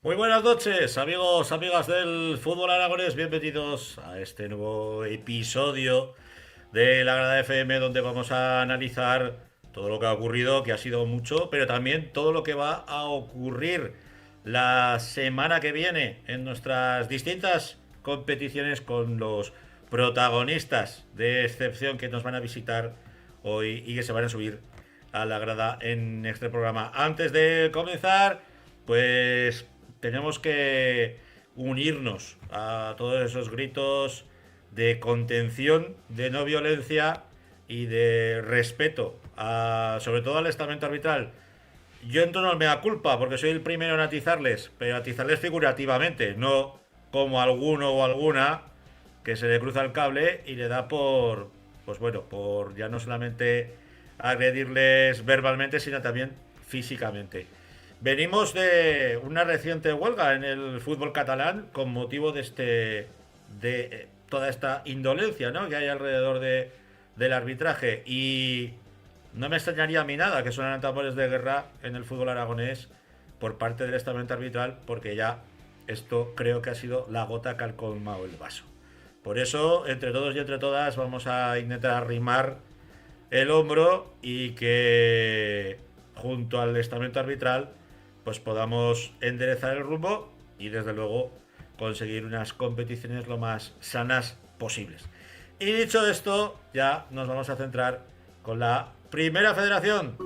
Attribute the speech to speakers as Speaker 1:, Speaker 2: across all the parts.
Speaker 1: Muy buenas noches, amigos, amigas del fútbol aragonés. Bienvenidos a este nuevo episodio de la Grada FM, donde vamos a analizar todo lo que ha ocurrido, que ha sido mucho, pero también todo lo que va a ocurrir la semana que viene en nuestras distintas competiciones con los protagonistas de excepción que nos van a visitar hoy y que se van a subir a la grada en este programa. Antes de comenzar, pues tenemos que unirnos a todos esos gritos de contención, de no violencia y de respeto, sobre todo al estamento arbitral. Yo entro en el mea culpa porque soy el primero en atizarles, pero atizarles figurativamente, no como alguno o alguna que se le cruza el cable y le da por, pues bueno, por ya no solamente agredirles verbalmente, sino también físicamente. Venimos de una reciente huelga en el fútbol catalán con motivo de toda esta indolencia, ¿no?, que hay alrededor del arbitraje, y no me extrañaría a mí nada que sonaran tambores de guerra en el fútbol aragonés por parte del estamento arbitral, porque ya esto creo que ha sido la gota que ha colmado el vaso. Por eso, entre todos y entre todas, vamos a intentar arrimar el hombro y que junto al estamento arbitral pues podamos enderezar el rumbo y desde luego conseguir unas competiciones lo más sanas posibles. Y dicho esto, ya nos vamos a centrar con la primera federación.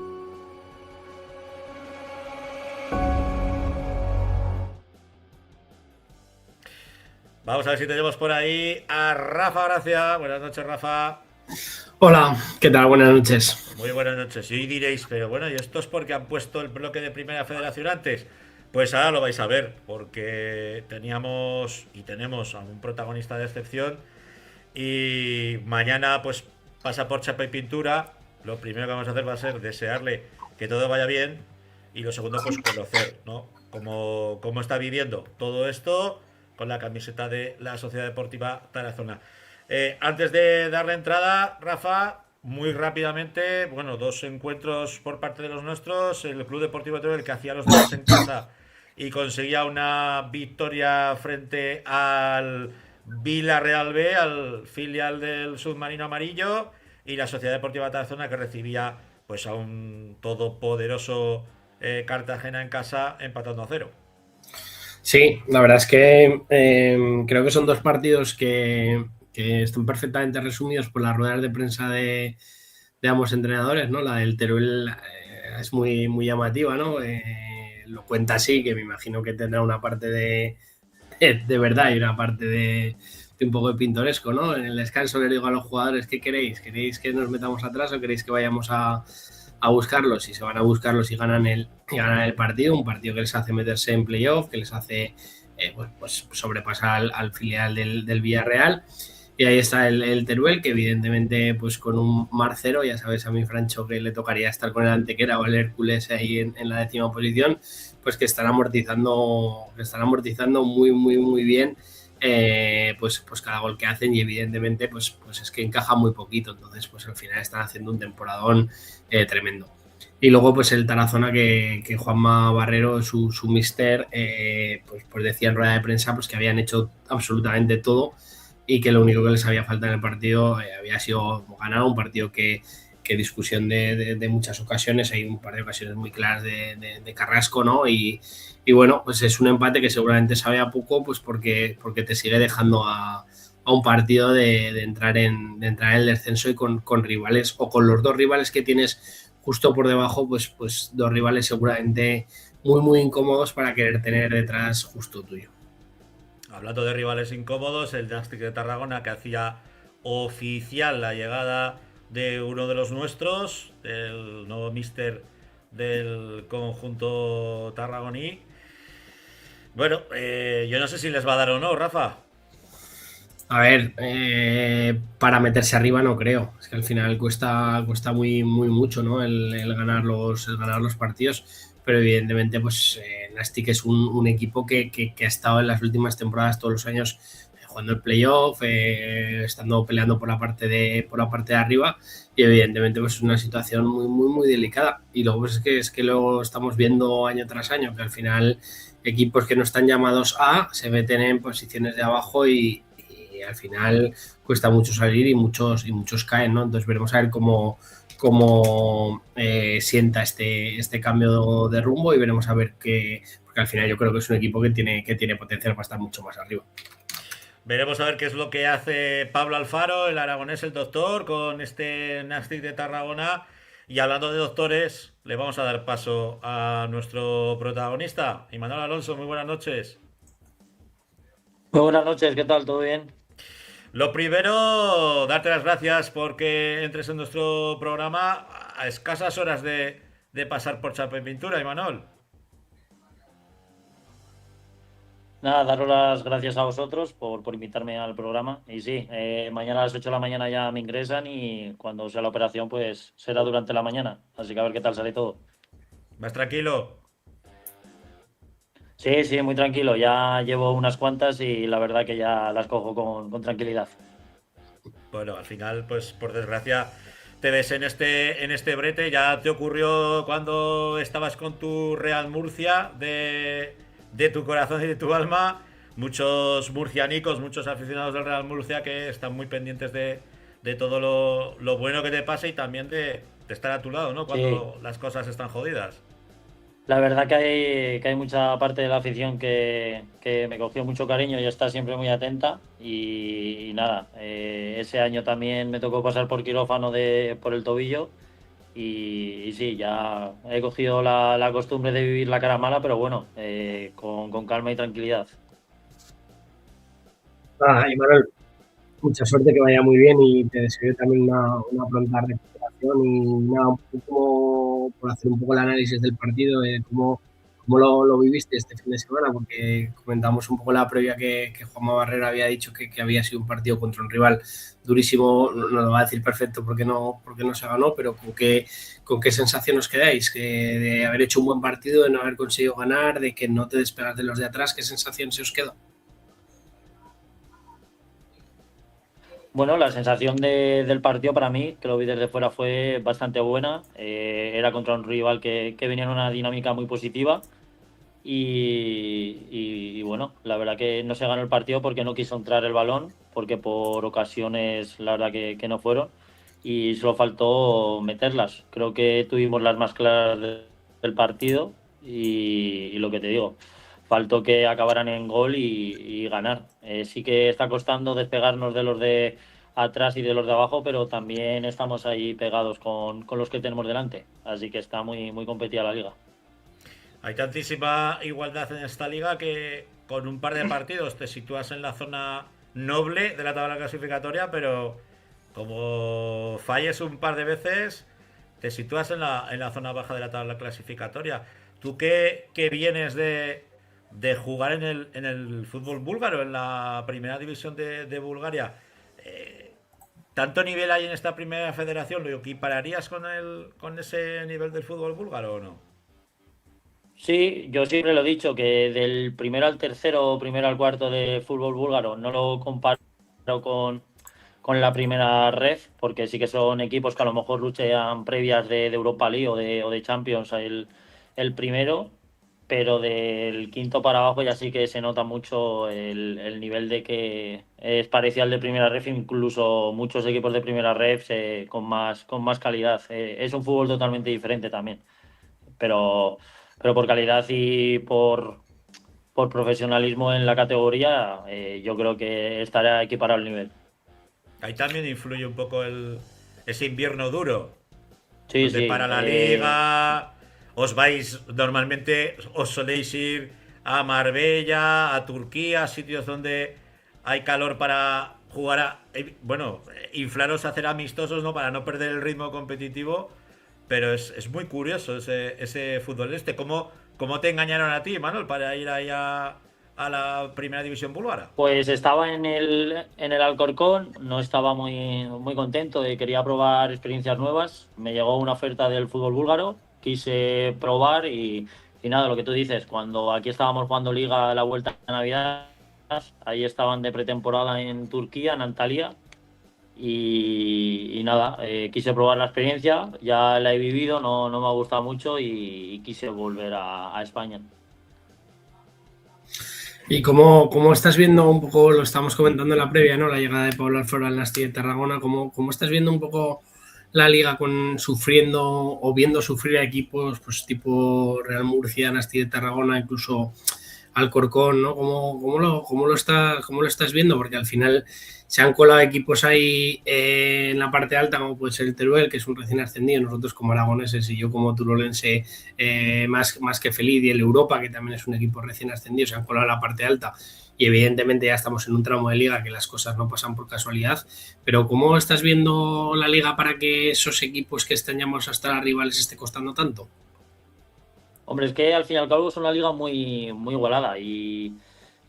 Speaker 1: Vamos a ver si tenemos por ahí a Rafa Gracia. Buenas noches, Rafa.
Speaker 2: Hola, ¿qué tal? Buenas noches.
Speaker 1: Muy buenas noches. Y diréis, pero bueno, ¿y esto es porque han puesto el bloque de Primera Federación antes? Pues ahora lo vais a ver, porque teníamos y tenemos a un protagonista de excepción y mañana pues pasa por chapa y pintura. Lo primero que vamos a hacer va a ser desearle que todo vaya bien y lo segundo pues conocer, ¿no?, cómo está viviendo todo esto con la camiseta de la Sociedad Deportiva Tarazona. Antes de darle entrada, Rafa, muy rápidamente, bueno, dos encuentros por parte de los nuestros. El Club Deportivo Teruel, que hacía los deberes en casa y conseguía una victoria frente al Villarreal B, al filial del Submarino Amarillo, y la Sociedad Deportiva Tarazona, que recibía pues a un todopoderoso Cartagena en casa empatando a cero.
Speaker 2: Sí, la verdad es que creo que son dos partidos que están perfectamente resumidos por las ruedas de prensa de ambos entrenadores, ¿no? La del Teruel es muy, muy llamativa, ¿no? Lo cuenta así, que me imagino que tendrá una parte de verdad y una parte de un poco de pintoresco, ¿no? En el descanso les digo a los jugadores, ¿qué queréis? ¿Queréis que nos metamos atrás o queréis que vayamos a buscarlos? Y se van a buscarlos y ganan el partido, un partido que les hace meterse en playoff, que les hace pues sobrepasar al filial del Villarreal. Y ahí está el Teruel, que evidentemente pues con un Marcero, ya sabes a mi Francho que le tocaría estar con el Antequera o el Hércules ahí en la 10ª posición, pues que están amortizando muy, muy, muy bien pues cada gol que hacen, y evidentemente pues es que encaja muy poquito, entonces pues al final están haciendo un temporadón tremendo. Y luego pues el Tarazona, que Juanma Barrero, su mister, pues decía en rueda de prensa pues que habían hecho absolutamente todo y que lo único que les había faltado en el partido había sido ganar un partido que discusión de muchas ocasiones, hay un par de ocasiones muy claras de Carrasco, ¿no? Y bueno, pues es un empate que seguramente sabe a poco, pues porque te sigue dejando a un partido de entrar en el descenso y con rivales, o con los dos rivales que tienes justo por debajo, pues dos rivales seguramente muy, muy incómodos para querer tener detrás justo tuyo.
Speaker 1: Hablando de rivales incómodos, el Nastic de Tarragona, que hacía oficial la llegada de uno de los nuestros, el nuevo mister del conjunto tarragoní. Bueno, yo no sé si les va a dar o no, Rafa.
Speaker 2: A ver, para meterse arriba no creo. Es que al final cuesta muy, muy mucho, ¿no? El ganar los partidos. Pero evidentemente, pues Nastic es un equipo que ha estado en las últimas temporadas todos los años jugando el playoff, estando peleando por la parte de arriba, y evidentemente pues es una situación muy delicada. Y luego pues, es que luego estamos viendo año tras año que al final equipos que no están llamados A se meten en posiciones de abajo y al final cuesta mucho salir y muchos caen, ¿no? Entonces veremos a ver cómo sienta este cambio de rumbo, y veremos a ver qué, porque al final yo creo que es un equipo que tiene potencial para estar mucho más arriba.
Speaker 1: Veremos a ver qué es lo que hace Pablo Alfaro, el aragonés, el doctor, con este Nastic de Tarragona. Y hablando de doctores, le vamos a dar paso a nuestro protagonista, Imanol Alonso. Muy buenas noches.
Speaker 3: Muy buenas noches, ¿qué tal? ¿Todo bien?
Speaker 1: Lo primero, darte las gracias porque entres en nuestro programa a escasas horas de pasar por Chapa y Pintura, Imanol.
Speaker 3: Nada, daros las gracias a vosotros por invitarme al programa. Y sí, mañana a las 8 de la mañana ya me ingresan y cuando sea la operación pues será durante la mañana. Así que a ver qué tal sale todo.
Speaker 1: ¿Más tranquilo?
Speaker 3: Sí, sí, muy tranquilo. Ya llevo unas cuantas y la verdad que ya las cojo con tranquilidad.
Speaker 1: Bueno, al final, pues por desgracia, te ves en este brete. Ya te ocurrió cuando estabas con tu Real Murcia de tu corazón y de tu alma. Muchos murcianicos, muchos aficionados del Real Murcia que están muy pendientes de todo lo bueno que te pasa y también de estar a tu lado, ¿no?
Speaker 3: Sí,
Speaker 1: Cuando las cosas están jodidas.
Speaker 3: la verdad que hay mucha parte de la afición que me cogió mucho cariño y está siempre muy atenta. Y nada, ese año también me tocó pasar por quirófano por el tobillo. Y sí, ya he cogido la costumbre de vivir la cara mala, pero bueno, con calma y tranquilidad.
Speaker 2: Y Manuel, mucha suerte, que vaya muy bien, y te deseo también una pronta recuperación. Y nada, un poco por hacer un poco el análisis del partido, cómo lo viviste este fin de semana, porque comentamos un poco la previa que Juanma Barrera había dicho que había sido un partido contra un rival durísimo. No lo va a decir perfecto porque no se ganó, pero con qué sensación os quedáis, de haber hecho un buen partido, de no haber conseguido ganar, de que no te despegas de los de atrás. ¿Qué sensación se os quedó?
Speaker 3: Bueno, la sensación del partido para mí, que lo vi desde fuera, fue bastante buena. Era contra un rival que venía en una dinámica muy positiva. Y bueno, la verdad que no se ganó el partido porque no quiso entrar el balón, porque por ocasiones la verdad que no fueron y solo faltó meterlas. Creo que tuvimos las más claras del partido y lo que te digo, faltó que acabaran en gol y ganar. Sí que está costando despegarnos de los de atrás y de los de abajo, pero también estamos ahí pegados con los que tenemos delante, así que está muy competida la liga.
Speaker 1: Hay tantísima igualdad en esta liga que con un par de partidos te sitúas en la zona noble de la tabla clasificatoria, pero como falles un par de veces, te sitúas en la zona baja de la tabla clasificatoria. ¿Tú qué vienes de jugar en el fútbol búlgaro, en la primera división de Bulgaria? Eh, ¿Tanto nivel hay en esta primera federación? ¿Lo equipararías con ese nivel del fútbol búlgaro o no?
Speaker 3: Sí, yo siempre lo he dicho, que del primero al tercero o primero al cuarto de fútbol búlgaro no lo comparo con la primera red, porque sí que son equipos que a lo mejor luchan previas de Europa League o de Champions el primero, pero del quinto para abajo ya sí que se nota mucho el nivel de que es parecido al de primera red, incluso muchos equipos de primera red con más calidad. Es un fútbol totalmente diferente también, pero, pero por calidad y por profesionalismo en la categoría, yo creo que estará equiparado el nivel.
Speaker 1: Ahí también influye un poco ese invierno duro,
Speaker 3: Sí,
Speaker 1: donde
Speaker 3: sí.
Speaker 1: para la liga os vais, normalmente os soléis ir a Marbella, a Turquía, sitios donde hay calor para jugar bueno, inflaros a hacer amistosos, ¿no? Para no perder el ritmo competitivo, pero es muy curioso ese fútbol este. ¿Cómo te engañaron a ti, Manuel, para ir ahí a la primera división búlgara?
Speaker 3: Pues estaba en el Alcorcón, no estaba muy contento, quería probar experiencias nuevas. Me llegó una oferta del fútbol búlgaro, quise probar y nada, lo que tú dices, cuando aquí estábamos jugando Liga a la vuelta de Navidad, ahí estaban de pretemporada en Turquía, en Antalya, y nada, quise probar la experiencia, ya la he vivido, no me ha gustado mucho y quise volver a España.
Speaker 2: ¿Y cómo estás viendo un poco, lo estamos comentando en la previa, ¿no? La llegada de Pablo Alfaro al Nasti de Tarragona, ¿cómo estás viendo un poco la liga sufriendo o viendo sufrir a equipos pues tipo Real Murcia, Nasti de Tarragona, incluso Alcorcón, ¿no? ¿Cómo lo estás viendo? Porque al final se han colado equipos ahí en la parte alta, como puede ser el Teruel, que es un recién ascendido, nosotros como aragoneses y yo como turolense más que feliz, y el Europa, que también es un equipo recién ascendido, se han colado en la parte alta y evidentemente ya estamos en un tramo de liga que las cosas no pasan por casualidad, pero ¿cómo estás viendo la liga para que esos equipos que están llamados hasta arriba les esté costando tanto?
Speaker 3: Hombre, es que al fin y al cabo es una liga muy, muy igualada y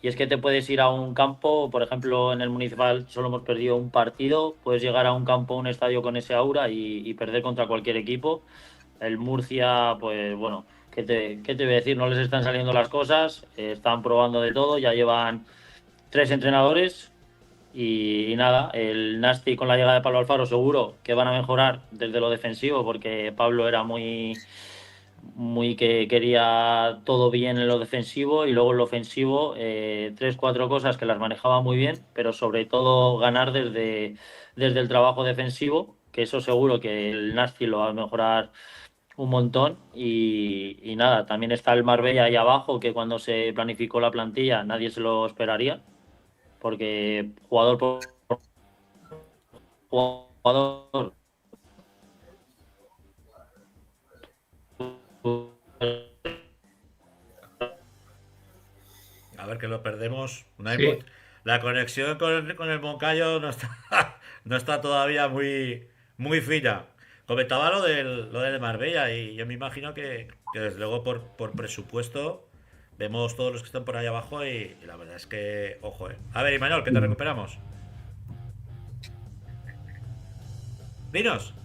Speaker 3: es que te puedes ir a un campo, por ejemplo, en el Municipal solo hemos perdido un partido, puedes llegar a un campo, un estadio con ese aura y perder contra cualquier equipo. El Murcia, pues bueno, ¿qué te voy a decir? No les están saliendo las cosas, están probando de todo, ya llevan 3 entrenadores y nada, el Nasti con la llegada de Pablo Alfaro seguro que van a mejorar desde lo defensivo porque Pablo era muy que quería todo bien en lo defensivo y luego en lo ofensivo 3, 4 cosas que las manejaba muy bien, pero sobre todo ganar desde el trabajo defensivo, que eso seguro que el Nasti lo va a mejorar un montón y nada, también está el Marbella ahí abajo, que cuando se planificó la plantilla nadie se lo esperaría, porque jugador por jugador
Speaker 1: A ver que lo perdemos.
Speaker 2: Sí.
Speaker 1: La conexión con el Moncayo no está, no está todavía muy fina. Comentaba lo del Marbella y yo me imagino que desde luego por presupuesto vemos todos los que están por ahí abajo y la verdad es que, ojo, eh. A ver, Imanol, que te recuperamos. Dinos.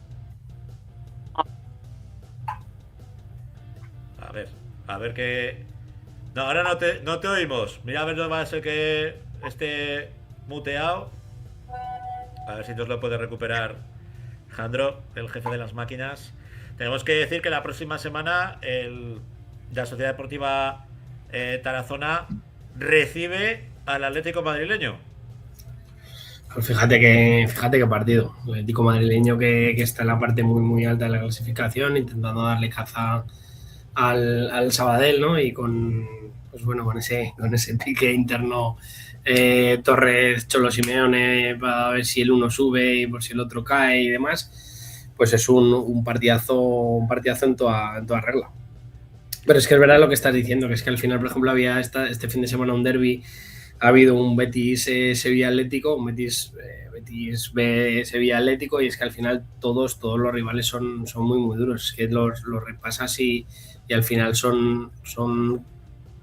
Speaker 1: A ver, a ver qué. No, ahora no te oímos. Mira, a ver, no va a ser que esté muteado. A ver si nos lo puede recuperar Jandro, el jefe de las máquinas. Tenemos que decir que la próxima semana la Sociedad Deportiva Tarazona recibe al Atlético madrileño.
Speaker 2: Pues fíjate qué partido. El Atlético madrileño que está en la parte muy, muy alta de la clasificación, intentando darle caza al Sabadell, ¿no? Y pues bueno, con ese pique interno Torres, Cholo Simeone, para ver si el uno sube y por si el otro cae y demás, pues es un partidazo en toda regla. Pero es que es verdad lo que estás diciendo, que es que al final, por ejemplo, había este fin de semana un derbi, ha habido un Betis Sevilla Atlético, un Betis B Sevilla Atlético, y es que al final todos los rivales son muy muy duros, es que los repasas y al final son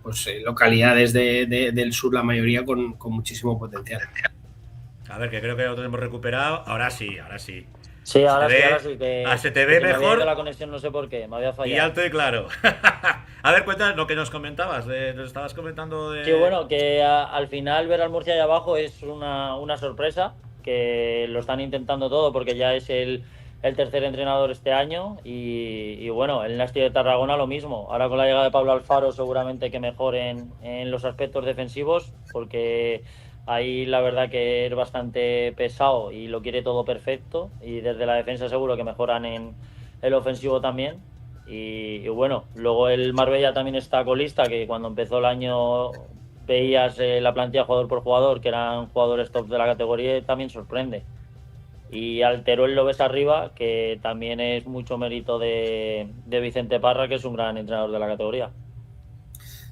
Speaker 2: pues localidades del sur, la mayoría con muchísimo potencial.
Speaker 1: A ver, que creo que lo tenemos recuperado. Ahora sí, ahora sí.
Speaker 3: Sí,
Speaker 1: Se te
Speaker 3: ahora sí que,
Speaker 1: se te
Speaker 3: que
Speaker 1: ve
Speaker 3: se me había ido la
Speaker 1: mejor
Speaker 3: conexión, no sé por qué, me había
Speaker 1: y
Speaker 3: fallado.
Speaker 1: alto y claro. A ver, cuéntanos lo que nos comentabas. Nos estabas comentando de.
Speaker 3: Sí, bueno, que al final ver al Murcia ahí abajo es una sorpresa, que lo están intentando todo porque ya es el tercer entrenador este año y bueno, el Nasti de Tarragona lo mismo. Ahora con la llegada de Pablo Alfaro seguramente que mejoren en los aspectos defensivos porque ahí la verdad que es bastante pesado y lo quiere todo perfecto y desde la defensa seguro que mejoran en el ofensivo también. Y bueno, luego el Marbella también está colista, que cuando empezó el año veías la plantilla jugador por jugador, que eran jugadores top de la categoría, y también sorprende. Y al Teruel lo ves arriba, que también es mucho mérito de Vicente Parra, que es un gran entrenador de la categoría.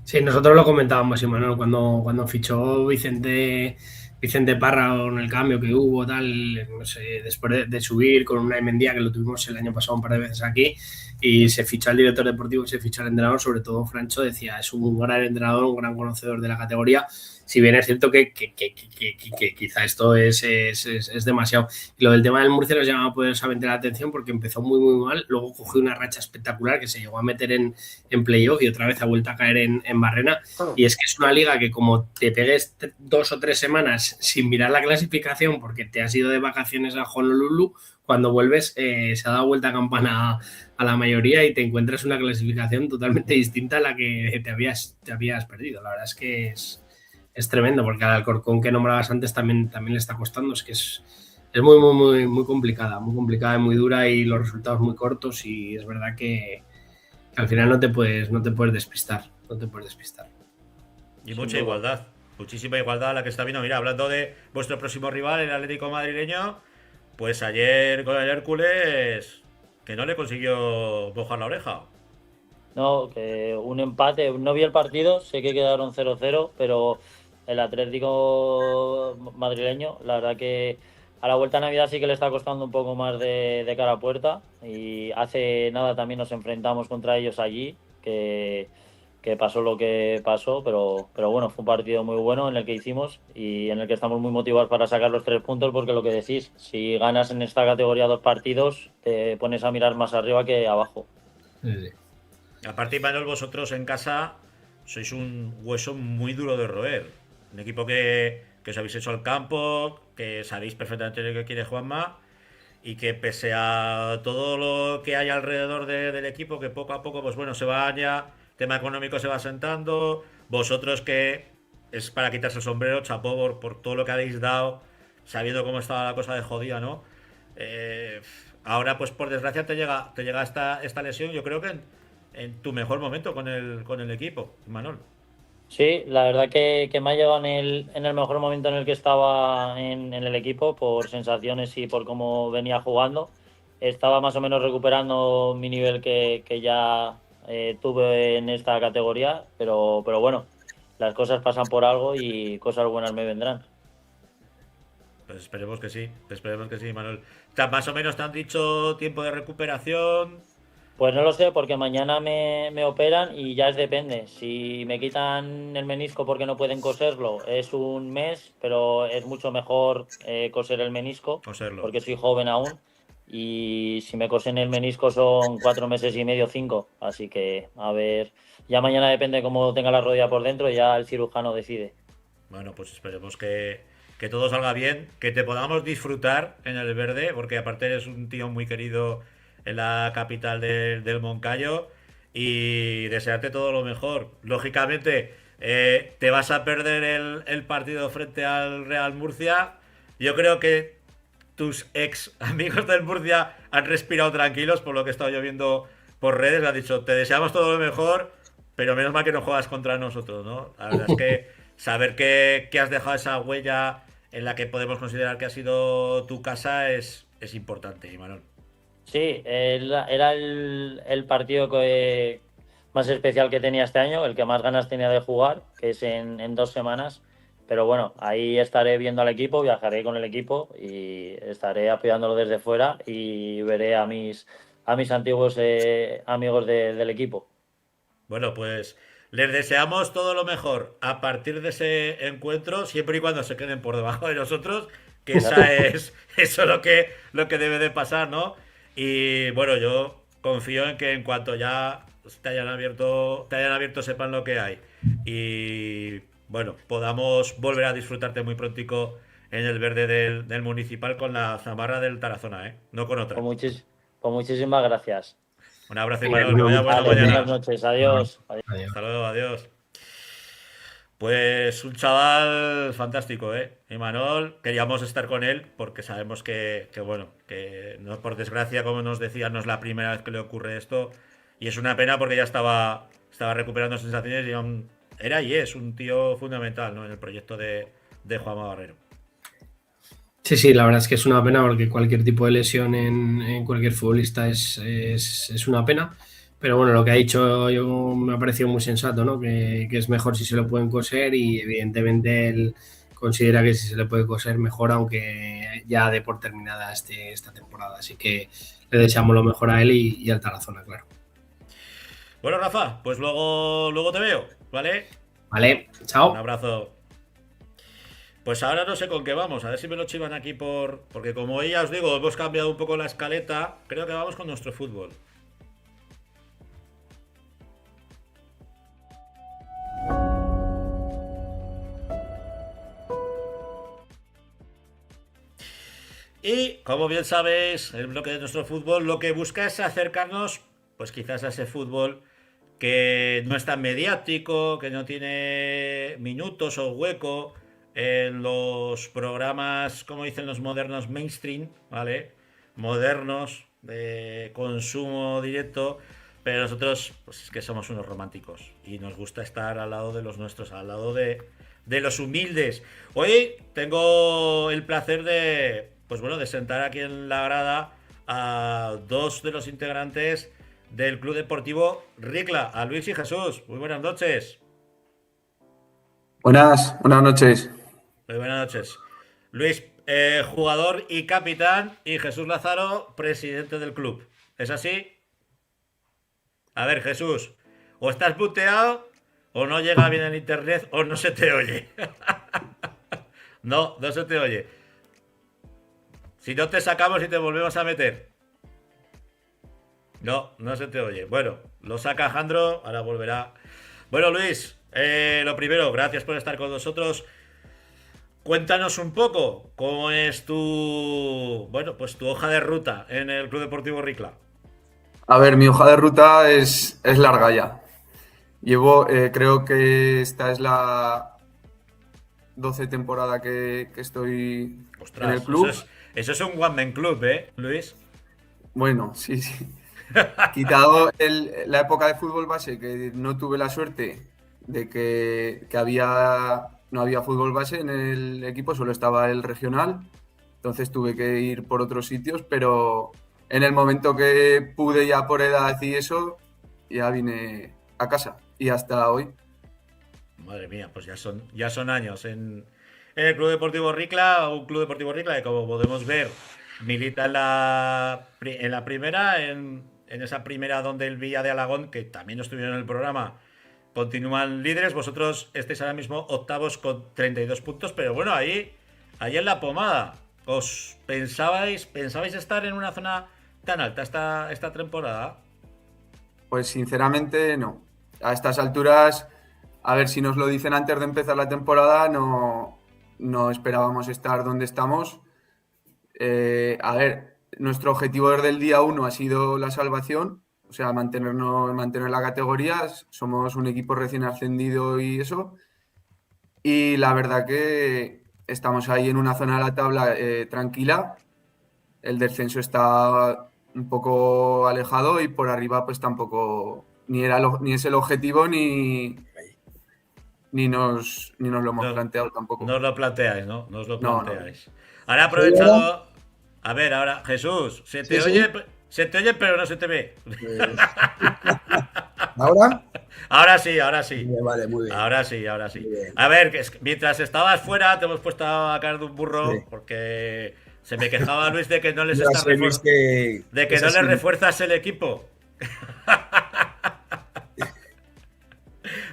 Speaker 2: Sí, nosotros lo comentábamos, Manuel, cuando fichó Vicente Vicente Parra con el cambio que hubo, tal, no sé, después de subir con una Mendía que lo tuvimos el año pasado un par de veces aquí, y se fichó al director deportivo y se fichó al entrenador, sobre todo Francho decía, es un gran entrenador, un gran conocedor de la categoría, si bien es cierto que quizá esto es demasiado. Y lo del tema del Murcia nos llama poderosamente la atención porque empezó muy, muy mal, luego cogió una racha espectacular que se llegó a meter en playoff y otra vez ha vuelto a caer en barrena. Y es que es una liga que como te pegues 2 o 3 semanas sin mirar la clasificación porque te has ido de vacaciones a Honolulu, cuando vuelves se ha dado vuelta a campana a la mayoría y te encuentras una clasificación totalmente distinta a la que te habías perdido. La verdad es que es tremendo, porque al Alcorcón que nombrabas antes también le está costando. Es que es muy, muy, muy, muy complicada y muy dura y los resultados muy cortos, y es verdad que al final no te puedes despistar.
Speaker 1: Y mucha igualdad, muchísima igualdad la que está viendo. Mira, hablando de vuestro próximo rival, el Atlético madrileño, pues ayer con el Hércules, que no le consiguió mojar la oreja.
Speaker 3: No, que un empate, no vi el partido, sé que quedaron 0-0, pero el Atlético madrileño, la verdad que a la vuelta a Navidad sí que le está costando un poco más de cara a puerta, y hace nada también nos enfrentamos contra ellos allí, que pasó lo que pasó, pero bueno, fue un partido muy bueno en el que hicimos y en el que estamos muy motivados para sacar los 3 puntos, porque lo que decís, si ganas en esta categoría 2 partidos, te pones a mirar más arriba que abajo.
Speaker 2: Sí.
Speaker 1: Aparte, Manuel, vosotros en casa sois un hueso muy duro de roer. Un equipo que os habéis hecho al campo, que sabéis perfectamente lo que quiere Juanma, y que pese a todo lo que hay alrededor del equipo, que poco a poco, pues bueno, se va ya, tema económico se va sentando, vosotros que es para quitarse el sombrero, chapó por todo lo que habéis dado, sabiendo cómo estaba la cosa de jodida, ¿no? Eh, Ahora, pues por desgracia te llega esta lesión, yo creo que en tu mejor momento con el equipo, Manuel.
Speaker 3: Sí, la verdad que me ha llegado en el mejor momento en el que estaba en el equipo, por sensaciones y por cómo venía jugando. Estaba más o menos recuperando mi nivel que ya tuve en esta categoría, pero bueno, las cosas pasan por algo y cosas buenas me vendrán.
Speaker 1: Pues esperemos que sí, Manuel. Más o menos te han dicho tiempo de recuperación.
Speaker 3: Pues no lo sé, porque mañana me operan y ya depende. Si me quitan el menisco porque no pueden coserlo, es un mes, pero es mucho mejor coser el menisco,
Speaker 1: Coserlo.
Speaker 3: porque soy joven aún. Y si me cosen el menisco son 4 meses y medio, 5. Así que, a ver, ya mañana depende cómo tenga la rodilla por dentro, ya el cirujano decide.
Speaker 1: Bueno, pues esperemos que todo salga bien, que te podamos disfrutar en el verde, porque aparte eres un tío muy querido en la capital del Moncayo, y desearte todo lo mejor. Lógicamente, te vas a perder el partido frente al Real Murcia. Yo creo que tus ex amigos del Murcia han respirado tranquilos por lo que he estado yo viendo por redes. Le han dicho, te deseamos todo lo mejor, pero menos mal que no juegas contra nosotros, ¿no? La verdad es que saber que has dejado esa huella en la que podemos considerar que ha sido tu casa es importante, Imanol.
Speaker 3: Sí, era el partido más especial que tenía este año, el que más ganas tenía de jugar, que es en 2 semanas. Pero bueno, ahí estaré viendo al equipo, viajaré con el equipo y estaré apoyándolo desde fuera y veré a mis antiguos amigos del equipo.
Speaker 1: Bueno, pues les deseamos todo lo mejor a partir de ese encuentro, siempre y cuando se queden por debajo de nosotros, que esa es eso lo que debe de pasar, ¿no? Y bueno, yo confío en que en cuanto ya te hayan abierto, sepan lo que hay. Y bueno, podamos volver a disfrutarte muy prontico en el verde del municipal con la zamarra del Tarazona, ¿eh? No con
Speaker 3: Pues,
Speaker 1: otra.
Speaker 3: pues muchísimas gracias.
Speaker 1: Un abrazo,
Speaker 2: Venga,
Speaker 1: Imanol, que vaya bueno
Speaker 3: Vale, buenas
Speaker 1: mañana.
Speaker 3: noches, adiós.
Speaker 2: Adiós.
Speaker 1: Hasta luego, adiós. Pues un chaval fantástico, ¿eh? Imanol, queríamos estar con él porque sabemos bueno, que no, por desgracia, como nos decía, no es la primera vez que le ocurre esto. Y es una pena porque ya estaba recuperando sensaciones y era y es un tío fundamental, ¿no? En el proyecto de Juanma Barrero.
Speaker 2: Sí, la verdad es que es una pena porque cualquier tipo de lesión en cualquier futbolista es una pena. Pero bueno, lo que ha dicho yo me ha parecido muy sensato, ¿no? Que es mejor si se lo pueden coser y evidentemente considera que si se le puede coser mejor, aunque ya dé por terminada esta temporada. Así que le deseamos lo mejor a él y al Tarazona, claro.
Speaker 1: Bueno, Rafa, pues luego te veo, ¿vale?
Speaker 2: Vale, chao.
Speaker 1: Un abrazo. Pues ahora no sé con qué vamos, a ver si me lo chivan aquí porque como ya os digo, hemos cambiado un poco la escaleta, creo que vamos con nuestro fútbol. Y, como bien sabéis, el bloque de nuestro fútbol lo que busca es acercarnos, pues quizás a ese fútbol que no es tan mediático, que no tiene minutos o hueco en los programas, como dicen los modernos, mainstream, ¿vale? Modernos, de consumo directo, pero nosotros, pues es que somos unos románticos y nos gusta estar al lado de los nuestros, al lado de los humildes. Hoy tengo el placer pues bueno, de sentar aquí en la grada a dos de los integrantes del Club Deportivo Ricla, a Luis y Jesús. Muy buenas noches.
Speaker 4: Buenas noches.
Speaker 1: Muy buenas noches. Luis, jugador y capitán, y Jesús Lázaro, presidente del club. ¿Es así? A ver, Jesús, o estás buteado, o no llega bien el internet, o no se te oye. No se te oye. Si no te sacamos y te volvemos a meter. No se te oye. Bueno, lo saca Jandro, ahora volverá. Bueno, Luis, lo primero, gracias por estar con nosotros. Cuéntanos un poco cómo es pues tu hoja de ruta en el Club Deportivo Ricla.
Speaker 4: A ver, mi hoja de ruta es larga ya. Llevo, creo que esta es la 12 temporada que estoy en el club.
Speaker 1: Eso es un one-man club, Luis?
Speaker 4: Bueno, sí. Quitado la época de fútbol base, que no tuve la suerte de que no había fútbol base en el equipo, solo estaba el regional. Entonces tuve que ir por otros sitios, pero en el momento que pude ya por edad y eso, ya vine a casa y hasta hoy.
Speaker 1: Madre mía, pues ya son años en el Club Deportivo Ricla, un Club Deportivo Ricla que, como podemos ver, milita en la primera, en esa primera donde el Villa de Alagón, que también estuvieron en el programa, continúan líderes. Vosotros estáis ahora mismo octavos con 32 puntos, pero bueno, ahí en la pomada. ¿Os pensabais estar en una zona tan alta esta temporada?
Speaker 4: Pues sinceramente no. A estas alturas, a ver, si nos lo dicen antes de empezar la temporada, no esperábamos estar donde estamos. A ver, nuestro objetivo desde el día 1 ha sido la salvación, o sea, mantener la categoría. Somos un equipo recién ascendido y eso. Y la verdad que estamos ahí en una zona de la tabla tranquila. El descenso está un poco alejado y por arriba pues tampoco ni es el objetivo ni nos lo hemos planteado tampoco.
Speaker 1: No os lo planteáis, ¿no? No os lo planteáis.
Speaker 4: No.
Speaker 1: Ahora aprovechado. A ver, ahora, Jesús, se te oye pero no se te ve.
Speaker 5: ¿Ahora?
Speaker 1: Ahora sí.
Speaker 5: Vale, muy bien.
Speaker 1: Ahora sí. A ver, mientras estabas fuera te hemos puesto a caer de un burro, sí, porque se me quejaba Luis de que no les refuerzas el equipo.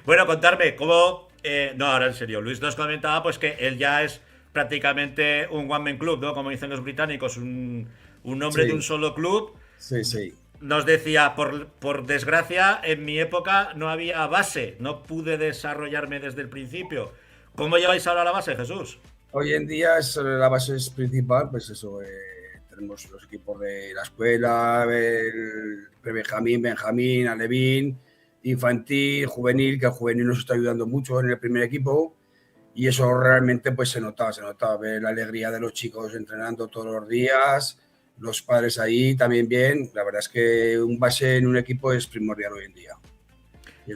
Speaker 1: Bueno, contarme cómo... no, ahora en serio, Luis nos comentaba pues que él ya es prácticamente un one-man club, ¿no? Como dicen los británicos, un hombre de un solo club.
Speaker 5: Sí.
Speaker 1: Nos decía, por desgracia, en mi época no había base, no pude desarrollarme desde el principio. ¿Cómo lleváis ahora la base, Jesús?
Speaker 5: Hoy en día la base es principal, pues eso, tenemos los equipos de la escuela, el Benjamín, Alevín, infantil, juvenil, que el juvenil nos está ayudando mucho en el primer equipo, y eso realmente pues se notaba ver la alegría de los chicos entrenando todos los días, los padres ahí también bien. La verdad es que un base en un equipo es primordial hoy en día.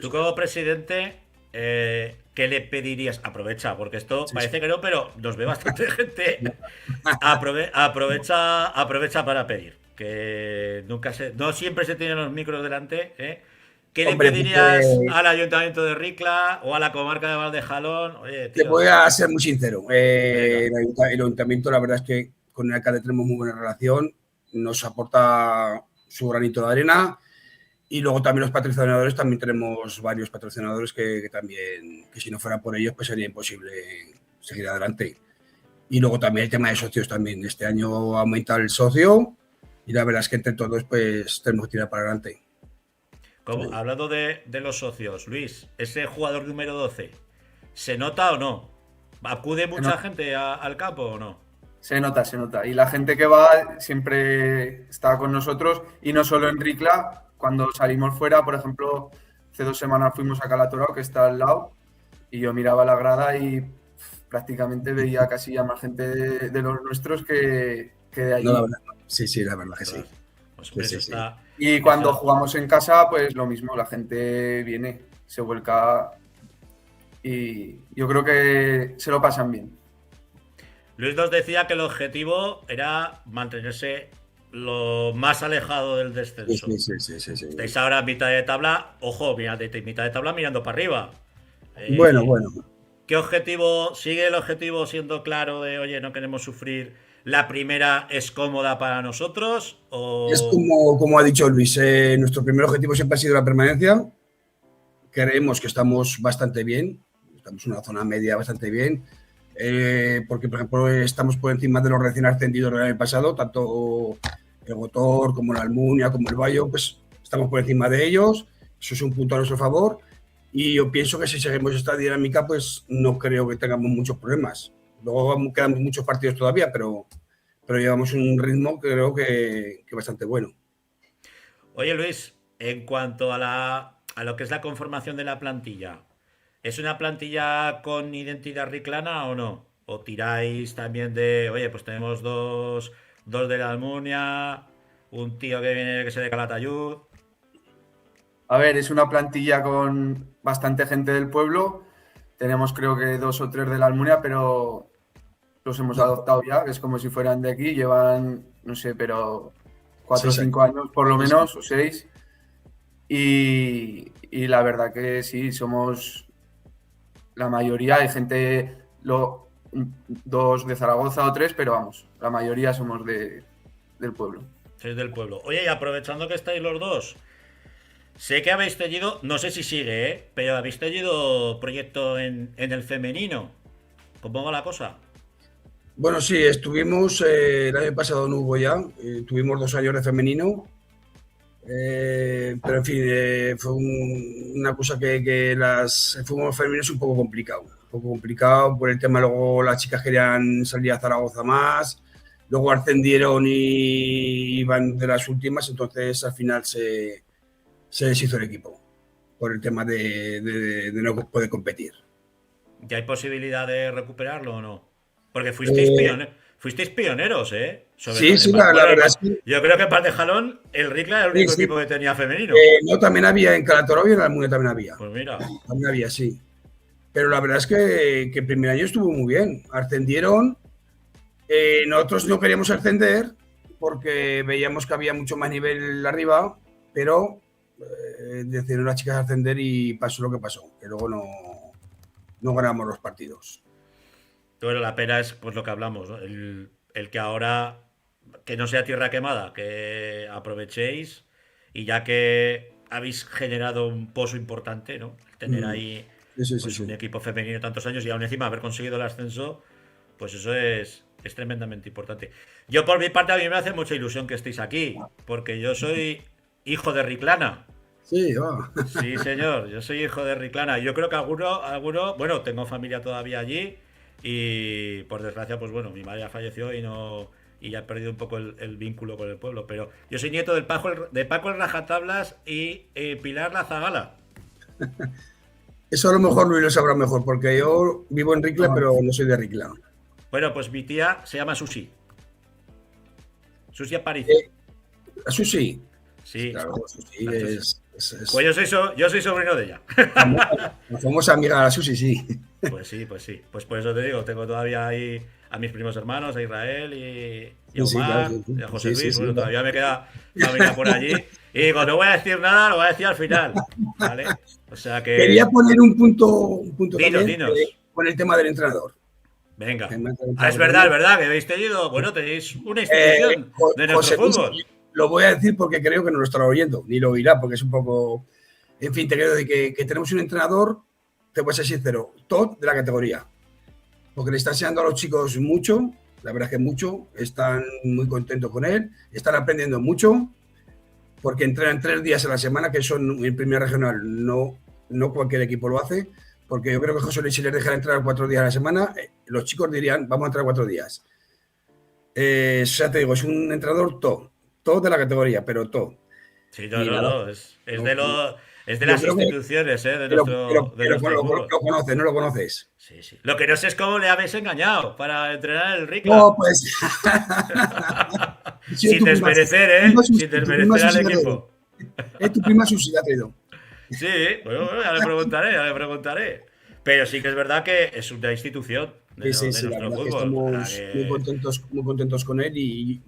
Speaker 1: Tú como presidente, ¿qué le pedirías? Aprovecha, porque esto parece que no, pero nos ve bastante gente. Aprovecha para pedir, que no siempre se tienen los micros delante, ¿eh? ¿Qué le
Speaker 5: Hombre,
Speaker 1: pedirías al Ayuntamiento de Ricla o a la comarca de Valdejalón? Oye,
Speaker 5: te
Speaker 1: tío,
Speaker 5: voy a ser muy sincero.
Speaker 1: venga.
Speaker 5: El ayuntamiento, la verdad es que con el alcalde tenemos muy buena relación, nos aporta su granito de arena y luego también los patrocinadores, también tenemos varios patrocinadores que también, que si no fuera por ellos, pues sería imposible seguir adelante. Y luego también el tema de socios también. Este año aumenta el socio y la verdad es que entre todos pues tenemos que tirar para adelante.
Speaker 1: Hablando de los socios, Luis, ese jugador número 12, ¿se nota o no? ¿Acude mucha gente al campo o no?
Speaker 4: Se nota, se nota. Y la gente que va siempre está con nosotros y no solo en Ricla. Cuando salimos fuera, por ejemplo, hace 2 semanas fuimos a Calatorao, que está al lado, y yo miraba la grada y prácticamente veía casi ya más gente de los nuestros que de allí.
Speaker 5: No, la verdad, sí, la verdad que sí.
Speaker 1: Pues hombre,
Speaker 5: Sí,
Speaker 1: eso
Speaker 5: sí,
Speaker 1: está.
Speaker 4: Y cuando jugamos en casa, pues lo mismo, la gente viene, se vuelca y yo creo que se lo pasan bien.
Speaker 1: Luis nos decía que el objetivo era mantenerse lo más alejado del descenso.
Speaker 5: Sí.
Speaker 1: Estáis ahora a mitad de tabla, ojo, mitad de tabla mirando para arriba.
Speaker 5: Bueno.
Speaker 1: ¿Qué objetivo? ¿Sigue el objetivo siendo claro de, oye, no queremos sufrir, la primera es cómoda para nosotros? ¿O...
Speaker 5: Es como ha dicho Luis, nuestro primer objetivo siempre ha sido la permanencia. Creemos que estamos bastante bien, estamos en una zona media bastante bien, porque, por ejemplo, estamos por encima de los recién ascendidos del año pasado, tanto el Gotor como la Almunia, como el Bayo, pues estamos por encima de ellos, eso es un punto a nuestro favor, y yo pienso que si seguimos esta dinámica, pues no creo que tengamos muchos problemas. Luego quedan muchos partidos todavía, pero llevamos un ritmo que creo que bastante bueno.
Speaker 1: Oye, Luis, en cuanto a lo que es la conformación de la plantilla, ¿es una plantilla con identidad riclana o no? ¿O tiráis también de, oye, pues tenemos dos de la Almunia, un tío que viene que se de Calatayud?
Speaker 4: A ver, es una plantilla con bastante gente del pueblo. Tenemos creo que 2 o 3 de la Almunia, pero los hemos adoptado ya, que es como si fueran de aquí. Llevan, no sé, pero 4 o 5 años por lo menos, o 6. Y la verdad que sí, somos la mayoría. Hay gente, 2 de Zaragoza o 3, pero vamos, la mayoría somos del pueblo.
Speaker 1: Sois del pueblo. Oye, y aprovechando que estáis los dos, sé que habéis tenido, no sé si sigue, pero habéis tenido proyecto en el femenino. ¿Cómo va la cosa?
Speaker 5: Bueno, sí, estuvimos, el año pasado no hubo ya, tuvimos 2 años de femenino, pero en fin, fue una cosa que el fútbol femenino es un poco complicado por el tema, luego las chicas querían salir a Zaragoza más, luego ascendieron y iban de las últimas, entonces al final se deshizo el equipo por el tema de no poder competir.
Speaker 1: ¿Ya hay posibilidad de recuperarlo o no? Porque fuisteis pioneros, ¿eh?
Speaker 5: Sí, la verdad es que...
Speaker 1: Yo creo que en Valdejalón el Ricla era el único equipo que tenía femenino.
Speaker 5: No, también había en Calatorao y en la Almunia también había.
Speaker 1: Pues mira.
Speaker 5: También había, sí. Pero la verdad es que el primer año estuvo muy bien. Ascendieron. Nosotros no queríamos ascender porque veíamos que había mucho más nivel arriba, pero decidieron las chicas ascender y pasó lo que pasó, que luego no ganamos los partidos.
Speaker 1: Bueno, la pena es pues lo que hablamos, ¿no? El que ahora, que no sea tierra quemada, que aprovechéis y ya que habéis generado un pozo importante, ¿no? Tener ahí un equipo femenino tantos años y aún encima haber conseguido el ascenso, pues eso es tremendamente importante. Yo por mi parte a mí me hace mucha ilusión que estéis aquí, porque yo soy hijo de Riclana.
Speaker 5: Sí, va.
Speaker 1: Sí, señor, yo soy hijo de Riclana. Yo creo que alguno, bueno, tengo familia todavía allí y por desgracia, pues bueno, mi madre ya falleció y ya he perdido un poco el vínculo con el pueblo. Pero yo soy nieto de Paco el Rajatablas y Pilar la Zagala.
Speaker 5: Eso a lo mejor Luis lo sabrá mejor, porque yo vivo en Ricla, pero no soy de Ricla.
Speaker 1: Bueno, pues mi tía se llama Susi. Susi Aparicio.
Speaker 5: ¿Susi?
Speaker 1: Sí.
Speaker 5: Claro, Susi es...
Speaker 1: Pues yo soy sobrino de ella.
Speaker 5: La famosa amiga de la Susi, sí.
Speaker 1: Pues sí. Pues por eso te digo, tengo todavía ahí a mis primos hermanos, a Israel y a Omar, y a José Luis. Bueno, todavía me queda familia por allí. Y digo, no voy a decir nada, lo voy a decir al final. ¿Vale? O sea que.
Speaker 5: Quería poner un punto también
Speaker 1: Dinos.
Speaker 5: con el tema del entrenador.
Speaker 1: Venga.
Speaker 5: El tema del
Speaker 1: Es
Speaker 5: entrenador.
Speaker 1: verdad, que habéis tenido. Bueno, tenéis una institución de nuestro
Speaker 5: José Luis,
Speaker 1: fútbol.
Speaker 5: lo voy a decir porque creo que no lo estará oyendo, ni lo oirá, porque es un poco. En fin, te quiero decir que tenemos un entrenador, te voy a ser sincero, top de la categoría. Porque le está enseñando a los chicos mucho, la verdad es que mucho, están muy contentos con él, están aprendiendo mucho, porque entrenan 3 días a la semana, que eso en primera regional no cualquier equipo lo hace, porque yo creo que José Luis, si les dejara entrar 4 días a la semana, los chicos dirían, vamos a entrar 4 días. O sea, te digo, es un entrenador top de la categoría, pero top.
Speaker 1: Sí,
Speaker 5: Y nada,
Speaker 1: no. Es de
Speaker 5: yo
Speaker 1: las
Speaker 5: creo que
Speaker 1: instituciones, de nuestro fútbol.
Speaker 5: lo conoces, ¿no lo conoces?
Speaker 1: Sí. Lo que no sé es cómo le habéis engañado para entrenar el Ricla.
Speaker 5: No, pues.
Speaker 1: Sin desmerecer, sin desmerecer al equipo.
Speaker 5: Es tu prima Susi, ha traído.
Speaker 1: Sí, bueno, ya le preguntaré. Pero sí que es verdad que es una institución de
Speaker 5: Sí, la
Speaker 1: nuestro
Speaker 5: verdad que
Speaker 1: fútbol.
Speaker 5: estamos muy contentos con él y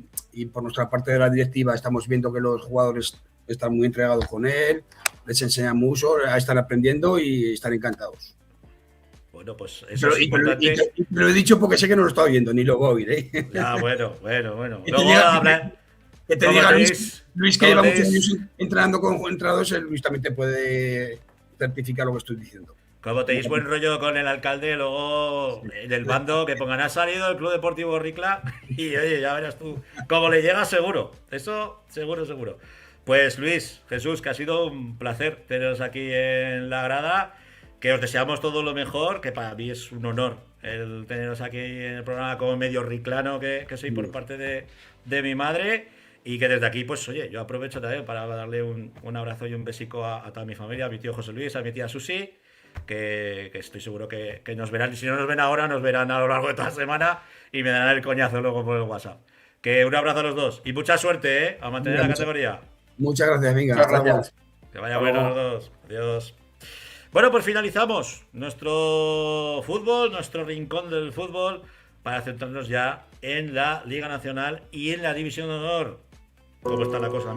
Speaker 5: por nuestra parte de la directiva estamos viendo que los jugadores están muy entregados con él, les enseñan mucho, están aprendiendo y están encantados.
Speaker 1: Bueno, pues eso es importante.
Speaker 5: Y te lo he dicho porque sé que no lo está oyendo, ni lo va a oír, ¿eh?
Speaker 1: Ah, bueno.
Speaker 5: Y
Speaker 1: Luego hablar.
Speaker 5: Que te diga Luis que lleva muchos años entrenando con entrenadores, Luis también te puede certificar lo que estoy diciendo.
Speaker 1: Como tenéis buen rollo con el alcalde, luego en el bando que pongan ha salido el Club Deportivo Ricla y oye, ya verás tú. Como le llega seguro. Eso seguro. Pues Luis, Jesús, que ha sido un placer teneros aquí en la grada. Que os deseamos todo lo mejor, que para mí es un honor el teneros aquí en el programa como medio riclano que soy por parte de mi madre. Y que desde aquí, pues oye, yo aprovecho también para darle un abrazo y un besico a toda mi familia, a mi tío José Luis, a mi tía Susi, que estoy seguro que nos verán. Y si no nos ven ahora, nos verán a lo largo de toda la semana y me darán el coñazo luego por el WhatsApp. Que un abrazo a los dos y mucha suerte, a mantener la categoría.
Speaker 5: Muchas gracias, venga. Hasta luego.
Speaker 1: Que vaya bueno los dos. Adiós. Bueno, pues finalizamos nuestro fútbol, nuestro rincón del fútbol, para centrarnos ya en la Liga Nacional y en la División de Honor. ¿Cómo está la cosa?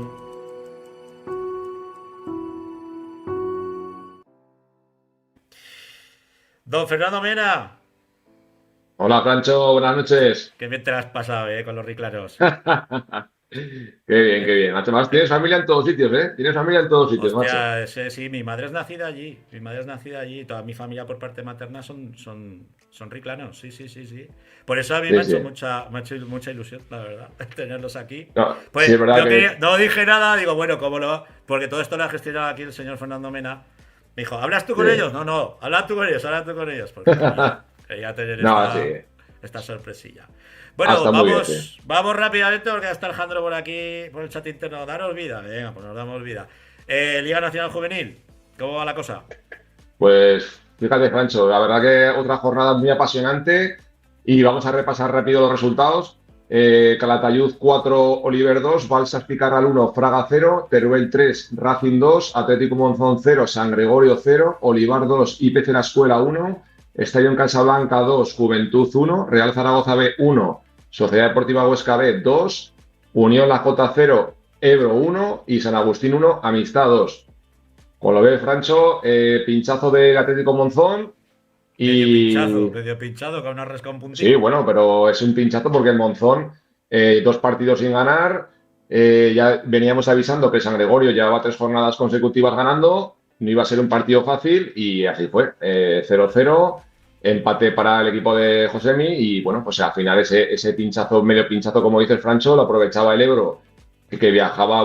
Speaker 1: Don Fernando Mena.
Speaker 6: Hola, Francho, buenas noches.
Speaker 1: Qué bien te la has pasado, con los riclanos.
Speaker 6: Qué bien. Además, tienes familia en todos sitios, ¿eh? Tienes familia en todos sitios, macho.
Speaker 1: Hostia, sí, mi madre es nacida allí. Toda mi familia por parte materna son riclanos, sí. Por eso a mí me ha hecho mucha ilusión, la verdad, tenerlos aquí.
Speaker 6: No,
Speaker 1: Pues
Speaker 6: sí, es verdad
Speaker 1: no dije nada, digo, bueno, ¿cómo lo? Porque todo esto lo ha gestionado aquí el señor Fernando Mena. Me dijo, ¿hablas tú con ellos? No, habla tú con ellos. Porque quería tener esta sorpresilla. Bueno, vamos rápidamente porque ya está Alejandro por aquí, por el chat interno. Daros vida, venga, pues nos damos vida. Liga Nacional Juvenil, ¿cómo va la cosa?
Speaker 6: Pues fíjate, Francho, la verdad que otra jornada muy apasionante y vamos a repasar rápido los resultados. Calatayud 4, Oliver 2, Balsas Picarral 1, Fraga 0, Teruel 3, Racing 2, Atlético Monzón 0, San Gregorio 0, Olivar 2, IPC La Escuela 1, Estadio Casablanca 2, Juventud 1, Real Zaragoza B 1, Sociedad Deportiva Huesca B 2, Unión La Jota 0, Ebro 1 y San Agustín 1, Amistad 2. Con lo ve, Francho, pinchazo del Atlético Monzón.
Speaker 1: Medio pinchado, que aún ha rascado un puntito.
Speaker 6: Sí, bueno, pero es un pinchazo porque el Monzón, 2 partidos sin ganar. Ya veníamos avisando que San Gregorio llevaba 3 jornadas consecutivas ganando. No iba a ser un partido fácil y así fue. 0-0, empate para el equipo de Josemi y bueno, pues al final ese pinchazo, medio pinchazo, como dice el Francho, lo aprovechaba el Ebro, que viajaba,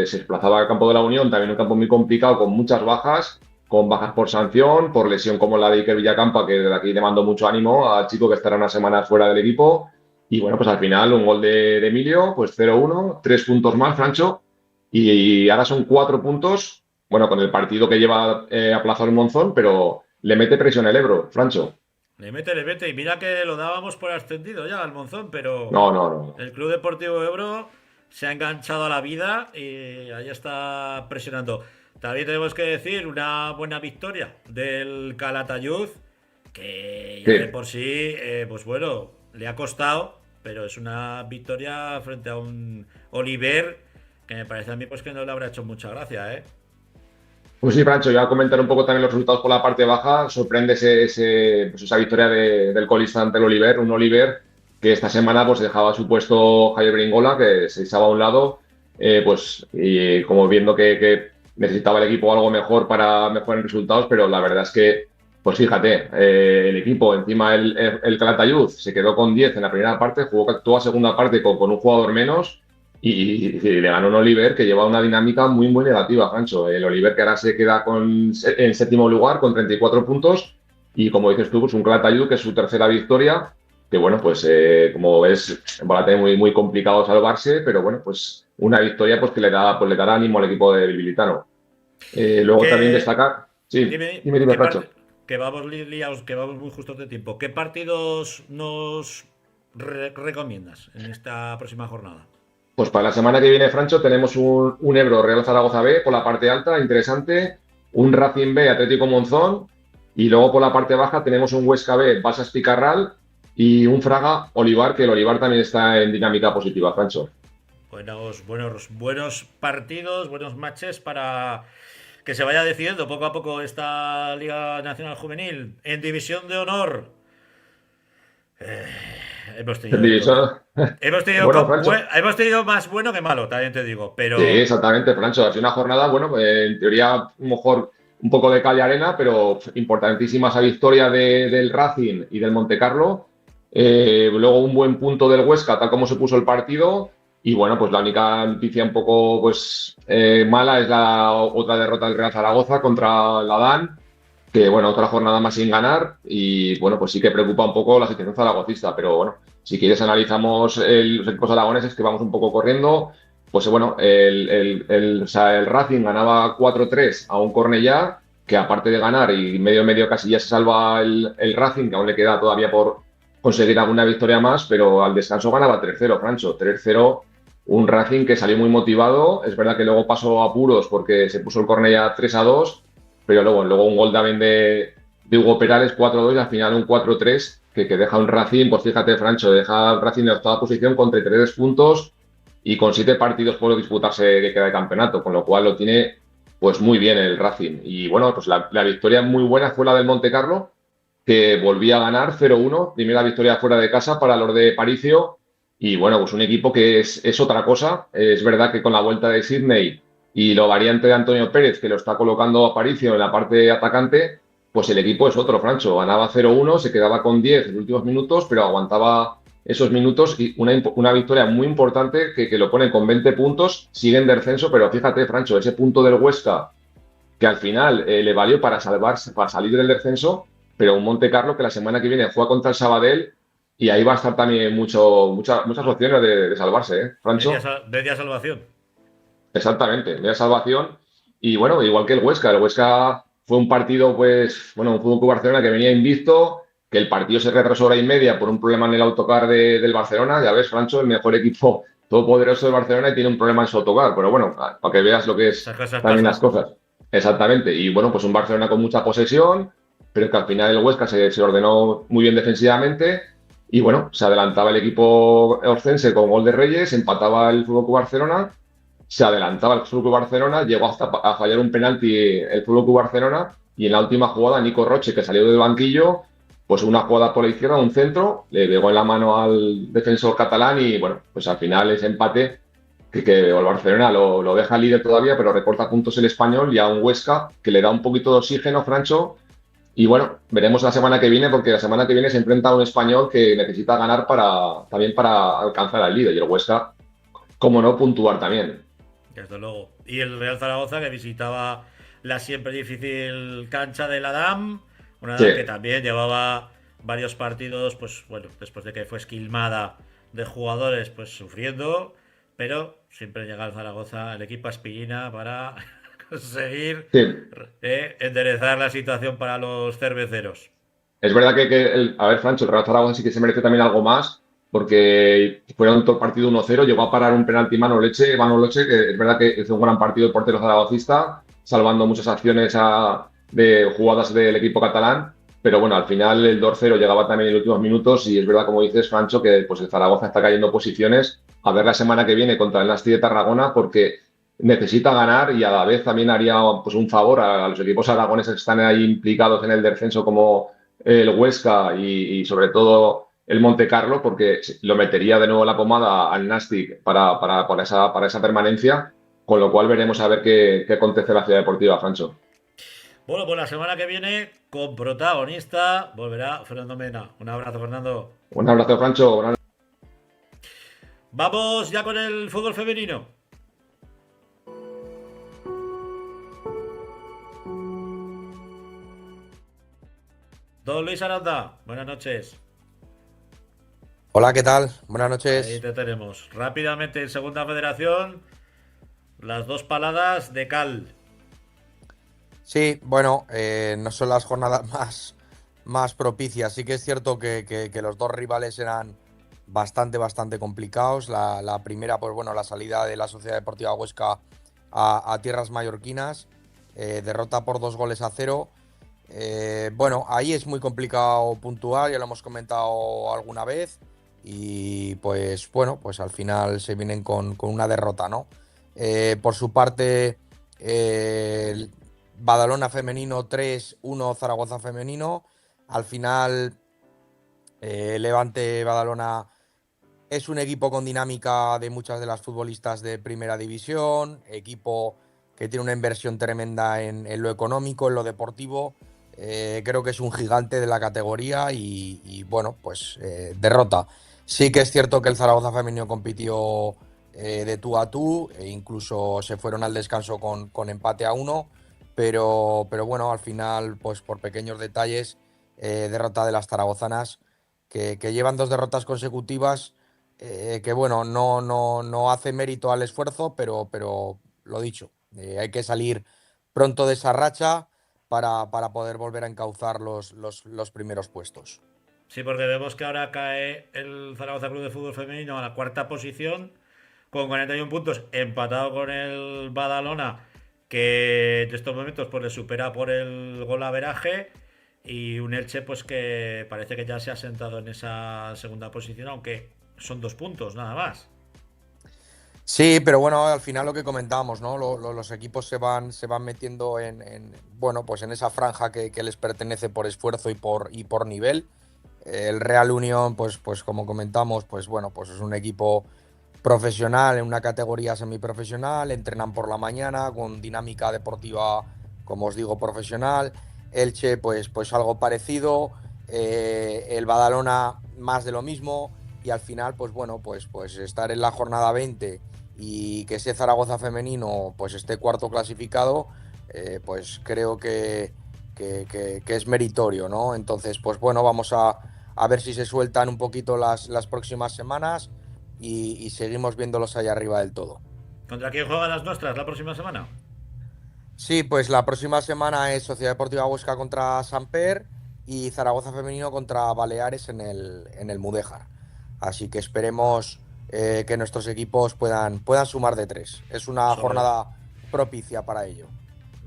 Speaker 6: se desplazaba al campo de la Unión, también un campo muy complicado, con muchas bajas, con bajas por sanción, por lesión como la de Iker Villacampa, que de aquí le mando mucho ánimo al chico que estará una semana fuera del equipo. Y bueno, pues al final un gol de Emilio, pues 0-1, 3 puntos más, Francho, y ahora son 4 puntos. Bueno, con el partido que lleva aplazado el Monzón, pero le mete presión el Ebro, Francho.
Speaker 1: Le mete. Y mira que lo dábamos por ascendido ya al Monzón, pero
Speaker 6: No.
Speaker 1: El Club Deportivo Ebro se ha enganchado a la vida y ahí está presionando. También tenemos que decir una buena victoria del Calatayud, que ya de por sí, pues bueno, le ha costado, pero es una victoria frente a un Oliver que me parece a mí pues que no le habrá hecho mucha gracia, ¿eh?
Speaker 6: Pues sí, Francho, yo voy a comentar un poco también los resultados por la parte baja. Sorprende esa victoria del colista ante el Oliver, un Oliver que esta semana pues dejaba su puesto Javier Beringola, que se echaba a un lado, y como viendo que necesitaba el equipo algo mejor para mejorar en resultados, pero la verdad es que, pues fíjate, el equipo, encima el Calatayud se quedó con 10 en la primera parte, jugó toda segunda parte con un jugador menos. Y le ganó un Oliver que lleva una dinámica muy, muy negativa, Francho. El Oliver que ahora se queda en séptimo lugar con 34 puntos y, como dices tú, pues un Calatayud que es su tercera victoria, que bueno, pues como ves, va a tener muy, muy complicado salvarse, pero bueno, pues una victoria pues que le dará ánimo al equipo de Bilbilitano. Luego también destacar... Sí, dime, Francho.
Speaker 1: Que vamos liados, que vamos muy justos de tiempo. ¿Qué partidos nos recomiendas en esta próxima jornada?
Speaker 6: Pues para la semana que viene, Francho, tenemos un Ebro Real Zaragoza B por la parte alta, interesante, un Racing B Atlético Monzón, y luego por la parte baja tenemos un Huesca B Basas Picarral y un Fraga Olivar, que el Olivar también está en dinámica positiva, Francho.
Speaker 1: Buenos partidos, buenos matches para que se vaya decidiendo poco a poco esta Liga Nacional Juvenil. En División de Honor hemos tenido hemos tenido más bueno que malo, también te digo, pero...
Speaker 6: Sí, exactamente, Francho. Ha sido una jornada, bueno, en teoría a lo mejor un poco de calle arena, pero importantísima esa victoria del Racing y del Montecarlo. Luego un buen punto del Huesca, tal como se puso el partido. Y bueno, pues la única noticia un poco pues mala es la otra derrota del Real Zaragoza contra el Adán, que bueno, otra jornada más sin ganar y bueno, pues sí que preocupa un poco la situación zaragocista, pero bueno, si quieres analizamos los equipos aragoneses que vamos un poco corriendo, pues bueno, el Racing ganaba 4-3 a un Cornellá, que aparte de ganar y medio casi ya se salva el Racing, que aún le queda todavía por conseguir alguna victoria más, pero al descanso ganaba 3-0, Francho, 3-0, un Racing que salió muy motivado, es verdad que luego pasó a apuros porque se puso el Cornellá 3-2, pero luego un gol también de Hugo Perales, 4-2, y al final un 4-3 que deja un Racing, pues fíjate, Francho, deja al Racing en la octava posición con 33 puntos y con 7 partidos por disputarse que queda de campeonato, con lo cual lo tiene pues muy bien el Racing. Y bueno, pues la victoria muy buena fue la del Montecarlo, que volvía a ganar 0-1, primera victoria fuera de casa para los de Paricio, y bueno, pues un equipo que es otra cosa. Es verdad que con la vuelta de Sydney y lo variante de Antonio Pérez, que lo está colocando a Aparicio en la parte atacante, pues el equipo es otro, Francho. Ganaba 0-1, se quedaba con 10 en los últimos minutos, pero aguantaba esos minutos y una victoria muy importante que lo pone con 20 puntos, siguen de descenso, pero fíjate, Francho, ese punto del Huesca, que al final le valió para salir del descenso, pero un Montecarlo que la semana que viene juega contra el Sabadell y ahí va a estar también muchas opciones de salvarse, Francho.
Speaker 1: Media salvación.
Speaker 6: Exactamente, media salvación. Y bueno, igual que el Huesca fue un partido, pues, bueno, un Fútbol Club Barcelona que venía invicto, que el partido se retrasó hora y media por un problema en el autocar del Barcelona. Ya ves, Francho, el mejor equipo todopoderoso del Barcelona y tiene un problema en su autocar. Pero bueno, para que veas lo que es también las cosas. Exactamente. Y bueno, pues un Barcelona con mucha posesión, pero que al final el Huesca se ordenó muy bien defensivamente. Y bueno, se adelantaba el equipo oscense con gol de Reyes, empataba el Fútbol Club Barcelona. Se adelantaba el Fútbol Club Barcelona, llegó hasta a fallar un penalti el Fútbol Club Barcelona y en la última jugada Nico Roche, que salió del banquillo, pues una jugada por la izquierda, un centro, le pegó en la mano al defensor catalán y bueno, pues al final ese empate que el Barcelona lo deja líder todavía, pero recorta puntos el Español y a un Huesca que le da un poquito de oxígeno, Francho. Y bueno, veremos la semana que viene, porque la semana que viene se enfrenta a un Español que necesita ganar también para alcanzar al líder y el Huesca, como no, puntuar también.
Speaker 1: Desde luego. Y el Real Zaragoza, que visitaba la siempre difícil cancha del Adán, una Adán que también llevaba varios partidos, pues bueno, después de que fue esquilmada de jugadores, pues sufriendo, pero siempre llega el Zaragoza, el equipo aspirina para conseguir enderezar la situación para los cerveceros.
Speaker 6: Es verdad a ver, Francho, el Real Zaragoza sí que se merece también algo más, porque fue un partido 1-0, llegó a parar un penalti Manu Loche, que es verdad que hizo un gran partido el portero zaragocista, salvando muchas acciones de jugadas del equipo catalán, pero bueno, al final el 2-0 llegaba también en los últimos minutos y es verdad, como dices, Francho, que pues el Zaragoza está cayendo posiciones a ver la semana que viene contra el Nasti de Tarragona, porque necesita ganar y a la vez también haría pues, un favor a los equipos aragoneses que están ahí implicados en el descenso, como el Huesca y sobre todo el Montecarlo, porque lo metería de nuevo la pomada al Nastic para esa permanencia, con lo cual veremos a ver qué acontece en la Ciudad Deportiva, Francho.
Speaker 1: Bueno, pues la semana que viene, con protagonista, volverá Fernando Mena. Un abrazo, Fernando.
Speaker 6: Un abrazo, Francho.
Speaker 1: Vamos ya con el fútbol femenino. Don Luis Aranda, buenas noches.
Speaker 7: Hola, ¿qué tal? Buenas noches.
Speaker 1: Ahí te tenemos. Rápidamente en Segunda Federación, las dos paladas de cal.
Speaker 7: Sí, bueno, no son las jornadas más propicias. Sí que es cierto que los dos rivales eran bastante complicados. La primera, pues bueno, la salida de la Sociedad Deportiva Huesca a tierras mallorquinas, derrota por 2-0. Bueno, ahí es muy complicado puntuar, ya lo hemos comentado alguna vez. Y pues bueno, pues al final se vienen con una derrota, ¿no? Por su parte, Badalona femenino 3-1 Zaragoza femenino. Al final, Levante Badalona es un equipo con dinámica de muchas de las futbolistas de primera división, equipo que tiene una inversión tremenda en lo económico, en lo deportivo. Creo que es un gigante de la categoría y bueno, pues derrota. Sí que es cierto que el Zaragoza femenino compitió de tú a tú, e incluso se fueron al descanso con empate a 1, pero bueno, al final, pues por pequeños detalles, derrota de las zaragozanas, que llevan 2 derrotas consecutivas, que bueno, no hace mérito al esfuerzo, pero lo dicho, hay que salir pronto de esa racha para poder volver a encauzar los primeros puestos.
Speaker 1: Sí, porque vemos que ahora cae el Zaragoza Club de Fútbol Femenino a la 4ª posición con 41 puntos, empatado con el Badalona, que en estos momentos pues le supera por el golaveraje, y un Elche pues que parece que ya se ha sentado en esa segunda posición, aunque son 2 puntos nada más.
Speaker 7: Sí, pero bueno, al final lo que comentábamos, ¿no? Los equipos se van metiendo bueno, pues en esa franja que les pertenece por esfuerzo y por nivel. El Real Unión, pues como comentamos, pues bueno, pues es un equipo profesional en una categoría semiprofesional, entrenan por la mañana con dinámica deportiva, como os digo, profesional. Elche, pues algo parecido. El Badalona, más de lo mismo. Y al final, pues bueno, pues estar en la jornada 20 y que ese Zaragoza femenino pues esté 4º clasificado, pues creo que es meritorio, ¿no? Entonces, pues bueno, vamos a ver si se sueltan un poquito las próximas semanas y seguimos viéndolos allá arriba del todo.
Speaker 1: ¿Contra quién juegan las nuestras la próxima semana?
Speaker 7: Sí, pues la próxima semana es Sociedad Deportiva Huesca contra Samper y Zaragoza femenino contra Baleares en el Mudéjar. Así que esperemos que nuestros equipos puedan sumar de 3. Es una jornada propicia para ello.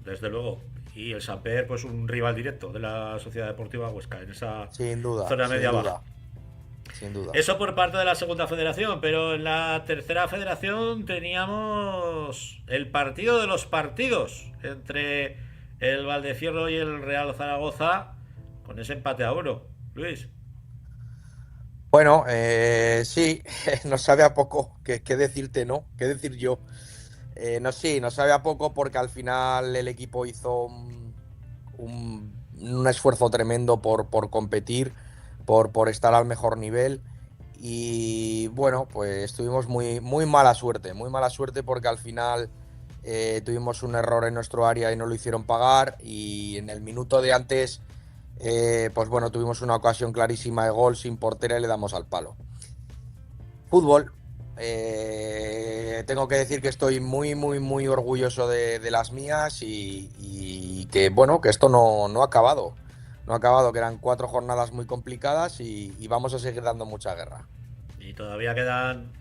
Speaker 1: Desde luego. Y el Samper, pues un rival directo de la Sociedad Deportiva Huesca en esa
Speaker 7: sin duda,
Speaker 1: zona media-baja.
Speaker 7: Sin duda.
Speaker 1: Eso por parte de la Segunda Federación, pero en la Tercera Federación teníamos el partido de los partidos entre el Valdecierro y el Real Zaragoza, con ese empate a 1. Luis.
Speaker 7: Bueno, sí, nos sabe a poco. ¿Qué decirte, no? ¿Qué decir yo? Nos sabe a poco porque al final el equipo hizo un esfuerzo tremendo por competir, por estar al mejor nivel. Y bueno, pues tuvimos muy mala suerte porque al final tuvimos un error en nuestro área y no lo hicieron pagar. Y en el minuto de antes, pues bueno, tuvimos una ocasión clarísima de gol sin portera y le damos al palo. Fútbol. Tengo que decir que estoy muy orgulloso de las mías y que bueno, que esto no ha acabado. No ha acabado, que eran 4 jornadas muy complicadas y vamos a seguir dando mucha guerra.
Speaker 1: Y todavía quedan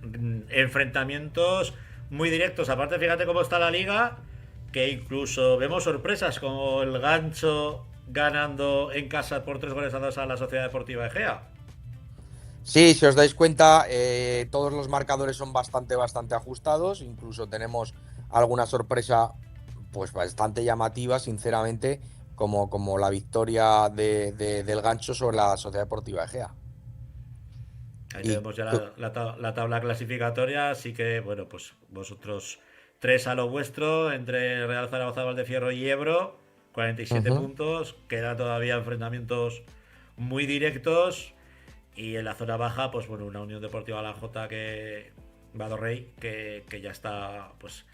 Speaker 1: enfrentamientos muy directos. Aparte, fíjate cómo está la liga, que incluso vemos sorpresas como el Gancho ganando en casa por 3-2 a la Sociedad Deportiva Egea.
Speaker 7: Sí, si os dais cuenta, todos los marcadores son bastante ajustados. Incluso tenemos alguna sorpresa pues bastante llamativa, sinceramente, como la victoria del Gancho sobre la Sociedad Deportiva Egea.
Speaker 1: Ahí
Speaker 7: Y
Speaker 1: tenemos ya la tabla clasificatoria, así que, bueno, pues vosotros 3 a lo vuestro, entre Real Zaragoza, Valdefierro y Ebro, 47
Speaker 7: Ujú.
Speaker 1: puntos, quedan todavía enfrentamientos muy directos, y en la zona baja, pues bueno, una Unión Deportiva La Jota que Vado Rey, que ya está pues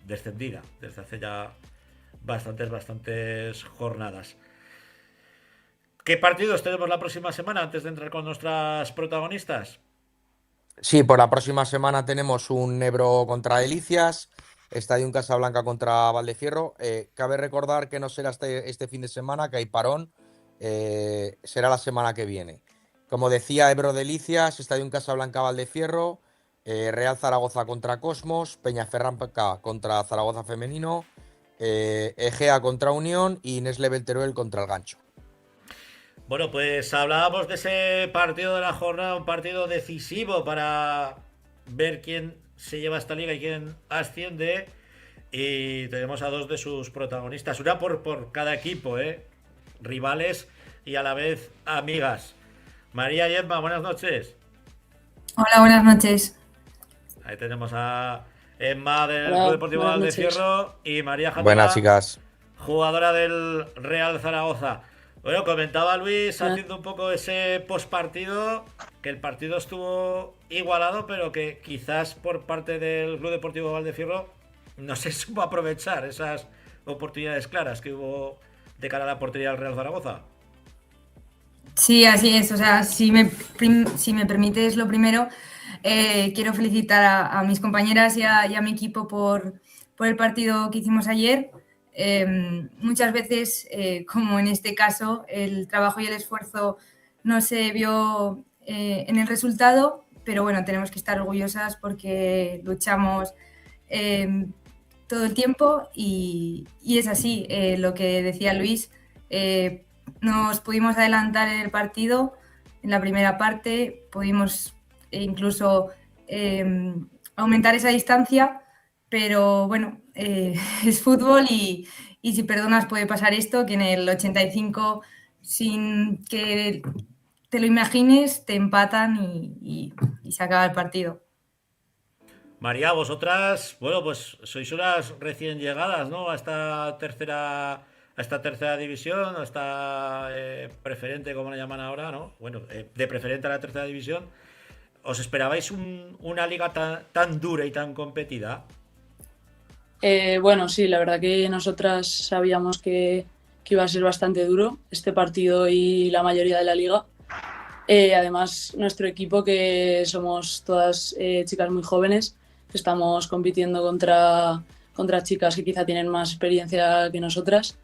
Speaker 1: descendida desde hace ya bastantes jornadas. ¿Qué partidos tenemos la próxima semana antes de entrar con nuestras protagonistas?
Speaker 7: Sí, por la próxima semana tenemos un Ebro contra Delicias, Estadio Casablanca contra Valdefierro. Cabe recordar que no será este fin de semana, que hay parón, será la semana que viene. Como decía, Ebro Delicias, Estadio Casablanca Valdefierro, Real Zaragoza contra Cosmos, Peñaferranca contra Zaragoza Femenino, Egea contra Unión y Nesle Teruel contra el Gancho.
Speaker 1: Bueno, pues hablábamos de ese partido de la jornada, un partido decisivo para ver quién se lleva esta liga y quién asciende. Y tenemos a dos de sus protagonistas, una por cada equipo, rivales y a la vez amigas. María y Emma, buenas noches.
Speaker 8: Hola, buenas noches.
Speaker 1: Ahí tenemos a Emma del Club
Speaker 9: Hola,
Speaker 1: Deportivo
Speaker 9: buenas noches.
Speaker 1: Valdefierro y María
Speaker 7: Buenas,
Speaker 1: Játiva,
Speaker 7: chicas.
Speaker 1: jugadora del Real Zaragoza. Bueno, comentaba Luis
Speaker 9: Ah.
Speaker 1: haciendo un poco ese postpartido, que el partido estuvo igualado, pero que quizás por parte del Club Deportivo Valdefierro no se supo aprovechar esas oportunidades claras que hubo de cara a la portería del Real Zaragoza.
Speaker 8: Sí, así es. O sea, si me permites, lo primero, quiero felicitar a mis compañeras y a mi equipo por el partido que hicimos ayer. Muchas veces, como en este caso, el trabajo y el esfuerzo no se vio en el resultado, pero bueno, tenemos que estar orgullosas porque luchamos todo el tiempo y es así. Lo que decía Luis, nos pudimos adelantar en el partido en la primera parte, pudimos incluso aumentar esa distancia, pero bueno, es fútbol y si perdonas puede pasar esto, que en el 85, sin que te lo imagines, te empatan y se acaba el partido.
Speaker 1: María, vosotras, bueno, pues sois unas recién llegadas, ¿no? A esta tercera división, a esta preferente, como la llaman ahora, ¿no? Bueno, de preferente a la tercera división. ¿Os esperabais una liga tan dura y tan competida?
Speaker 9: Bueno, sí, la verdad que nosotras sabíamos que iba a ser bastante duro este partido y la mayoría de la liga. Además, nuestro equipo, que somos todas chicas muy jóvenes, estamos compitiendo contra chicas que quizá tienen más experiencia que nosotras.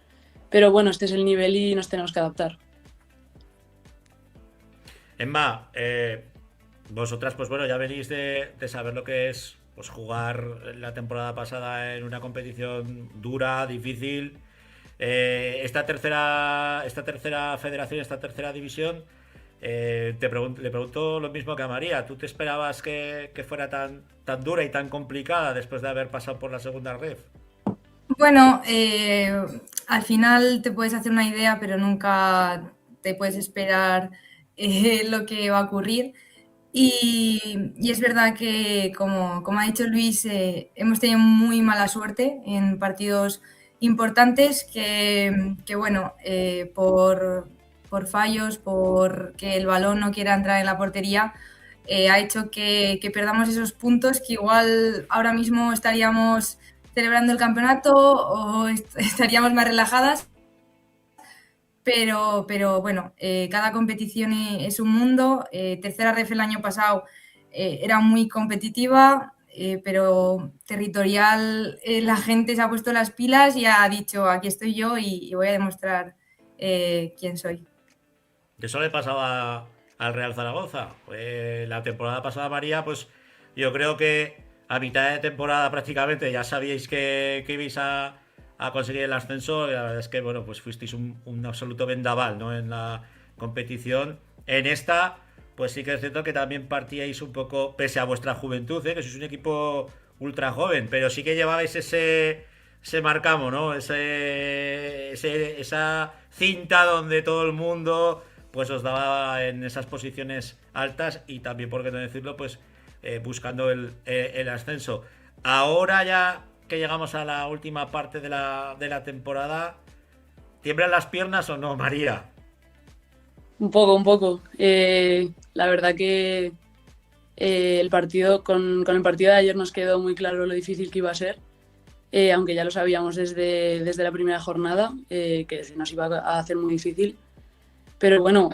Speaker 9: Pero bueno, este es el nivel y nos tenemos que adaptar.
Speaker 1: Emma, vosotras, pues bueno, ya venís de saber lo que es pues jugar la temporada pasada en una competición dura, difícil. Esta tercera federación, esta tercera división, le pregunto lo mismo que a María. ¿Tú te esperabas que fuera tan dura y tan complicada después de haber pasado por la segunda red?
Speaker 8: Bueno, al final te puedes hacer una idea, pero nunca te puedes esperar lo que va a ocurrir. Y es verdad que, como ha dicho Luis, hemos tenido muy mala suerte en partidos importantes que bueno, por fallos, por que el balón no quiera entrar en la portería, ha hecho que perdamos esos puntos que igual ahora mismo estaríamos celebrando el campeonato o estaríamos más relajadas. Pero bueno, cada competición es un mundo. Tercera ref el año pasado era muy competitiva, pero territorial, la gente se ha puesto las pilas y ha dicho, aquí estoy yo y voy a demostrar quién soy.
Speaker 1: Eso le pasaba al Real Zaragoza. La temporada pasada, María, pues yo creo que a mitad de temporada prácticamente ya sabíais que ibais a conseguir el ascenso. La verdad es que, bueno, pues fuisteis un absoluto vendaval, ¿no? En la competición. En esta, pues sí que es cierto que también partíais un poco, pese a vuestra juventud, que sois un equipo ultra joven, pero sí que llevabais ese marcamo, ¿no? Esa cinta donde todo el mundo pues os daba en esas posiciones altas y también, por qué no decirlo, pues buscando el ascenso. Ahora ya que llegamos a la última parte de la temporada, ¿tiemblan las piernas o no, María?
Speaker 9: Un poco, un poco. La verdad que el partido con el partido de ayer nos quedó muy claro lo difícil que iba a ser, aunque ya lo sabíamos desde la primera jornada, que se nos iba a hacer muy difícil. Pero bueno,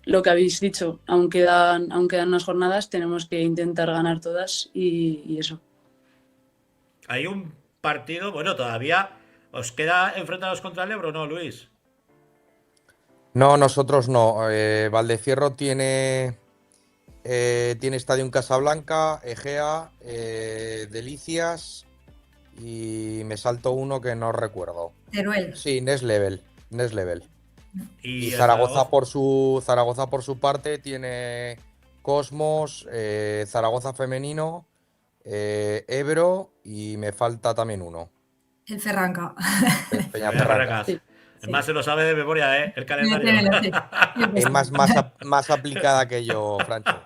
Speaker 9: lo que habéis dicho, aún quedan unas jornadas, tenemos que intentar ganar todas y eso.
Speaker 1: Hay un partido, bueno, todavía os queda enfrentaros contra el Ebro, ¿no, Luis?
Speaker 7: No, nosotros no. Valdecierro tiene estadio en Casablanca, Egea, Delicias y me salto uno que no recuerdo.
Speaker 8: Teruel.
Speaker 7: Sí, Next Level. Y
Speaker 1: Zaragoza
Speaker 7: por su parte tiene Cosmos, Zaragoza femenino, Ebro y me falta también uno.
Speaker 8: El Ferranca.
Speaker 7: Peñaferranca.
Speaker 1: Sí. Más se lo sabe de memoria, el calendario.
Speaker 7: Es más aplicada que yo, Francho.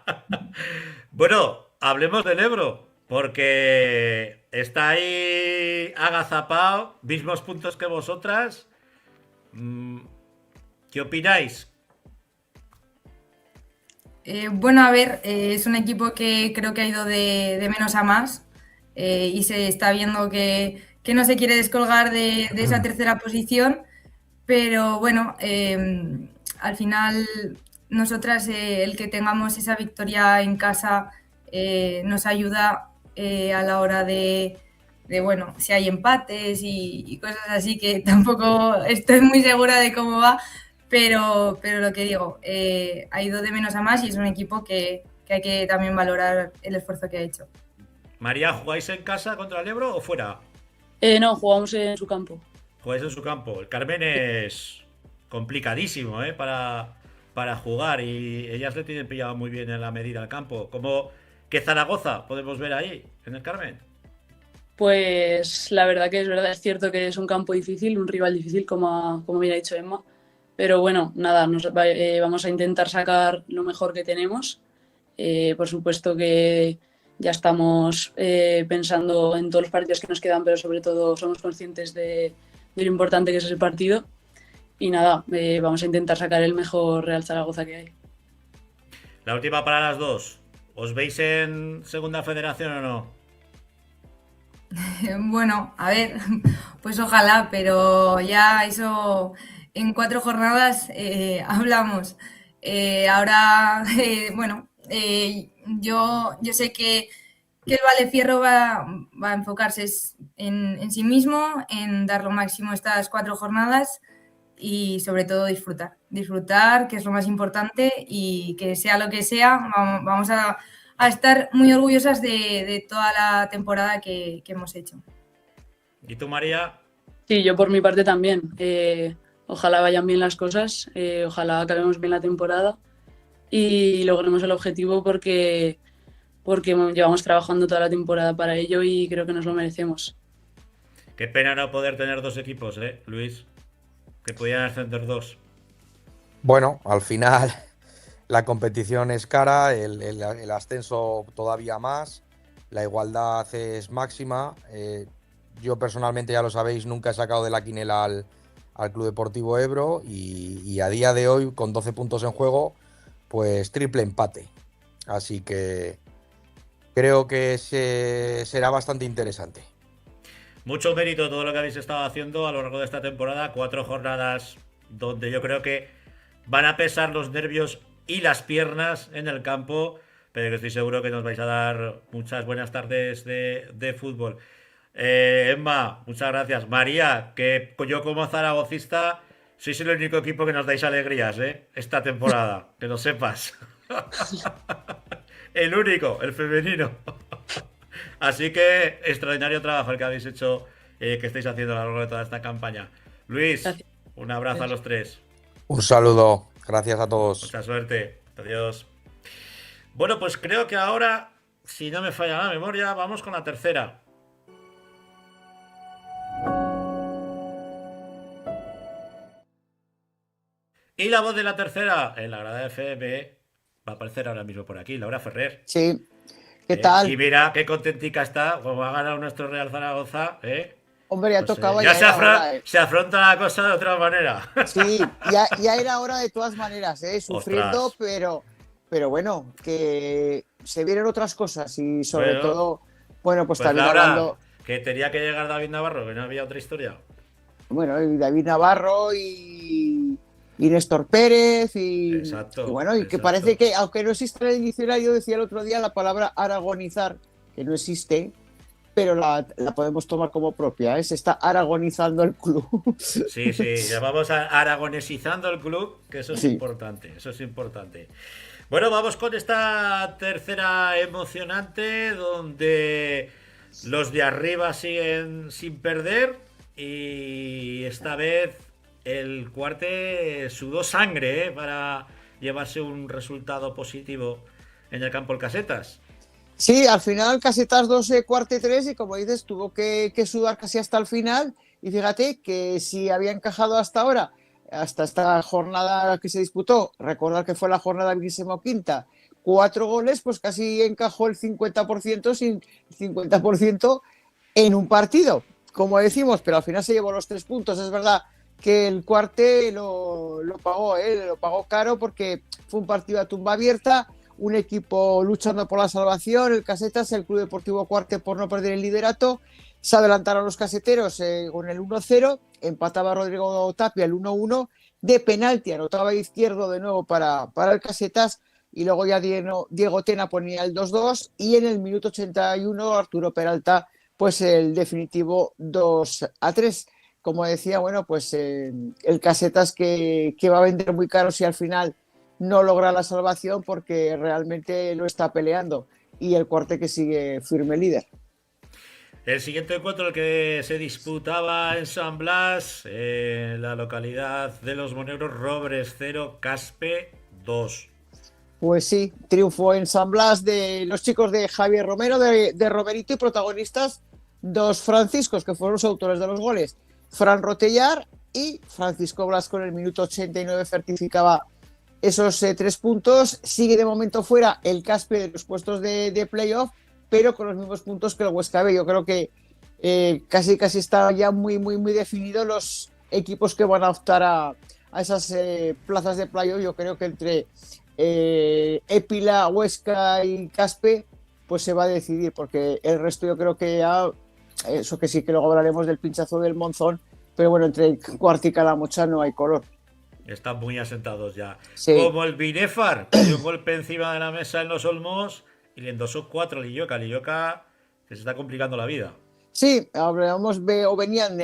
Speaker 1: Bueno, hablemos del Ebro, porque está ahí agazapado, mismos puntos que vosotras. ¿Qué opináis?
Speaker 8: Bueno, a ver, es un equipo que creo que ha ido de menos a más y se está viendo que no se quiere descolgar de esa tercera posición, pero bueno, al final nosotras el que tengamos esa victoria en casa nos ayuda a la hora de bueno, si hay empates y cosas así, que tampoco estoy muy segura de cómo va. Pero lo que digo, ha ido de menos a más y es un equipo que hay que también valorar el esfuerzo que ha hecho.
Speaker 1: María, ¿jugáis en casa contra el Ebro o fuera?
Speaker 9: No, jugamos en su campo.
Speaker 1: Jugáis en su campo. El Carmen es complicadísimo para jugar y ellas le tienen pillado muy bien en la medida al campo. ¿Cómo qué Zaragoza podemos ver ahí, en el Carmen?
Speaker 9: Pues la verdad que es verdad, es cierto que es un campo difícil, un rival difícil, como bien ha dicho Emma. Pero bueno, nada, vamos a intentar sacar lo mejor que tenemos. Por supuesto que ya estamos pensando en todos los partidos que nos quedan, pero sobre todo somos conscientes de lo importante que es ese partido. Y nada, vamos a intentar sacar el mejor Real Zaragoza que hay.
Speaker 1: La última para las dos. ¿Os veis en Segunda Federación o no?
Speaker 8: Bueno, a ver, pues ojalá, pero ya eso... En 4 jornadas hablamos. Ahora, bueno, yo sé que el Valdecierro va a enfocarse en sí mismo, en dar lo máximo estas 4 jornadas y sobre todo disfrutar. Disfrutar, que es lo más importante, y que sea lo que sea, vamos a estar muy orgullosas de toda la temporada que hemos hecho.
Speaker 1: ¿Y tú, María?
Speaker 9: Sí, yo por mi parte también. Ojalá vayan bien las cosas, ojalá acabemos bien la temporada y logremos el objetivo porque llevamos trabajando toda la temporada para ello y creo que nos lo merecemos.
Speaker 1: Qué pena no poder tener 2 equipos, Luis. Que pudieran ascender 2.
Speaker 7: Bueno, al final la competición es cara, el ascenso todavía más, la igualdad es máxima. Yo personalmente, ya lo sabéis, nunca he sacado de la quinela al Club Deportivo Ebro y a día de hoy, con 12 puntos en juego, pues triple empate. Así que creo que será bastante interesante.
Speaker 1: Mucho mérito todo lo que habéis estado haciendo a lo largo de esta temporada. 4 jornadas donde yo creo que van a pesar los nervios y las piernas en el campo, pero que estoy seguro que nos vais a dar muchas buenas tardes de fútbol. Emma, muchas gracias. María, que yo como zaragocista sois el único equipo que nos dais alegrías, esta temporada, que lo sepas. El único, el femenino. Así que extraordinario trabajo el que habéis hecho, que estáis haciendo a lo largo de toda esta campaña. Luis,
Speaker 9: Gracias.
Speaker 1: Un abrazo a los 3.
Speaker 7: Un saludo, gracias a todos.
Speaker 1: Mucha suerte. Adiós. Bueno, pues creo que ahora, si no me falla la memoria, vamos con la tercera. Y la voz de la tercera en la grada FM va a aparecer ahora mismo por aquí, Laura Ferrer.
Speaker 10: Sí, ¿qué tal?
Speaker 1: Y mira qué contentica está, como ha ganado nuestro Real Zaragoza, ¿eh?
Speaker 10: Hombre, ya
Speaker 1: Pues,
Speaker 10: tocaba,
Speaker 1: ya
Speaker 10: ya era hora,
Speaker 1: se afronta la cosa de otra manera.
Speaker 10: Sí, ya era hora de todas maneras, sufriendo,
Speaker 1: Ostras.
Speaker 10: pero bueno, que se vienen otras cosas y sobre
Speaker 1: Bueno,
Speaker 10: todo, bueno, pues
Speaker 1: Pues
Speaker 10: también
Speaker 1: Laura,
Speaker 10: hablando,
Speaker 1: que tenía que llegar David Navarro, que no había otra historia.
Speaker 10: bueno, y David Navarro y Néstor Pérez y bueno, y que
Speaker 1: Exacto.
Speaker 10: parece que, aunque no existe en el diccionario, decía el otro día la palabra aragonizar, que no existe, pero la podemos tomar como propia, se está aragonizando el club.
Speaker 1: Sí, ya vamos aragonesizando el club, que eso es
Speaker 10: Sí.
Speaker 1: importante, eso es importante. Bueno, vamos con esta tercera emocionante, donde los de arriba siguen sin perder y esta vez el Cuarte sudó sangre, para llevarse un resultado positivo en el campo del Casetas.
Speaker 10: Sí, al final Casetas 2, Cuarte 3 y como dices, tuvo que sudar casi hasta el final y fíjate que si había encajado hasta ahora, hasta esta jornada que se disputó, recordar que fue la jornada 25ª, 4 goles, pues casi encajó el 50%, sin 50% en un partido, como decimos, pero al final se llevó los 3 puntos. Es verdad que el Cuarte lo pagó caro porque fue un partido a tumba abierta, un equipo luchando por la salvación, el Casetas, el Club Deportivo Cuarte por no perder el liderato. Se adelantaron los caseteros con el 1-0, empataba Rodrigo Tapia el 1-1, de penalti anotaba Izquierdo de nuevo para el Casetas y luego ya Diego Tena ponía el 2-2 y en el minuto 81 Arturo Peralta pues el definitivo 2-3. Como decía, bueno, pues el Casetas que va a vender muy caro si al final no logra la salvación porque realmente lo está peleando y el Cuarte que sigue firme líder.
Speaker 1: El siguiente encuentro, el que se disputaba en San Blas, la localidad de Los Moneros, Robres 0, Caspe 2.
Speaker 10: Pues sí, triunfo en San Blas de los chicos de Javier Romero, de Roberito, y protagonistas dos franciscos que fueron los autores de los goles, Fran Rotellar y Francisco Blasco. En el minuto 89 certificaba esos 3 puntos. Sigue de momento fuera el Caspe de los puestos de playoff, pero con los mismos puntos que el Huesca B. Yo creo que casi está ya muy definidos los equipos que van a optar a esas plazas de playoff. Yo creo que entre Épila, Huesca y Caspe pues se va a decidir, porque el resto yo creo que ya, eso que sí, que luego hablaremos del pinchazo del Monzón, pero bueno, entre Cuarte y Calamocha no hay color.
Speaker 1: Están muy asentados ya.
Speaker 10: Sí.
Speaker 1: Como el Binefar, que dio un golpe encima de la mesa en los Olmos y le endosó 4 a Lilloca. Lilloca que se está complicando la vida.
Speaker 10: Sí, venían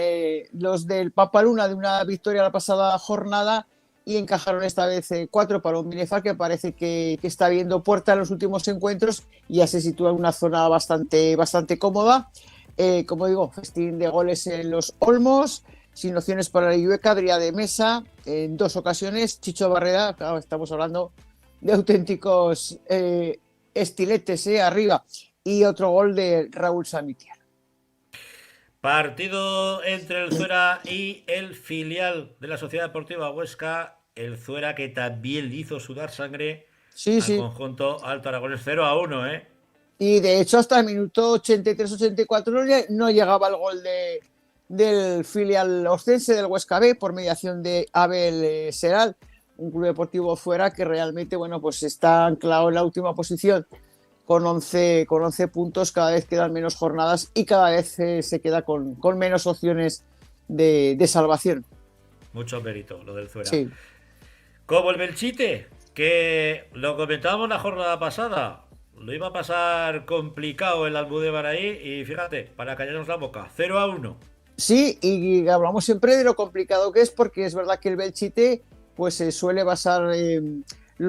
Speaker 10: los del Papaluna de una victoria la pasada jornada y encajaron esta vez 4 para un Binefar que parece que está viendo puerta en los últimos encuentros y ya se sitúa en una zona bastante cómoda. Como digo, festín de goles en los Olmos, sin opciones para la Lilloca, Adrià de Mesa en 2 ocasiones, Chicho Barreda, claro, estamos hablando de auténticos estiletes arriba, y otro gol de Raúl Samitier.
Speaker 1: Partido entre el Zuera y el filial de la Sociedad Deportiva Huesca. El Zuera que también le hizo sudar sangre al conjunto alto aragonés, 0-1,
Speaker 10: Y de hecho hasta el minuto 83-84 no llegaba el gol del filial ostense del Huesca B por mediación de Abel Seral, un club deportivo fuera que realmente, bueno, pues está anclado en la última posición con 11 puntos. Cada vez quedan menos jornadas y cada vez se queda con menos opciones de salvación.
Speaker 1: Mucho mérito lo del Zuera.
Speaker 10: Sí.
Speaker 1: Como el Belchite, que lo comentábamos la jornada pasada, lo iba a pasar complicado el Almudévar ahí y fíjate, para callarnos la boca, 0-1.
Speaker 10: Sí, y hablamos siempre de lo complicado que es, porque es verdad que el Belchite pues suele basar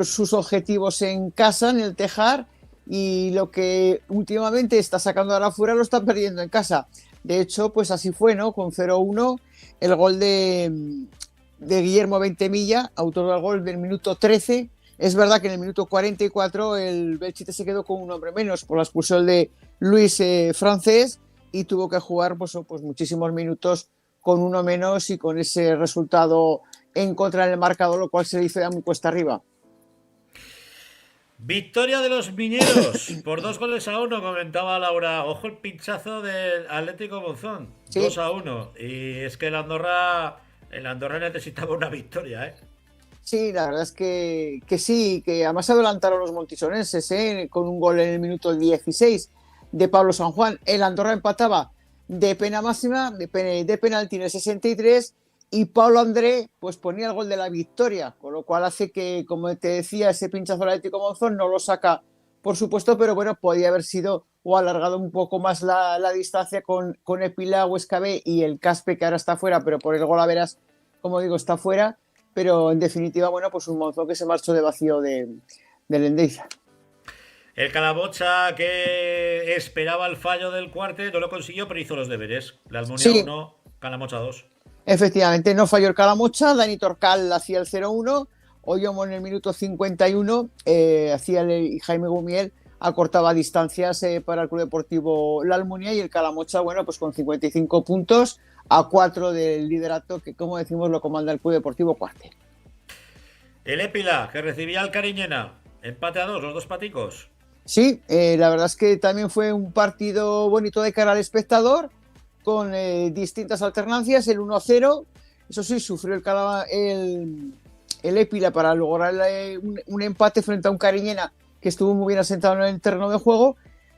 Speaker 10: sus objetivos en casa, en el Tejar, y lo que últimamente está sacando ahora fuera lo está perdiendo en casa. De hecho, pues así fue, ¿no? Con 0-1, el gol de Guillermo Ventemilla, autor del gol del minuto 13, Es verdad que en el minuto 44 el Belchite se quedó con un hombre menos por la expulsión de Luis Francés y tuvo que jugar pues muchísimos minutos con uno menos y con ese resultado en contra del marcador, lo cual se le hizo ya muy cuesta arriba.
Speaker 1: Victoria de los Mineros por 2-1, comentaba Laura. Ojo el pinchazo del Atlético Monzón,
Speaker 10: Sí.
Speaker 1: 2-1. Y es que el Andorra necesitaba una victoria, ¿eh?
Speaker 10: Sí, la verdad es que sí, que además se adelantaron los montisonenses, con un gol en el minuto 16 de Pablo San Juan. El Andorra empataba de pena máxima, de penalti en el 63, y Pablo André pues ponía el gol de la victoria, con lo cual hace que, como te decía, ese pinchazo al Atlético Monzón no lo saca, por supuesto, pero bueno, podía haber sido o alargado un poco más la distancia con Epila, Huesca B y el Caspe, que ahora está fuera, pero por el gol a veras, como digo, está fuera. Pero en definitiva, bueno, pues un Monzón que se marchó de vacío del Endeiza.
Speaker 1: El Calamocha, que esperaba el fallo del Cuarte, no lo consiguió, pero hizo los deberes. La Almunia 1, Calamocha 2.
Speaker 10: Efectivamente, no falló el Calamocha. Dani Torcal hacía el 0-1. Oyomo en el minuto 51 hacía y Jaime Gumiel acortaba distancias para el Club Deportivo La Almunia, y el Calamocha, bueno, pues con 55 puntos a 4 del liderato que, como decimos, lo comanda el Club Deportivo Cuarte.
Speaker 1: El Épila, que recibía al Cariñena. Empate a 2, los dos paticos.
Speaker 10: Sí, la verdad es que también fue un partido bonito de cara al espectador, con distintas alternancias. El 1-0, eso sí, sufrió el Épila para lograr un empate frente a un Cariñena que estuvo muy bien asentado en el terreno de juego.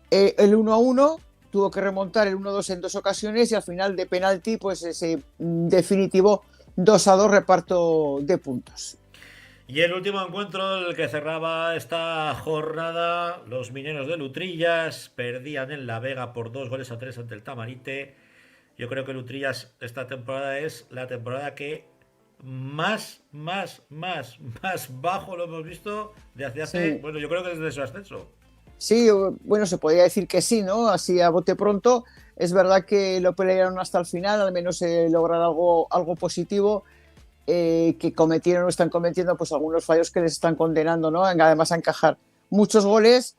Speaker 10: El 1-1 tuvo que remontar el 1-2 en 2 ocasiones, y al final de penalti, pues ese definitivo 2-2 reparto de puntos.
Speaker 1: Y el último encuentro, el que cerraba esta jornada, los Mineros de Lutrillas perdían en La Vega por 2-3 ante el Tamarite. Yo creo que Lutrillas esta temporada es la temporada que más bajo lo hemos visto desde hace,
Speaker 10: Sí.
Speaker 1: bueno, yo creo que desde su ascenso.
Speaker 10: Sí, bueno, se podría decir que sí, ¿no? Así a bote pronto. Es verdad que lo pelearon hasta el final, al menos lograr algo positivo, que cometieron o están cometiendo pues algunos fallos que les están condenando, ¿no? Además a encajar muchos goles,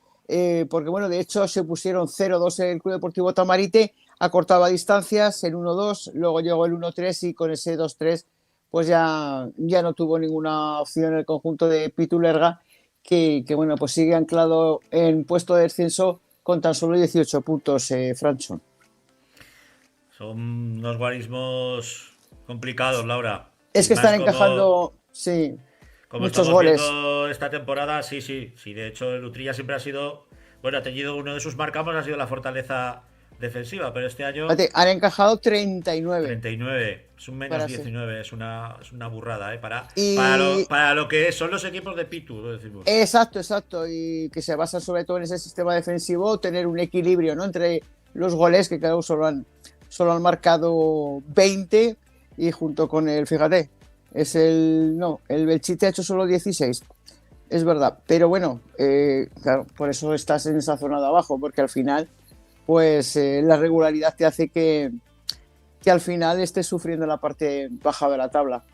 Speaker 10: porque bueno, de hecho se pusieron 0-2 en el Club Deportivo Tamarite, acortaba distancias, el 1-2, luego llegó el 1-3 y con ese 2-3 pues ya no tuvo ninguna opción el conjunto de Pitu Lerga, que bueno, pues sigue anclado en puesto de descenso con tan solo 18 puntos, Francho.
Speaker 1: Son unos guarismos complicados, Laura.
Speaker 10: Es que
Speaker 1: Más
Speaker 10: están encajando, sí,
Speaker 1: como
Speaker 10: muchos
Speaker 1: estamos
Speaker 10: goles.
Speaker 1: viendo esta temporada, sí. De hecho, el Utrilla siempre ha sido, bueno, ha tenido uno de sus marcamos, ha sido la fortaleza defensiva, pero este año
Speaker 10: Fíjate, han encajado 39.
Speaker 1: 39, es un menos
Speaker 10: Para
Speaker 1: 19, es una burrada, ¿eh?
Speaker 10: Y-
Speaker 1: Para lo que son los equipos de Pitu, lo decimos.
Speaker 10: Exacto, y que se basa sobre todo en ese sistema defensivo, tener un equilibrio, ¿no? Entre los goles, que claro, solo han marcado 20, y junto con el, fíjate, el Belchite ha hecho solo 16, es verdad, pero bueno, claro, por eso estás en esa zona de abajo, porque al final, pues la regularidad te hace que al final estés sufriendo la parte baja de la tabla.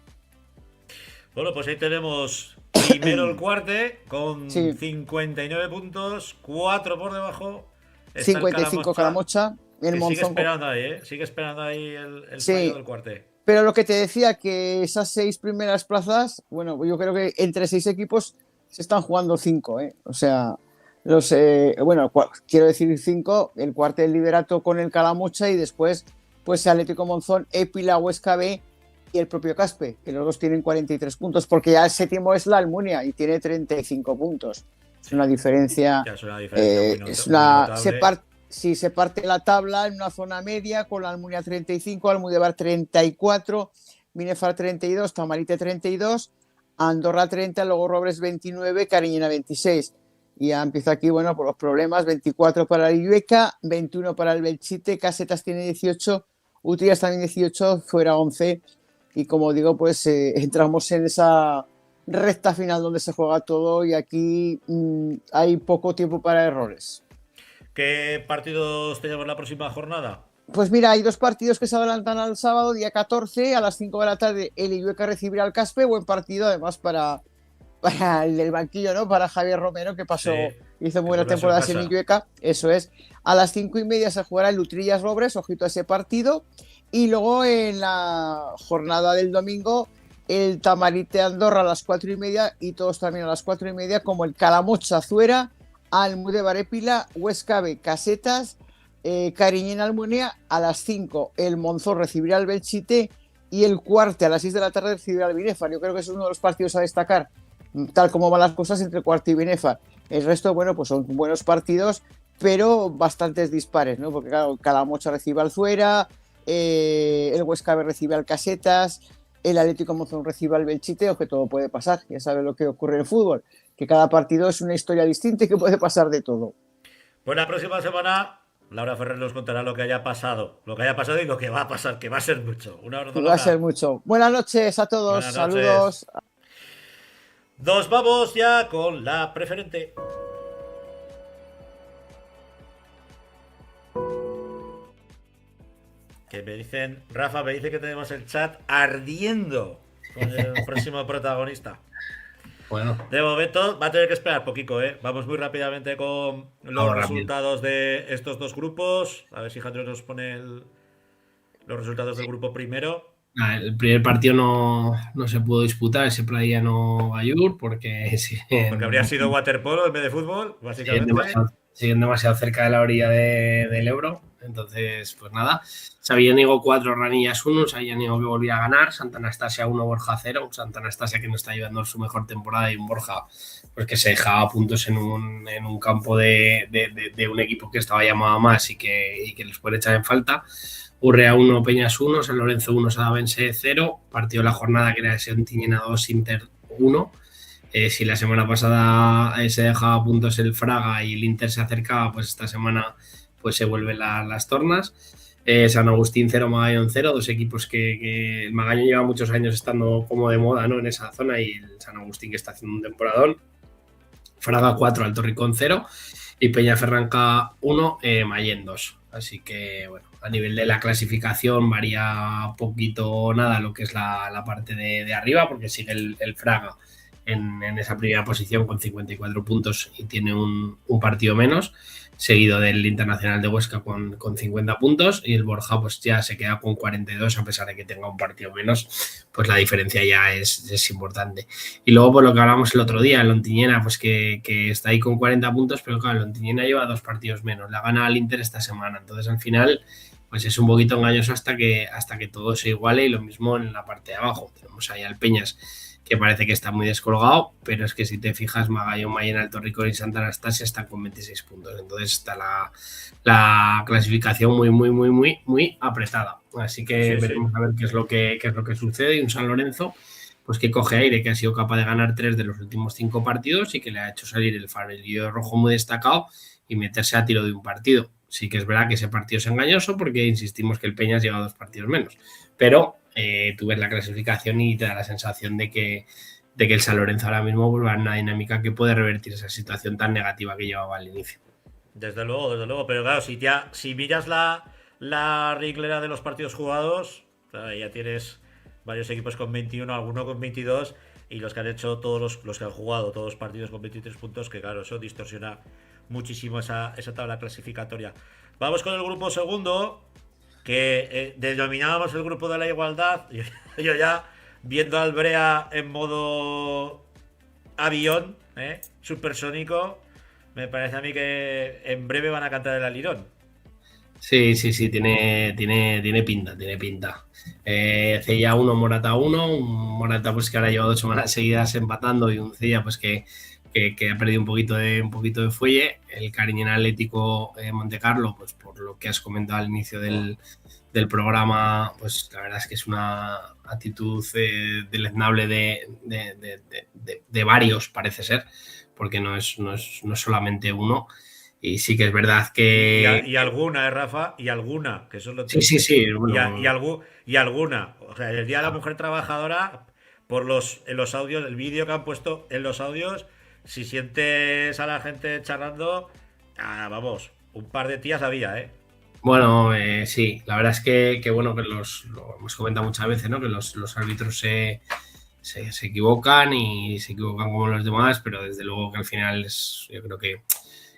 Speaker 1: Bueno, pues ahí tenemos primero el Cuarte con
Speaker 10: Sí.
Speaker 1: 59 puntos, 4 por debajo. Está el
Speaker 10: 55 Calamocha, el
Speaker 1: que
Speaker 10: Monzón.
Speaker 1: sigue esperando ahí el
Speaker 10: Sí.
Speaker 1: fallo del Cuarte.
Speaker 10: Pero lo que te decía, que esas 6 primeras plazas, bueno, yo creo que entre 6 equipos se están jugando 5, ¿eh? O sea, quiero decir 5, el Cuarte del liderato con el Calamocha, y después, pues Atlético Monzón, Épila, Huesca B y el propio Caspe, que los dos tienen 43 puntos, porque ya el séptimo es la Almunia y tiene 35 puntos. Es una diferencia.
Speaker 1: Ya es una diferencia muy notable.
Speaker 10: Se parte la tabla en una zona media, con la Almunia 35, Almudebar 34, Binefar 32, Tamarite 32, Andorra 30, luego Robles 29, Cariñena 26. Y ya empieza aquí, bueno, por los problemas: 24 para el Illueca, 21 para el Belchite, Casetas tiene 18, Utrillas también 18, fuera 11. Y como digo, pues entramos en esa recta final donde se juega todo, y aquí hay poco tiempo para errores.
Speaker 1: ¿Qué partidos tenemos la próxima jornada?
Speaker 10: Pues mira, hay 2 partidos que se adelantan al sábado, día 14, a las 5 de la tarde. El Illueca recibirá al Caspe, buen partido además para para el del banquillo, ¿no? Para Javier Romero, que pasó,
Speaker 1: Sí,
Speaker 10: hizo muy
Speaker 1: que
Speaker 10: buena
Speaker 1: tuvo
Speaker 10: temporada
Speaker 1: su
Speaker 10: en
Speaker 1: casa.
Speaker 10: Illueca, eso es. A las 5:30 se jugará el Utrillas Lobres, ojito a ese partido. Y luego en la jornada del domingo, el Tamarite Andorra a las 4:30 y todos también a las 4:30, como el Calamocha Zuera, Almudebar Épila, Huesca B, Casetas, Cariñena Almunia a las 5. El Monzón recibirá al Belchite y el Cuarte a las 6 de la tarde recibirá al Binefar. Yo creo que es uno de los partidos a destacar, tal como van las cosas entre Cuarte y Binefar. El resto, bueno, pues son buenos partidos, pero bastantes dispares, ¿no? Porque claro, Calamocha recibe al Zuera, el Huesca B recibe al Casetas, el Atlético Monzón recibe al Belchite, o que todo puede pasar. Ya sabes lo que ocurre en el fútbol, que cada partido es una historia distinta y que puede pasar de todo.
Speaker 1: Pues la próxima semana Laura Ferrer nos contará lo que haya pasado y lo que va a pasar, que va a ser mucho. Un abrazo,
Speaker 10: Va a ser
Speaker 1: Laura.
Speaker 10: mucho. Buenas noches a todos,
Speaker 1: Buenas
Speaker 10: saludos.
Speaker 1: noches. Nos vamos ya con la preferente. Que me dicen, Rafa me dice que tenemos el chat ardiendo con el próximo protagonista.
Speaker 2: Bueno,
Speaker 1: De momento va a tener que esperar poquito, ¿eh? Vamos muy rápidamente con los
Speaker 2: vamos rápido.
Speaker 1: resultados de estos dos grupos. A ver si Jandro nos pone los resultados del grupo primero.
Speaker 2: El primer partido no se pudo disputar, ese Pradillano Ayur, porque
Speaker 1: Porque habría sido waterpolo en vez de fútbol, básicamente.
Speaker 2: siguen demasiado cerca de la orilla del Ebro. Entonces, pues nada, Sabiñánigo 4, Ranillas 1, Sabiñánigo que volvía a ganar, Santa Anastasia 1, Borja 0, un Santa Anastasia que no está llevando su mejor temporada y un Borja pues que se dejaba puntos en un campo de un equipo que estaba llamado a más y que les puede echar en falta. Urrea 1, Peñas 1, San Lorenzo 1, Sadavense 0, partido de la jornada que era ese Ontiñena 2, Inter 1. Si la semana pasada se dejaba puntos el Fraga y el Inter se acercaba, pues esta semana pues se vuelven las tornas. San Agustín 0, Magallón 0, dos equipos que el Magallón lleva muchos años estando como de moda, ¿no? En esa zona, y el San Agustín que está haciendo un temporadón. Fraga 4, Alto Ricón 0 y Peñaferranca 1, Mayén 2. Así que, bueno, a nivel de la clasificación varía poquito o nada lo que es la parte de arriba, porque sigue el Fraga en esa primera posición con 54 puntos y tiene un partido menos, seguido del Internacional de Huesca con 50 puntos, y el Borja pues ya se queda con 42, a pesar de que tenga un partido menos, pues la diferencia ya es importante. Y luego, por lo que hablamos el otro día, el Ontiñena, pues que está ahí con 40 puntos, pero claro, el Ontiñena lleva 2 partidos menos, la gana al Inter esta semana, entonces al final pues es un poquito engañoso hasta que todo se iguale, y lo mismo en la parte de abajo. Tenemos ahí al Peñas, que parece que está muy descolgado, pero es que si te fijas, Magallón, Mayén, Alto Ricón y Santa Anastasia están con 26 puntos. Entonces está la clasificación muy apretada. Así que veremos a ver qué es lo que sucede. Y un San Lorenzo, pues que coge aire, que ha sido capaz de ganar 3 de los últimos 5 partidos y que le ha hecho salir el farolillo rojo muy destacado y meterse a tiro de un partido. Sí que es verdad que ese partido es engañoso, porque insistimos que el Peñas lleva 2 partidos menos, pero tú ves la clasificación y te da la sensación de que el San Lorenzo ahora mismo va en una dinámica que puede revertir esa situación tan negativa que llevaba al inicio.
Speaker 1: Desde luego, pero claro, si miras la reglera de los partidos jugados, claro, ya tienes varios equipos con 21, alguno con 22, y los que han hecho los que han jugado todos los partidos con 23 puntos, que claro, eso distorsiona muchísimo esa tabla clasificatoria. Vamos con el grupo segundo, que denominábamos el grupo de la igualdad. Yo ya viendo al Brea en modo avión, supersónico, me parece a mí que en breve van a cantar el alirón.
Speaker 2: Sí, tiene pinta. Cella 1, Morata 1, un Morata pues que ahora lleva 2 semanas seguidas empatando, y un Cella pues que ha perdido un poquito de fuelle. El Cariñena Atlético Montecarlo, pues por lo que has comentado al inicio del programa, pues la verdad es que es una actitud deleznable de varios, parece ser, porque no es solamente uno. Y sí que es verdad que...
Speaker 1: Y alguna, Rafa, y alguna, que eso es lo
Speaker 2: triste. Sí. Bueno.
Speaker 1: Y alguna. O sea, el Día de la Mujer Trabajadora, en los audios, el vídeo que han puesto en los audios, si sientes a la gente charlando, vamos, un par de tías había,
Speaker 2: Bueno, sí, la verdad es que bueno, que lo hemos comentado muchas veces, ¿no? Que los árbitros se equivocan y se equivocan como los demás, pero desde luego que al final yo creo que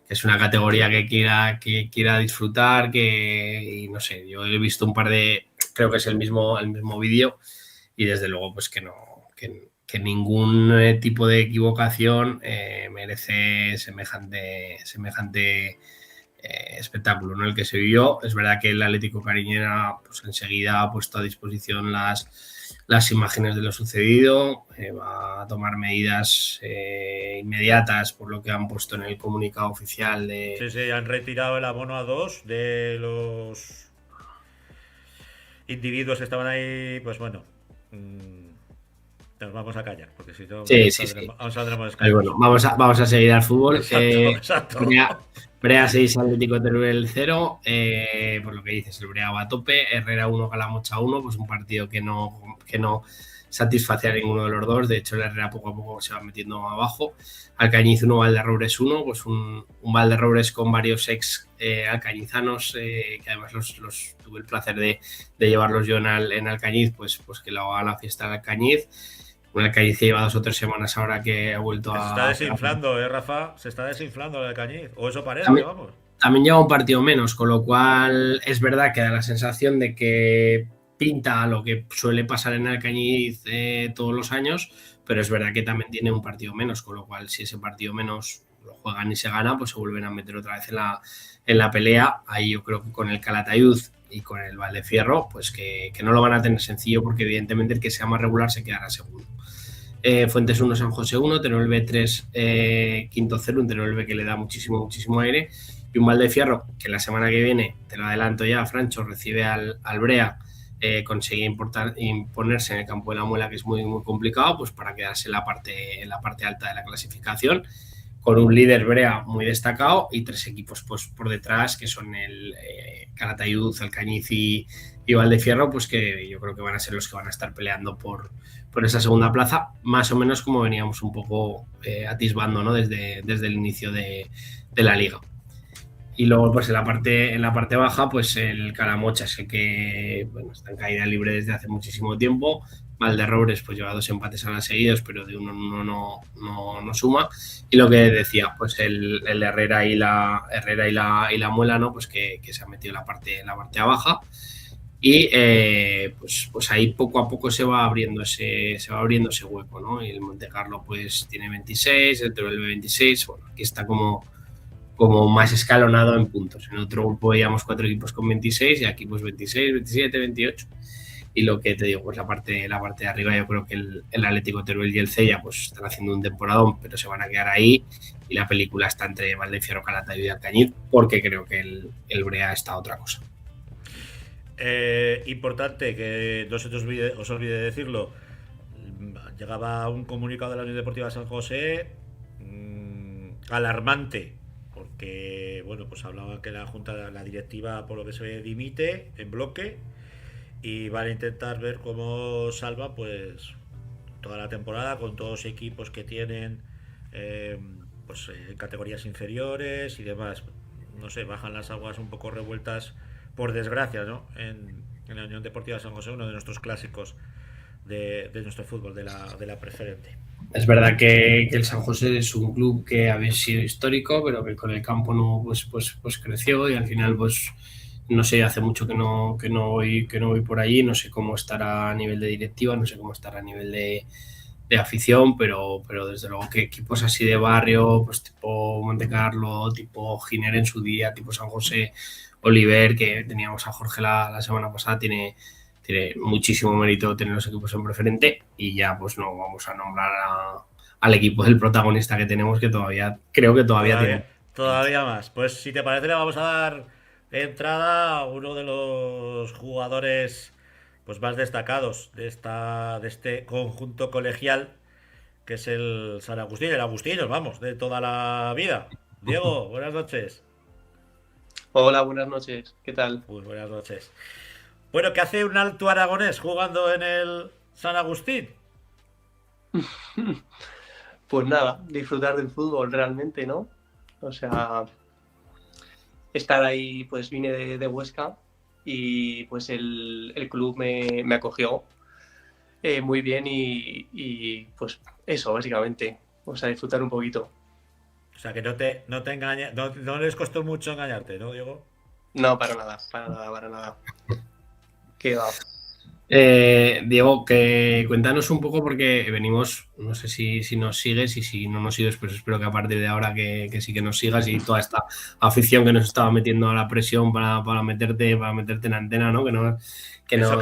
Speaker 2: es una categoría que quiera disfrutar, y no sé, yo he visto un par de, creo que es el mismo vídeo, y desde luego pues que no, que ningún tipo de equivocación merece semejante espectáculo, ¿no? El que se vivió. Es verdad que el Atlético Cariñena pues enseguida ha puesto a disposición las imágenes de lo sucedido, va a tomar medidas inmediatas por lo que han puesto en el comunicado oficial de...
Speaker 1: Sí, han retirado el abono a 2 de los individuos que estaban ahí, pues bueno, nos vamos a callar, porque si no
Speaker 2: Sí.
Speaker 1: saldremos
Speaker 2: escaños. Bueno, vamos a seguir al fútbol.
Speaker 1: Exacto.
Speaker 2: Brea 6, Atlético Teruel 0, por lo que dices, el Brea va a tope, Herrera 1, Calamocha 1, pues un partido que no satisface a ninguno de los dos. De hecho el Herrera poco a poco se va metiendo abajo. Alcañiz 1, Valderrobres 1, pues un Valderrobres con varios ex alcañizanos, que además los tuve el placer de llevarlos yo en Alcañiz, pues que lo haga la fiesta de Alcañiz. Un Alcañiz lleva 2 o 3 semanas ahora que ha vuelto
Speaker 1: Se está desinflando, Rafa, se está desinflando el Alcañiz, o eso parece, vamos.
Speaker 2: También lleva un partido menos, con lo cual es verdad que da la sensación de que pinta a lo que suele pasar en Alcañiz todos los años, pero es verdad que también tiene un partido menos, con lo cual si ese partido menos lo juegan y se gana, pues se vuelven a meter otra vez en la pelea. Ahí yo creo que con el Calatayud y con el Valdefierro, pues que no lo van a tener sencillo, porque evidentemente el que sea más regular se quedará segundo. Fuentes 1, San José 1, Teruel B 3, Quinto 0, un Teruel B que le da muchísimo aire, y un Valdefierro que la semana que viene, te lo adelanto ya, Francho, recibe al Brea, consigue imponerse en el campo de la Muela, que es muy complicado, pues para quedarse en la parte alta de la clasificación, con un líder Brea muy destacado y 3 equipos pues por detrás, que son el Calatayud, Alcañiz y Valdefierro, pues que yo creo que van a ser los que van a estar peleando por esa segunda plaza, más o menos como veníamos un poco atisbando, ¿no? desde el inicio de la liga. Y luego pues en la parte baja, pues el Calamocha es el que está en caída libre desde hace muchísimo tiempo. Valderrobres pues lleva 2 empates a las seguidos, pero de uno no suma. Y lo que decía, pues el Herrera y la Muela, ¿no? Pues que se ha metido en la parte baja. Y pues ahí poco a poco se va abriendo ese hueco, ¿no? Y el Montecarlo pues tiene 26, el Teruel 26, bueno, aquí está como más escalonado en puntos. En otro grupo veíamos 4 equipos con 26 y aquí pues 26, 27, 28. Y lo que te digo, pues la parte de arriba, yo creo que el Atlético Teruel y el Cella pues están haciendo un temporadón, pero se van a quedar ahí, y la película está entre Valdefierro, Calatayud y Alcañiz, porque creo que el Brea está otra cosa.
Speaker 1: Importante, que no se os olvide decirlo, llegaba un comunicado de la Unión Deportiva San José alarmante, porque bueno, pues hablaba que la junta, la directiva, por lo que se ve, dimite en bloque, y van a intentar ver cómo salva pues toda la temporada con todos los equipos que tienen pues categorías inferiores y demás. No sé, bajan las aguas un poco revueltas, por desgracia, ¿no? En la Unión Deportiva San José, uno de nuestros clásicos de nuestro fútbol, de la preferente.
Speaker 2: Es verdad que el San José es un club que había sido histórico, pero que con el campo no pues creció, y al final pues no sé, hace mucho que no voy por allí, no sé cómo estará a nivel de directiva, no sé cómo estará a nivel de afición, pero desde luego que equipos así de barrio, pues tipo Montecarlo, tipo Giner en su día, tipo San José, Oliver, que teníamos a Jorge la semana pasada, tiene muchísimo mérito tener los equipos en preferente, y ya pues no vamos a nombrar al equipo del protagonista que tenemos, que creo que todavía tiene.
Speaker 1: Todavía más. Pues si te parece, le vamos a dar entrada a uno de los jugadores pues más destacados de este conjunto colegial, que es el San Agustín, el Agustinos, vamos, de toda la vida. Diego, buenas noches.
Speaker 11: Hola, buenas noches. ¿Qué tal?
Speaker 1: Pues buenas noches. Bueno, ¿qué hace un alto aragonés jugando en el San Agustín?
Speaker 11: Pues nada, disfrutar del fútbol realmente, ¿no? O sea, estar ahí, pues vine de Huesca, y pues el club me acogió. muy bien y pues eso, básicamente. O sea, disfrutar un poquito.
Speaker 1: O sea, que no te engaña, no les costó mucho engañarte, ¿no, Diego?
Speaker 11: No, para nada, para nada, para nada. ¿Qué va?
Speaker 2: Diego, que cuéntanos un poco porque venimos, no sé si nos sigues y si no nos sigues, pues espero que a partir de ahora que sí que nos sigas y toda esta afición que nos estaba metiendo a la presión para meterte en antena, ¿no?
Speaker 1: Eso,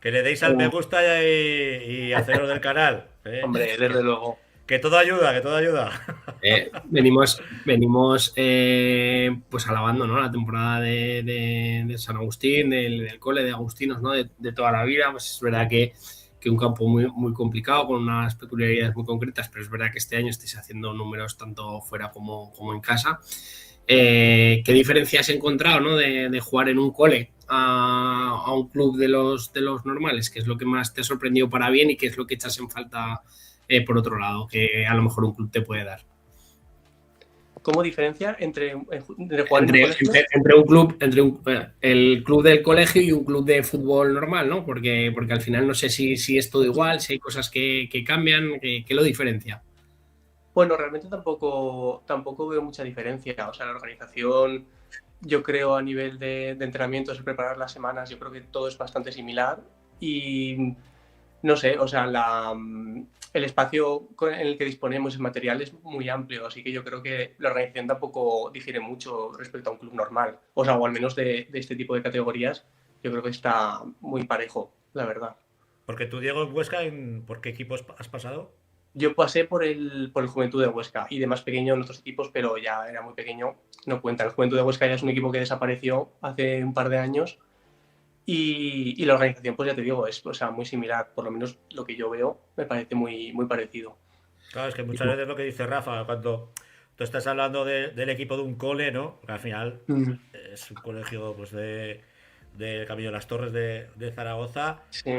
Speaker 1: que le deis al me gusta y haceros del canal. ¿Eh?
Speaker 11: Hombre, desde luego.
Speaker 1: Que todo ayuda, que todo ayuda.
Speaker 2: Venimos pues alabando, ¿no? La temporada de San Agustín, del cole de Agustinos, ¿no? De toda la vida. Pues es verdad que un campo muy, muy complicado, con unas peculiaridades muy concretas, pero es verdad que este año estáis haciendo números tanto fuera como en casa. ¿Qué diferencia has encontrado, ¿no? de jugar en un cole a un club de los normales? ¿Qué es lo que más te ha sorprendido para bien y qué es lo que echas en falta por otro lado, que a lo mejor un club te puede dar?
Speaker 11: ¿Cómo diferencia entre jugar
Speaker 2: entre un club, el club del colegio y un club de fútbol normal, ¿no? Porque al final no sé si es todo igual, si hay cosas que cambian, que lo diferencia.
Speaker 11: Bueno, realmente tampoco veo mucha diferencia. O sea, la organización, yo creo, a nivel de entrenamientos, de preparar las semanas, yo creo que todo es bastante similar. Y no sé, o sea, el espacio en el que disponemos en material es muy amplio, así que yo creo que la organización tampoco difiere mucho respecto a un club normal. O sea, o al menos de este tipo de categorías, yo creo que está muy parejo, la verdad.
Speaker 1: Porque tú, Diego, en Huesca, ¿por qué equipos has pasado?
Speaker 11: Yo pasé por el Juventud de Huesca y de más pequeño en otros equipos, pero ya era muy pequeño, no cuenta. El Juventud de Huesca ya es un equipo que desapareció hace un par de años y la organización, pues ya te digo, es, o sea, muy similar. Por lo menos lo que yo veo me parece muy, muy parecido.
Speaker 1: Claro, es que muchas veces lo que dice Rafa, cuando tú estás hablando del equipo de un cole, ¿no? Porque al final es un colegio pues de Camino de las Torres de Zaragoza.
Speaker 11: Sí.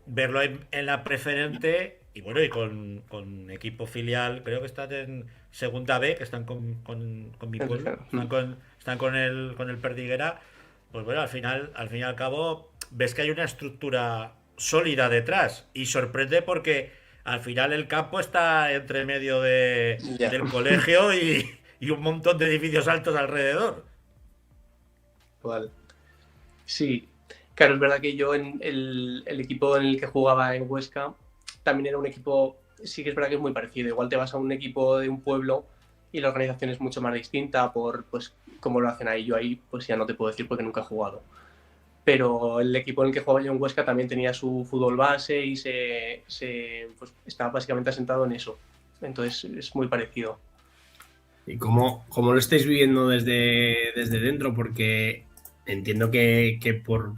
Speaker 1: Verlo en la preferente y bueno, y con equipo filial, creo que están en segunda B, que están con mi pueblo, están con el Perdiguera. Pues bueno, al fin y al cabo, ves que hay una estructura sólida detrás y sorprende porque al final el campo está entre medio del colegio y un montón de edificios altos alrededor.
Speaker 11: Igual. Sí, claro, es verdad que yo en el equipo en el que jugaba en Huesca también era un equipo, sí que es verdad que es muy parecido. Igual te vas a un equipo de un pueblo y la organización es mucho más distinta por pues cómo lo hacen ahí. Yo ahí pues ya no te puedo decir porque nunca he jugado. Pero el equipo en el que jugaba yo en Huesca también tenía su fútbol base y pues, estaba básicamente asentado en eso. Entonces es muy parecido.
Speaker 2: ¿Y cómo lo estáis viviendo desde dentro? Porque entiendo que por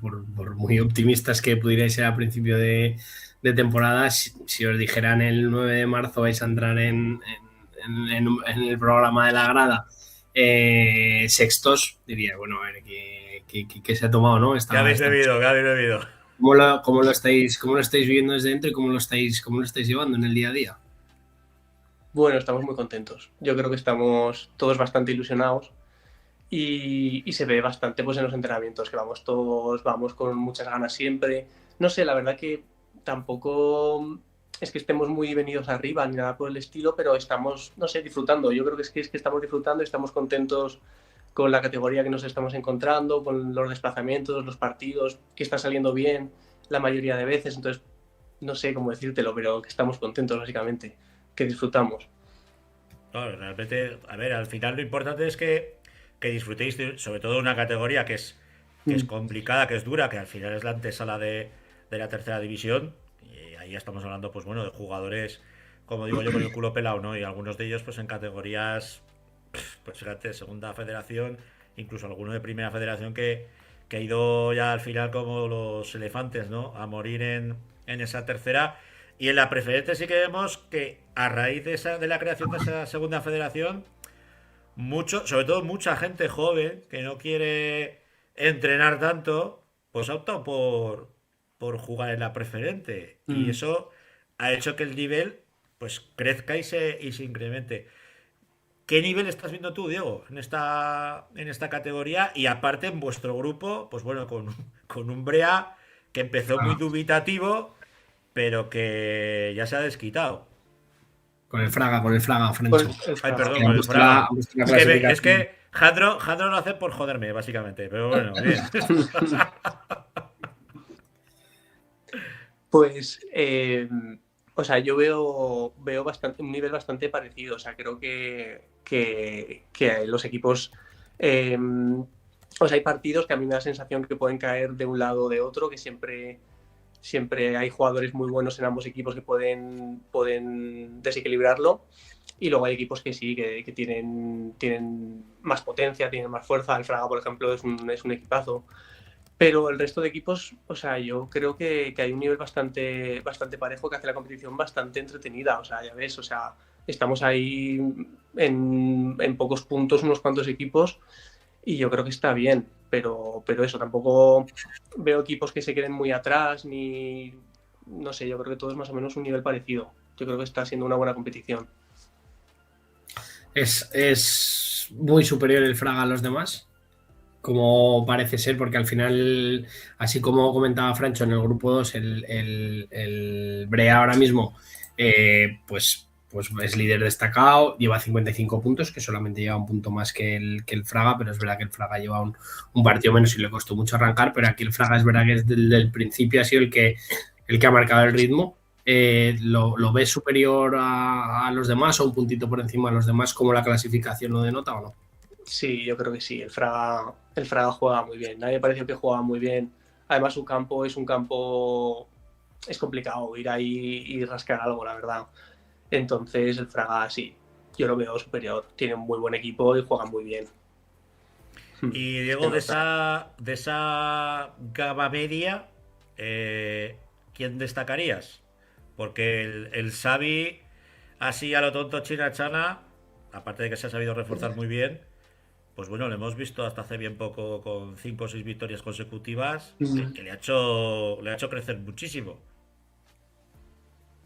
Speaker 2: muy optimistas que pudierais ser a principio de temporada, si os dijeran el 9 de marzo vais a entrar en el programa de la grada sextos, diría, bueno, a ver, ¿qué se ha tomado, ¿no?
Speaker 1: ¿Qué habéis bebido?
Speaker 2: ¿Cómo lo estáis viviendo desde dentro y cómo lo estáis llevando en el día a día?
Speaker 11: Bueno, estamos muy contentos. Yo creo que estamos todos bastante ilusionados y se ve bastante pues, en los entrenamientos, que vamos con muchas ganas siempre. No sé, la verdad que tampoco es que estemos muy venidos arriba ni nada por el estilo, pero estamos, no sé, disfrutando. Yo creo que es que estamos disfrutando y estamos contentos con la categoría que nos estamos encontrando, con los desplazamientos, los partidos, que está saliendo bien la mayoría de veces. Entonces, no sé cómo decírtelo, pero que estamos contentos básicamente, que disfrutamos.
Speaker 1: Claro, realmente, a ver, al final lo importante es que disfrutéis sobre todo de una categoría que es complicada, que es dura, que al final es la antesala de la tercera división. Y ahí estamos hablando, pues bueno, de jugadores, como digo yo, con el culo pelado, ¿no? Y algunos de ellos, pues en categorías, pues fíjate, segunda federación, incluso alguno de primera federación que ha ido ya al final como los elefantes, ¿no? A morir en esa tercera. Y en la preferente sí que vemos que a raíz de la creación de esa segunda federación, sobre todo mucha gente joven que no quiere entrenar tanto, pues ha optado por jugar en la preferente. Y eso ha hecho que el nivel pues crezca y se incremente. ¿Qué nivel estás viendo tú, Diego, en esta categoría? Y aparte en vuestro grupo, pues bueno, con Umbrea, que empezó muy dubitativo, pero que ya se ha desquitado.
Speaker 2: Con el Fraga, Frencho.
Speaker 1: Ay, perdón,
Speaker 2: Han
Speaker 1: con el
Speaker 2: puesto
Speaker 1: Fraga.
Speaker 2: han puesto la
Speaker 1: Es que
Speaker 2: clasificación.
Speaker 1: Jandro lo hace por joderme, básicamente. Pero bueno, bien.
Speaker 11: Pues, o sea, yo veo un nivel bastante parecido. O sea, creo que los equipos, o sea, hay partidos que a mí me da la sensación que pueden caer de un lado o de otro, que siempre hay jugadores muy buenos en ambos equipos que pueden desequilibrarlo. Y luego hay equipos que sí, que tienen más potencia, tienen más fuerza. El Fraga, por ejemplo, es un equipazo. Pero el resto de equipos, o sea, yo creo que hay un nivel bastante parejo que hace la competición bastante entretenida. O sea, ya ves, o sea, estamos ahí en pocos puntos, unos cuantos equipos, y yo creo que está bien. Pero eso, tampoco veo equipos que se queden muy atrás, ni... No sé, yo creo que todo es más o menos un nivel parecido. Yo creo que está siendo una buena competición.
Speaker 2: Es muy superior el Fraga a los demás, como parece ser, porque al final, así como comentaba Francho, en el grupo 2, el Brea ahora mismo pues es líder destacado, lleva 55 puntos, que solamente lleva un punto más que el Fraga, pero es verdad que el Fraga lleva un partido menos y le costó mucho arrancar, pero aquí el Fraga es verdad que desde el principio ha sido el que ha marcado el ritmo. ¿Lo ves superior a los demás o un puntito por encima de los demás, como la clasificación lo denota o no?
Speaker 11: Sí, yo creo que sí. El Fraga juega muy bien. A mí me pareció que jugaba muy bien. Además, su campo es complicado ir ahí y rascar algo, la verdad. Entonces, el Fraga sí, yo lo veo superior. Tiene un muy buen equipo y juega muy bien.
Speaker 1: Y Diego, de esa gama media, ¿quién destacarías? Porque el Xavi, así a lo tonto chinachana, aparte de que se ha sabido reforzar muy bien, pues bueno, lo hemos visto hasta hace bien poco con 5 o 6 victorias consecutivas, que le ha hecho crecer muchísimo.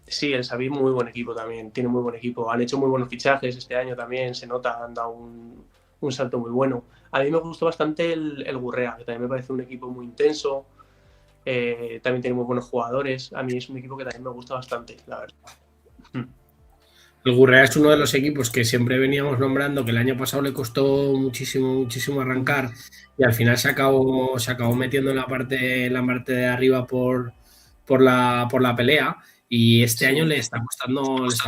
Speaker 11: Sí, el Xavi muy buen equipo también, tiene muy buen equipo. Han hecho muy buenos fichajes este año también, se nota, han dado un salto muy bueno. A mí me gustó bastante el Gurrea, que también me parece un equipo muy intenso. También tiene muy buenos jugadores. A mí es un equipo que también me gusta bastante, la verdad.
Speaker 2: El Gurrea es uno de los equipos que siempre veníamos nombrando, que el año pasado le costó muchísimo arrancar y al final se acabó metiendo en la parte de arriba por la pelea, y este año le está costando más.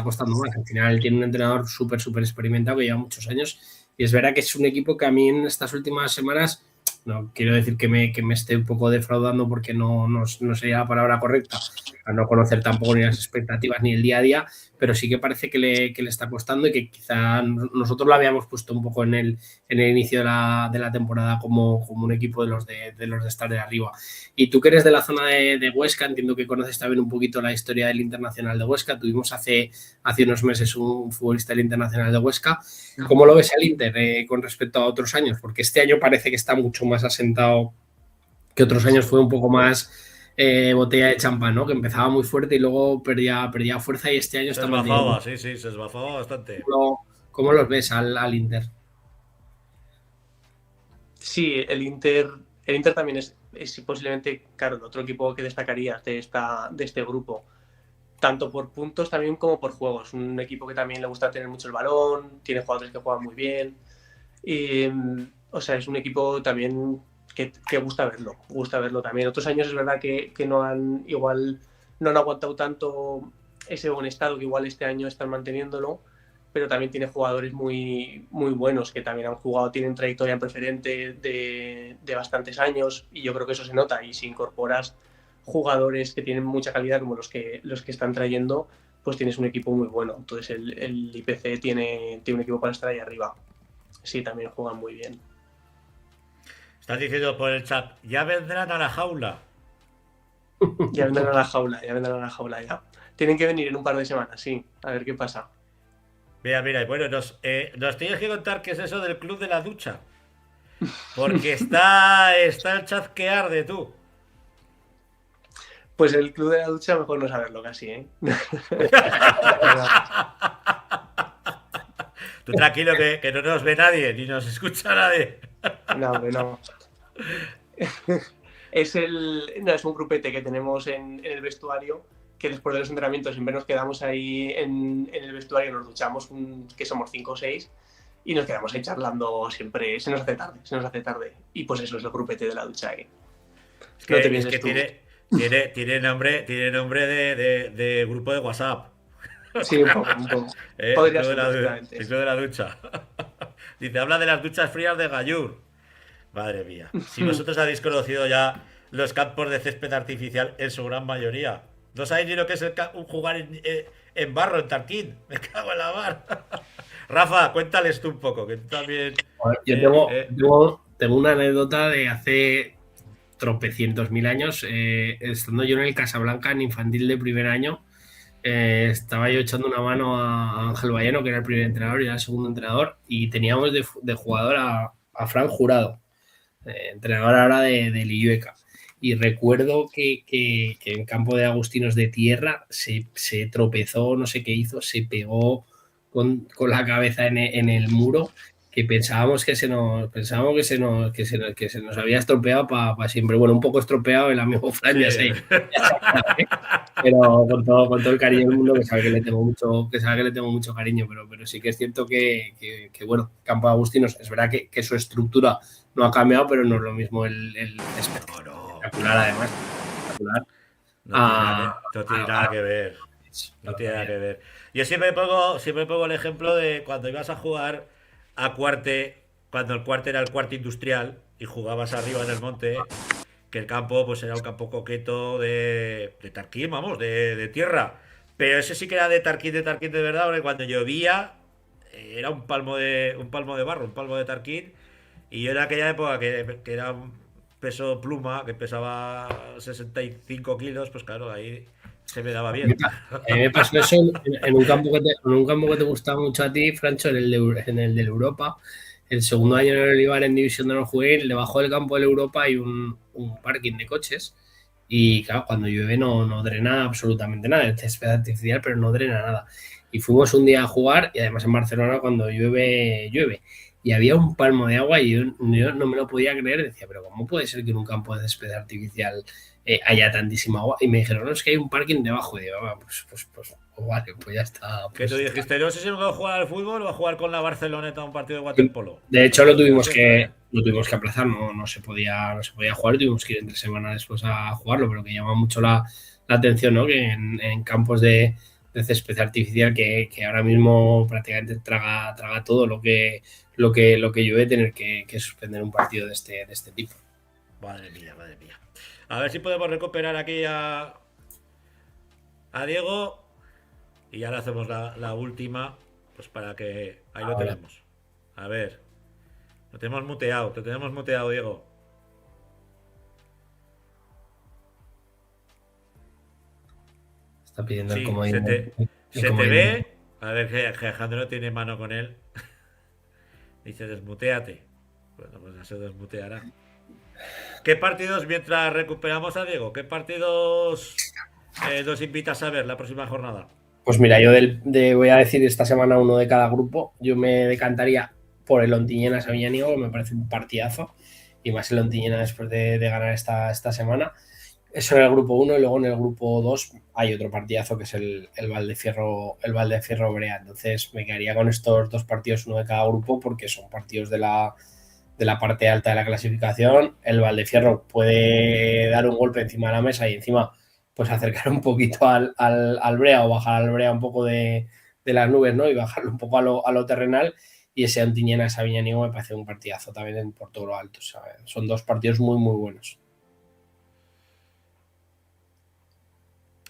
Speaker 2: Al final tiene un entrenador súper experimentado que lleva muchos años, y es verdad que es un equipo que a mí en estas últimas semanas, no quiero decir que me esté un poco defraudando, porque no sería la palabra correcta, a no conocer tampoco ni las expectativas ni el día a día, pero sí que parece que le está costando, y que quizá nosotros lo habíamos puesto un poco en el inicio de la temporada como un equipo de los de estar de arriba. Y tú, que eres de la zona de Huesca, entiendo que conoces también un poquito la historia del Internacional de Huesca. Tuvimos hace unos meses un futbolista del Internacional de Huesca. ¿Cómo lo ves al Inter con respecto a otros años? Porque este año parece que está mucho más asentado, que otros años fue un poco más botella de champán, ¿no? Que empezaba muy fuerte y luego perdía fuerza, y este año
Speaker 1: Se
Speaker 2: está
Speaker 1: esbafaba, sí, se esbafaba bastante.
Speaker 2: ¿Cómo los ves al Inter?
Speaker 11: Sí, el Inter también es posiblemente, claro, el otro equipo que destacarías de este grupo, tanto por puntos también como por juegos. Un equipo que también le gusta tener mucho el balón, tiene jugadores que juegan muy bien. Y, o sea, es un equipo también que gusta verlo también. Otros años es verdad que no han aguantado tanto ese buen estado que igual este año están manteniéndolo, pero también tiene jugadores muy buenos que también han jugado, tienen trayectoria en preferente de bastantes años, y yo creo que eso se nota. Y si incorporas jugadores que tienen mucha calidad como los que están trayendo, pues tienes un equipo muy bueno. Entonces el IPC tiene un equipo para estar ahí arriba. Sí, también juegan muy bien.
Speaker 1: Estás diciendo por el chat, ya vendrán a la jaula.
Speaker 11: Ya vendrán a la jaula ya. Tienen que venir en un par de semanas, sí, a ver qué pasa.
Speaker 1: Mira, bueno, nos tienes que contar qué es eso del club de la ducha. Porque está el chat que arde, tú.
Speaker 11: Pues el club de la ducha mejor no saberlo casi, ¿eh?
Speaker 1: Tú tranquilo que no nos ve nadie, ni nos escucha nadie.
Speaker 11: No, hombre, no. es un grupete que tenemos en el vestuario, que después de los entrenamientos siempre nos quedamos ahí en el vestuario, nos duchamos, que somos 5 o 6, y nos quedamos ahí charlando siempre. Se nos hace tarde. Y pues eso es el grupete de la ducha ahí.
Speaker 1: Es que tiene nombre de grupo de WhatsApp.
Speaker 11: Sí, un poco. Podría ser,
Speaker 1: el club de la ducha. Dice, habla de las duchas frías de Gallur. Madre mía. Si vosotros habéis conocido ya los campos de césped artificial en su gran mayoría, no sabéis ni lo que es jugar en barro, en Tarquín. Me cago en la mar. Rafa, cuéntales tú un poco, que tú también...
Speaker 2: Yo tengo una anécdota de hace tropecientos mil años, estando yo en el Casablanca en infantil de primer año. Estaba yo echando una mano a Ángel Valleno, que era el primer entrenador y era el segundo entrenador, y teníamos de jugador a Fran Jurado, entrenador ahora del Illueca. Y recuerdo que en campo de Agustinos de Tierra se tropezó, no sé qué hizo, se pegó con la cabeza en el muro, que pensábamos que se nos había estropeado para siempre. Bueno, un poco estropeado el amigo Fran, sí. Ya sé, pero con todo el cariño del mundo, que sabe que le tengo mucho cariño, pero sí que es cierto que bueno, Campo de Agustinos, es verdad que su estructura no ha cambiado, pero no es lo mismo el espectacular, además. Espectacular.
Speaker 1: No tiene nada que ver. No tiene nada que ver. Yo siempre pongo el ejemplo de cuando ibas a jugar a Cuarte, cuando el Cuarte era el Cuarte industrial y jugabas arriba en el monte, que el campo pues era un campo coqueto de Tarquín, vamos, de tierra. Pero ese sí que era de Tarquín de verdad, porque cuando llovía era un palmo de barro, un palmo de Tarquín. Y yo en aquella época que era un peso pluma, que pesaba 65 kilos, pues claro, ahí se me daba bien.
Speaker 2: A mí me pasó eso en un campo que te gustaba mucho a ti, Francho, en el del Europa. El segundo año en el Olivar, en División de Honor jugué, debajo del campo del Europa hay un parking de coches. Y claro, cuando llueve no drena absolutamente nada. El césped artificial, pero no drena nada. Y fuimos un día a jugar, y además en Barcelona cuando llueve. Y había un palmo de agua y yo no me lo podía creer. Decía, pero ¿cómo puede ser que en un campo de césped artificial haya tantísima agua? Y me dijeron, no, es que hay un parking debajo. Y digo, pues vale, pues ya está.
Speaker 1: ¿Qué tú dijiste? No sé si me voy a jugar al fútbol o a jugar con la Barceloneta un partido de waterpolo.
Speaker 2: De hecho, lo tuvimos que aplazar, no se podía jugar, tuvimos que ir entre semana después a jugarlo, pero que llama mucho la atención, ¿no? Que en campos de césped artificial que ahora mismo prácticamente traga todo lo que llueve, tener que suspender un partido de este tipo.
Speaker 1: Madre mía. A ver si podemos recuperar aquí a Diego y ahora hacemos la última, pues para que ahí lo tenemos. A ver, te tenemos muteado, Diego.
Speaker 2: Está pidiendo el comodín.
Speaker 1: Se te ve. A ver, que Alejandro no tiene mano con él. Dice, desmuteate. Bueno, pues ya se desmuteará. ¿Qué partidos, mientras recuperamos a Diego, qué partidos nos invitas a ver la próxima jornada?
Speaker 2: Pues mira, yo voy a decir esta semana uno de cada grupo. Yo me decantaría por el Ontinyena Sabiñánigo, me parece un partidazo. Y más el Ontinyena después de ganar esta semana. Eso en el grupo 1, y luego en el grupo 2 hay otro partidazo que es el Valdefierro Brea. Entonces me quedaría con estos dos partidos, uno de cada grupo, porque son partidos de la parte alta de la clasificación. El Valdefierro puede dar un golpe encima de la mesa y encima pues acercar un poquito al Brea, o bajar al Brea un poco de las nubes, ¿no? Y bajarlo un poco a lo terrenal. Y ese Ontinyena Sabiñánigo me parece un partidazo también por todo lo alto, ¿sabes? Son dos partidos muy, muy buenos.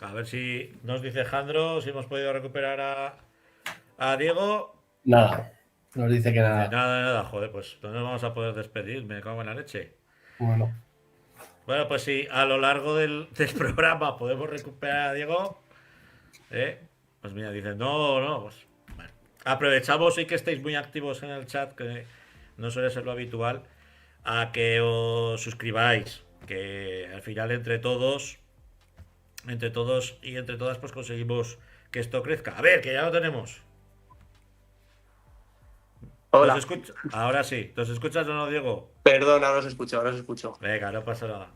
Speaker 1: A ver si nos dice Jandro si hemos podido recuperar a Diego.
Speaker 2: Nada, nos dice que nada.
Speaker 1: Nada, joder, pues no nos vamos a poder despedir, me cago en la leche. Bueno, pues si a lo largo del programa podemos recuperar a Diego, pues mira, dicen, no, pues bueno. Aprovechamos y que estéis muy activos en el chat, que no suele ser lo habitual, a que os suscribáis, que al final entre todos y entre todas pues conseguimos que esto crezca. A ver, que ya lo tenemos.
Speaker 11: Hola.
Speaker 1: Ahora sí. ¿Nos escuchas o no, Diego?
Speaker 11: Perdón, ahora os escucho.
Speaker 1: Venga, no pasa nada.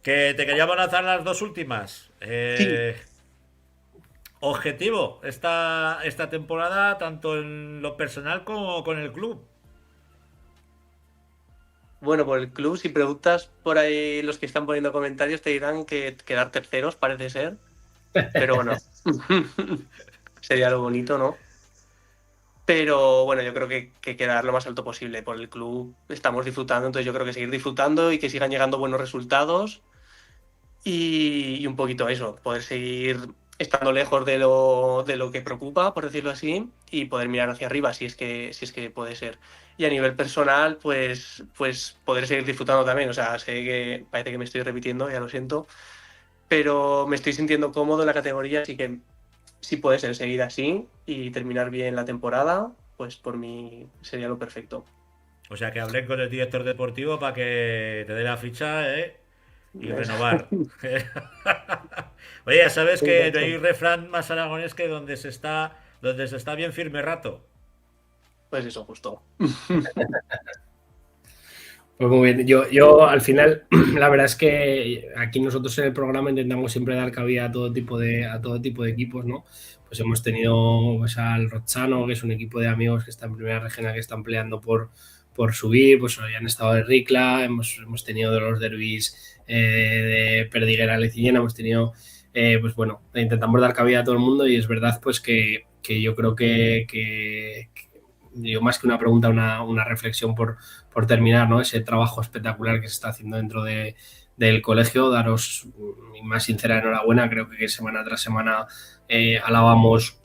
Speaker 1: Que te queríamos lanzar las dos últimas.
Speaker 11: Sí.
Speaker 1: Objetivo esta temporada, tanto en lo personal como con el club.
Speaker 11: Bueno, por el club, si preguntas por ahí los que están poniendo comentarios, te dirán que quedar terceros, parece ser. Pero bueno, sería lo bonito, ¿no? Pero bueno, yo creo que quedar lo más alto posible. Por el club estamos disfrutando, entonces yo creo que seguir disfrutando y que sigan llegando buenos resultados. Y un poquito eso, poder seguir estando lejos de lo que preocupa, por decirlo así, y poder mirar hacia arriba si es que puede ser. Y a nivel personal, pues poder seguir disfrutando también. O sea, sé que parece que me estoy repitiendo, ya lo siento, pero me estoy sintiendo cómodo en la categoría, así que si puede ser seguir así y terminar bien la temporada, pues por mí sería lo perfecto.
Speaker 1: O sea, que hablé con el director deportivo para que te dé la ficha, y renovar. Oye, ya sabes que no hay refrán más aragonés que donde se está bien firme rato.
Speaker 11: Pues eso, justo.
Speaker 2: Pues muy bien, yo al final, la verdad es que aquí nosotros en el programa intentamos siempre dar cabida a todo tipo de equipos, ¿no? Pues hemos tenido pues, al Rozzano, que es un equipo de amigos que está en primera regional, que están peleando por subir, pues hoy han estado de Ricla, hemos tenido de los derbis de Perdiguera, Lecillena, hemos tenido, pues bueno, intentamos dar cabida a todo el mundo y es verdad pues que yo creo que yo más que una pregunta, una reflexión por terminar, ¿no? Ese trabajo espectacular que se está haciendo dentro del colegio, daros mi más sincera enhorabuena, creo que semana tras semana alabamos,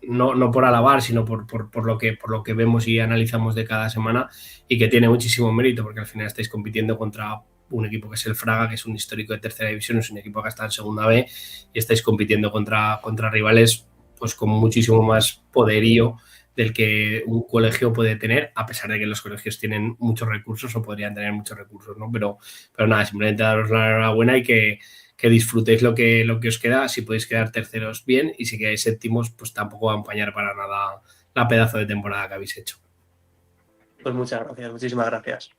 Speaker 2: no por alabar, sino por lo que vemos y analizamos de cada semana y que tiene muchísimo mérito, porque al final estáis compitiendo contra un equipo que es el Fraga, que es un histórico de tercera división, es un equipo que está en segunda B y estáis compitiendo contra rivales pues con muchísimo más poderío del que un colegio puede tener, a pesar de que los colegios tienen muchos recursos o podrían tener muchos recursos, ¿no? Pero nada, simplemente daros la enhorabuena y que disfrutéis lo que os queda. Si podéis quedar terceros, bien, y si quedáis séptimos, pues tampoco va a empañar para nada la pedazo de temporada que habéis hecho.
Speaker 11: Pues muchas gracias, muchísimas gracias.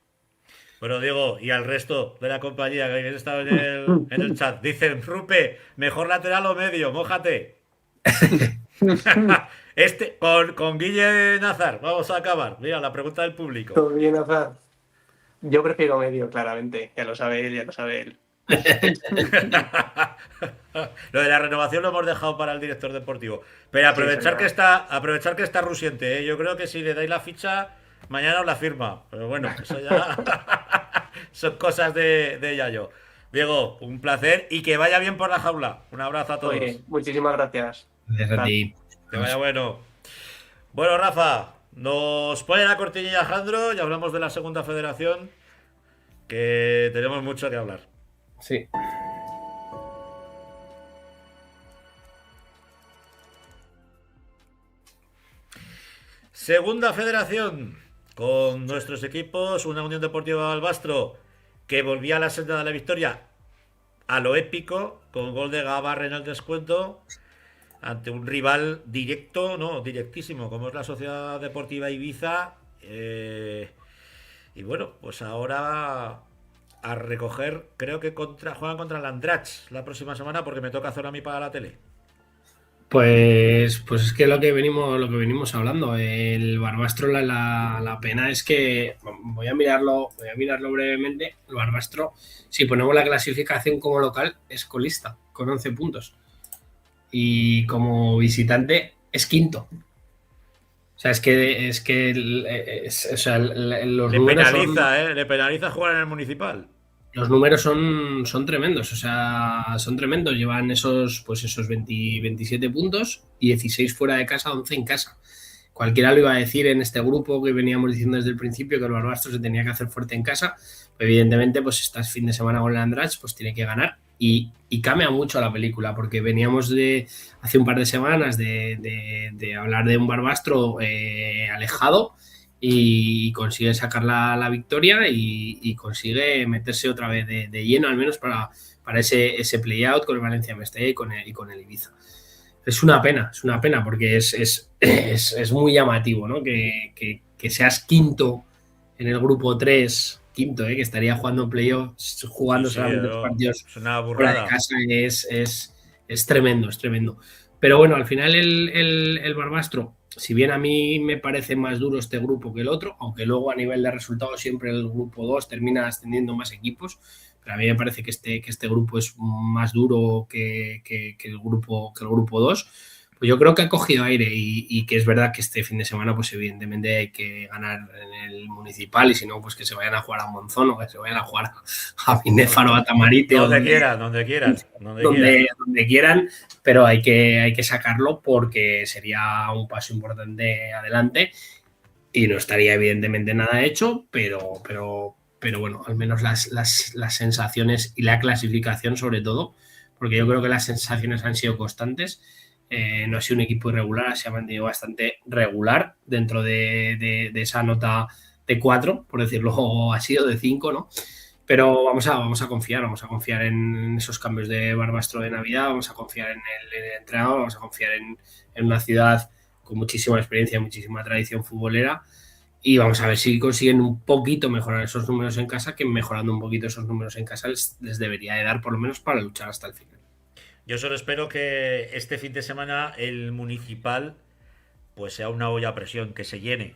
Speaker 1: Bueno, Diego, y al resto de la compañía que habéis estado en el chat, dicen, Rupe, mejor lateral o medio, mójate. Con Guille Nazar, vamos a acabar. Mira, la pregunta del público.
Speaker 11: Con Guille Nazar. Yo prefiero medio, claramente. Ya lo sabe él.
Speaker 1: Lo de la renovación lo hemos dejado para el director deportivo. Pero aprovechar que está Rusiente, ¿eh? Yo creo que si le dais la ficha, mañana os la firma. Pero bueno, eso ya son cosas de Yayo. Diego, un placer y que vaya bien por la jaula. Un abrazo a todos.
Speaker 11: Oye, muchísimas gracias.
Speaker 2: Gracias a ti.
Speaker 1: Que vaya bueno. Bueno, Rafa, nos pone la cortinilla Alejandro y hablamos de la segunda federación, que tenemos mucho que hablar.
Speaker 2: Sí.
Speaker 1: Segunda federación, con nuestros equipos, una Unión Deportiva Balbastro que volvía a la senda de la victoria a lo épico, con gol de Gabarre en el descuento, ante un rival directo, no, directísimo, como es la Sociedad Deportiva Ibiza. Y bueno, pues ahora a recoger, creo que juegan contra el Andratx la próxima semana, porque me toca hacer a mí para la tele.
Speaker 2: Pues es que lo que venimos hablando, el Barbastro, la pena es que voy a mirarlo brevemente. El Barbastro, si ponemos la clasificación como local, es colista con 11 puntos y como visitante es quinto. O sea, los números
Speaker 1: le penaliza jugar en el Municipal.
Speaker 2: Los números son tremendos, o sea, son tremendos. Llevan esos 27 puntos, 16 fuera de casa, 11 en casa. Cualquiera lo iba a decir en este grupo que veníamos diciendo desde el principio, que el Barbastro se tenía que hacer fuerte en casa. Evidentemente, pues estás fin de semana con el Andratx, pues tiene que ganar. Y cambia mucho la película, porque veníamos de hace un par de semanas de hablar de un Barbastro alejado, y consigue sacar la victoria y consigue meterse otra vez de lleno, al menos para ese play-out con el Valencia Mestalla y con el Ibiza. Es una pena porque es muy llamativo, ¿no? Que seas quinto en el grupo 3 quinto, que estaría jugando playoffs, jugando
Speaker 1: Sí,
Speaker 2: solamente los partidos
Speaker 1: es una
Speaker 2: fuera de
Speaker 1: burrada.
Speaker 2: casa, es tremendo, es tremendo. Pero bueno, al final el Barbastro, si bien a mí me parece más duro este grupo que el otro, aunque luego a nivel de resultados siempre el grupo 2 termina ascendiendo más equipos, pero a mí me parece que este grupo es más duro que el grupo 2. Pues yo creo que ha cogido aire y que es verdad que este fin de semana, pues evidentemente hay que ganar en el municipal y si no, pues que se vayan a jugar a Monzón o que se vayan a jugar a Binéfaro, a Tamarite o
Speaker 1: Donde quieran, donde quieran.
Speaker 2: donde quieran, pero hay que sacarlo porque sería un paso importante adelante y no estaría evidentemente nada hecho, pero bueno, al menos las sensaciones y la clasificación sobre todo, porque yo creo que las sensaciones han sido constantes. No ha sido un equipo irregular, se ha mantenido bastante regular dentro de esa nota de 4, por decirlo así, o de 5, ¿no? Pero vamos a confiar en esos cambios de Barbastro de Navidad, vamos a confiar en el entrenador, vamos a confiar en una ciudad con muchísima experiencia, muchísima tradición futbolera y vamos a ver si consiguen un poquito mejorar esos números en casa, que mejorando un poquito esos números en casa les debería de dar por lo menos para luchar hasta el final.
Speaker 1: Yo solo espero que este fin de semana el municipal pues sea una olla a presión, que se llene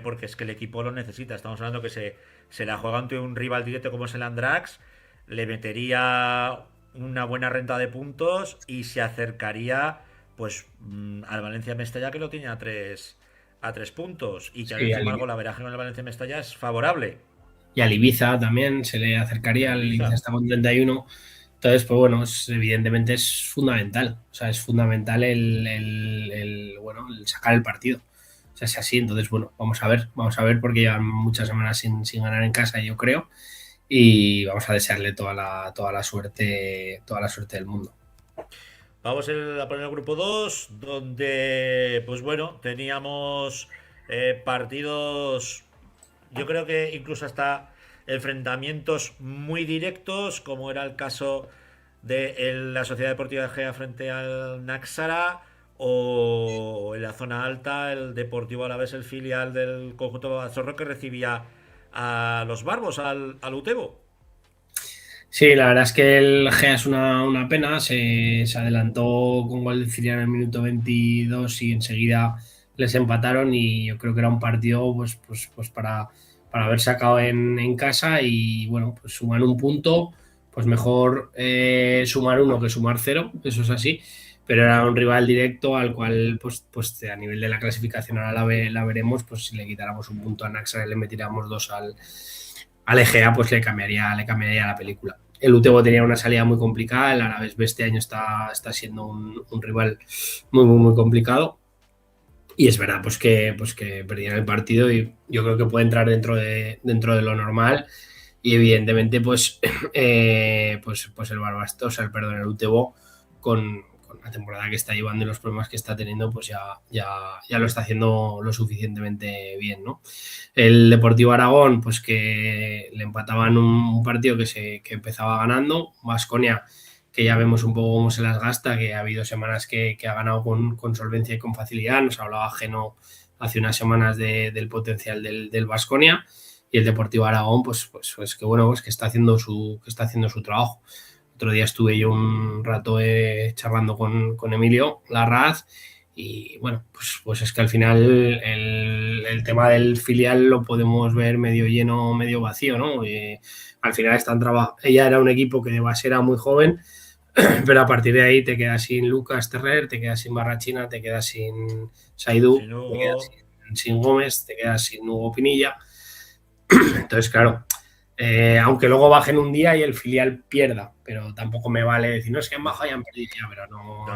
Speaker 1: porque es que el equipo lo necesita. Estamos hablando que se la juega ante un rival directo como es el Andrax, le metería una buena renta de puntos y se acercaría pues al Valencia Mestalla, que lo tiene a 3 puntos y que
Speaker 2: Sí,
Speaker 1: sin embargo la veraje con el Valencia Mestalla es favorable.
Speaker 2: y al Ibiza también se le acercaría, el Ibiza está con 31. Entonces, pues bueno, evidentemente es fundamental. O sea, es fundamental el sacar el partido. O sea, es así. Entonces, bueno, vamos a ver, porque llevan muchas semanas sin ganar en casa, yo creo. Y vamos a desearle toda la suerte del mundo.
Speaker 1: Vamos a poner el grupo 2 donde, pues bueno, teníamos partidos, yo creo que incluso hasta enfrentamientos muy directos, como era el caso de la Sociedad Deportiva de Gea frente al Naxara, o en la zona alta, el Deportivo Alavés, el filial del conjunto Bazorro, que recibía a los Barbos, al Utebo.
Speaker 2: Sí, la verdad es que el Gea es una pena, se adelantó con gol de filial en el minuto 22 y enseguida les empataron y yo creo que era un partido pues para haber sacado en casa y bueno, pues sumar un punto, pues mejor sumar uno que sumar 0, eso es así, pero era un rival directo al cual pues a nivel de la clasificación ahora la veremos, pues si le quitáramos un punto a Naxara y le metiéramos 2 al Egea, pues le cambiaría la película. El Utebo tenía una salida muy complicada, el Alavés este año está siendo un rival muy complicado y es verdad pues que perdieron el partido y yo creo que puede entrar dentro de lo normal y evidentemente pues el Barbastro, el Utebo con la temporada que está llevando y los problemas que está teniendo, pues ya lo está haciendo lo suficientemente bien, ¿no? El Deportivo Aragón, pues que le empataban un partido que empezaba ganando. Baskonia, que ya vemos un poco cómo se las gasta, que ha habido semanas que ha ganado con solvencia y con facilidad. Nos hablaba Geno hace unas semanas del potencial del Baskonia. Y el Deportivo Aragón, pues que bueno, pues que está haciendo su trabajo. Otro día estuve yo un rato charlando con Emilio Larraz y bueno, pues es que al final el tema del filial lo podemos ver medio lleno, medio vacío, ¿no? Al final ella era un equipo que de base era muy joven, pero a partir de ahí te quedas sin Lucas Terrer, te quedas sin Barrachina, te quedas sin Saidú, te quedas sin Gómez, te quedas sin Hugo Pinilla. Entonces, claro, aunque luego bajen un día y el filial pierda, pero tampoco me vale decir, no, es que han bajado y han perdido ya, pero no.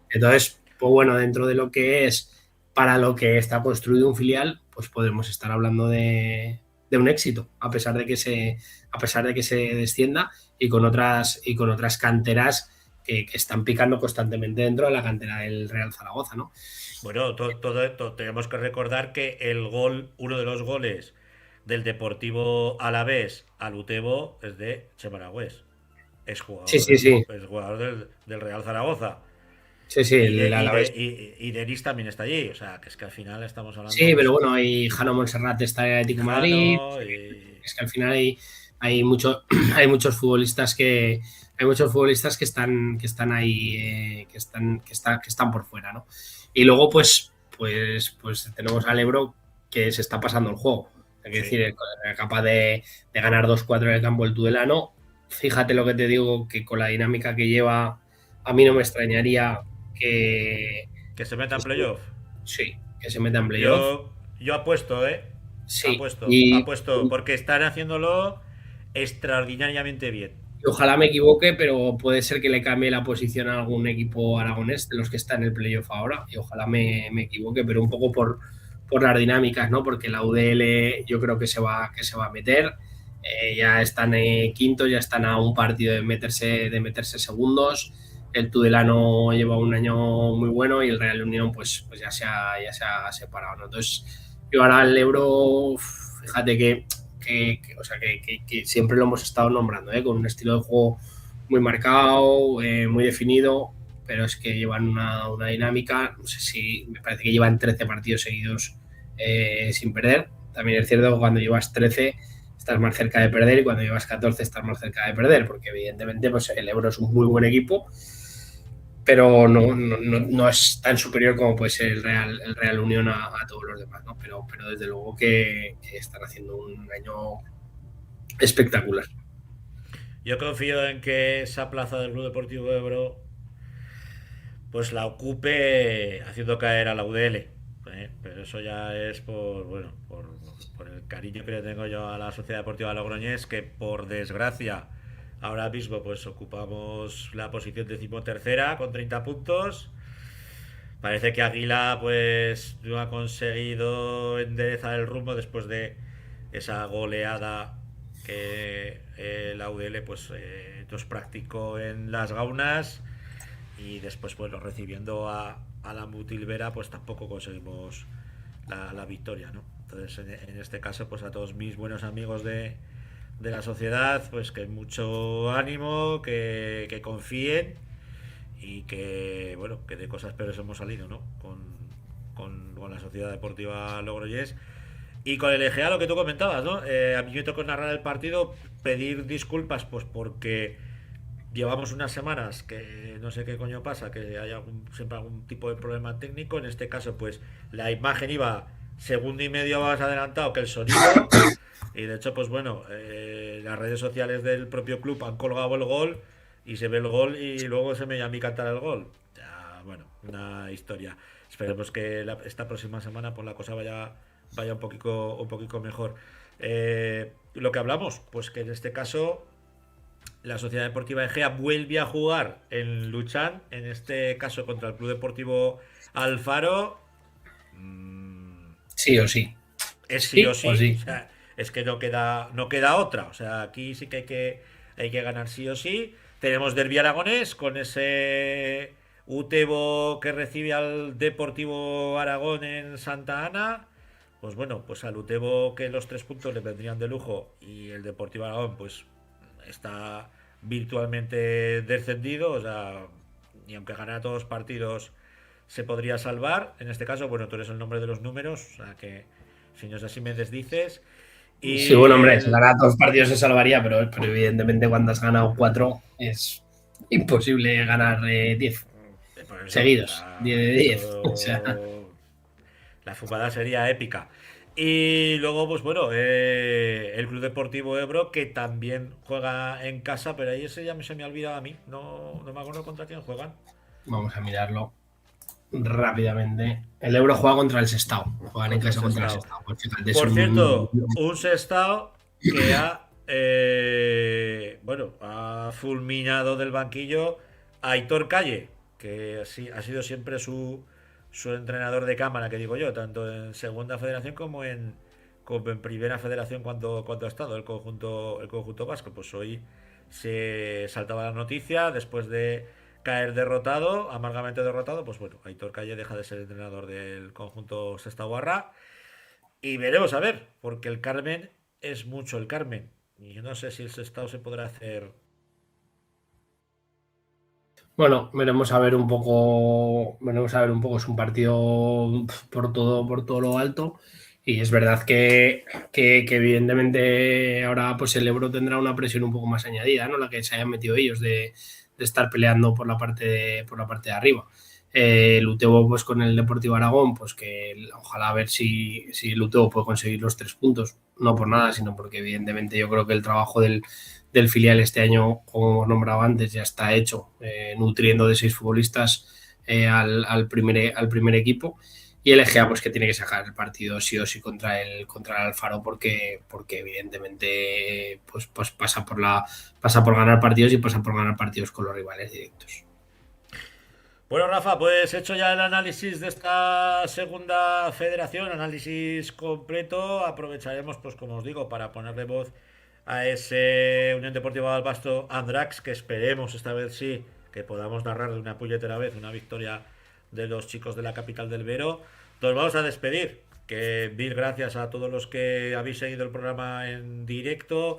Speaker 2: Entonces, pues bueno, dentro de lo que es para lo que está construido un filial, pues podemos estar hablando de un éxito, a pesar de que se descienda y con otras canteras que están picando constantemente dentro de la cantera del Real Zaragoza, ¿no?
Speaker 1: Bueno, todo esto tenemos que recordar que uno de los goles del Deportivo Alavés al Utebo es de Chema Aragüés. Es jugador,
Speaker 2: Sí.
Speaker 1: Es jugador del Real Zaragoza.
Speaker 2: Sí, sí,
Speaker 1: Y,
Speaker 2: el Alavés.
Speaker 1: y Denis también está allí. O sea, que es que al final estamos hablando.
Speaker 2: Sí,
Speaker 1: Pues,
Speaker 2: pero bueno, hay Jano Montserrat está en Atlético de Madrid.
Speaker 1: Jano y...
Speaker 2: Es que al final hay mucho, hay muchos futbolistas que están ahí, que están por fuera, ¿no? Y luego, pues tenemos al Ebro que se está pasando el juego. Hay que
Speaker 1: Sí.
Speaker 2: decir, capaz de ganar 2-4 en el campo el Tudelano. Fíjate lo que te digo, que con la dinámica que lleva, a mí no me extrañaría que
Speaker 1: Que se meta en playoff.
Speaker 2: sí, que se meta en playoff.
Speaker 1: Yo apuesto,
Speaker 2: Sí,
Speaker 1: Apuesto, porque están haciéndolo extraordinariamente bien.
Speaker 2: y ojalá me equivoque, pero puede ser que le cambie la posición a algún equipo aragonés de los que está en el playoff ahora. Y ojalá me equivoque, pero un poco por las dinámicas, ¿no? Porque la UDL yo creo que se va a meter. Ya están quintos, ya están a un partido de meterse segundos. El Tudelano lleva un año muy bueno y el Real Unión pues ya se ha separado, ¿no? Entonces, yo ahora el Euro, fíjate o sea, que siempre lo hemos estado nombrando, con un estilo de juego muy marcado, muy definido, pero es que llevan una dinámica, no sé si, me parece que llevan 13 partidos seguidos sin perder. También es cierto que cuando llevas 13 estás más cerca de perder y cuando llevas 14 estás más cerca de perder, porque evidentemente pues, el Ebro es un muy buen equipo, pero no es tan superior como puede ser el Real Unión a todos los demás, ¿no? Pero desde luego que están haciendo un año espectacular.
Speaker 1: Yo confío en que esa plaza del Club Deportivo Ebro pues la ocupe haciendo caer a la UDL. Pero eso ya es por el cariño que le tengo yo a la Sociedad Deportiva Logroñés, que por desgracia ahora mismo pues ocupamos la posición 13ª con 30 puntos. Parece que Águila pues no ha conseguido enderezar el rumbo después de esa goleada que la UDL pues nos practicó en las Gaunas, y después bueno, recibiendo a la Mutilvera pues tampoco conseguimos la victoria, ¿no? Entonces en este caso pues a todos mis buenos amigos de la sociedad pues que mucho ánimo, que confíen y que bueno, que de cosas peores hemos salido, ¿no? Con la Sociedad Deportiva Logroñés. Y con el EGA, lo que tú comentabas, ¿no? A mí me tocó narrar el partido, pedir disculpas, pues porque llevamos unas semanas que no sé qué coño pasa, que hay siempre algún tipo de problema técnico. En este caso, pues la imagen iba segundo y medio más adelantado que el sonido. Y de hecho, pues bueno, las redes sociales del propio club han colgado el gol y se ve el gol y luego se me llama a mí cantar el gol. Ya, bueno, una historia. Esperemos que esta próxima semana pues la cosa vaya un poquito mejor. Lo que hablamos, pues que en este caso la Sociedad Deportiva Egea vuelve a jugar en Luchán, en este caso contra el Club Deportivo Alfaro.
Speaker 2: Sí o sí.
Speaker 1: Es sí o sí. O sea, es que no queda otra. O sea, aquí sí que hay que ganar sí o sí. Tenemos derbi aragonés con ese Utebo que recibe al Deportivo Aragón en Santa Ana. Pues bueno, pues al Utebo que los 3 puntos le vendrían de lujo y el Deportivo Aragón pues está virtualmente descendido, o sea, ni aunque ganara todos los partidos se podría salvar. En este caso, bueno, tú eres el nombre de los números, o sea que si no es así me desdices. Y
Speaker 2: sí, bueno, hombre, si ganara todos los partidos se salvaría, pero evidentemente cuando has ganado 4 es imposible ganar 10 seguidos, 10 de 10. O sea,
Speaker 1: la fumada sería épica. Y luego, pues bueno, el Club Deportivo Ebro, que también juega en casa, pero ahí ese ya se me ha olvidado a mí. No me acuerdo contra quién juegan.
Speaker 2: Vamos a mirarlo rápidamente. El Ebro juega contra el Sestao. Juegan en casa contra el Sestao.
Speaker 1: Pues fíjate, por cierto, un Sestao que ha fulminado del banquillo a Aitor Calle, que ha sido siempre su entrenador de cámara, que digo yo, tanto en segunda federación como en primera federación cuando ha estado el conjunto vasco. Pues hoy se saltaba la noticia después de caer amargamente derrotado. Pues bueno, Aitor Calle deja de ser entrenador del conjunto sestaoarra y veremos a ver, porque el Carmen es mucho el Carmen y yo no sé si el Sestao se podrá hacer.
Speaker 2: Bueno, veremos a ver un poco, es un partido por todo lo alto. Y es verdad que evidentemente ahora pues el Ebro tendrá una presión un poco más añadida, ¿no? La que se hayan metido ellos de estar peleando por la parte de arriba. El UTEBO pues con el Deportivo Aragón, pues que ojalá a ver si el UTEBO puede conseguir los 3 puntos, no por nada, sino porque evidentemente yo creo que el trabajo del filial este año, como hemos nombrado antes, ya está hecho, nutriendo de 6 futbolistas al primer equipo. Y el Egea, pues que tiene que sacar el partido sí o sí contra el Alfaro, porque evidentemente pues pasa por ganar partidos y pasa por ganar partidos con los rivales directos.
Speaker 1: Bueno, Rafa, pues hecho ya el análisis de esta segunda federación, análisis completo, aprovecharemos, pues como os digo, para ponerle voz a ese Unión Deportiva Balbasto Andrax, que esperemos esta vez sí que podamos narrar de una puñetera vez una victoria de los chicos de la capital del Vero. Nos vamos a despedir. Que mil gracias a todos los que habéis seguido el programa en directo.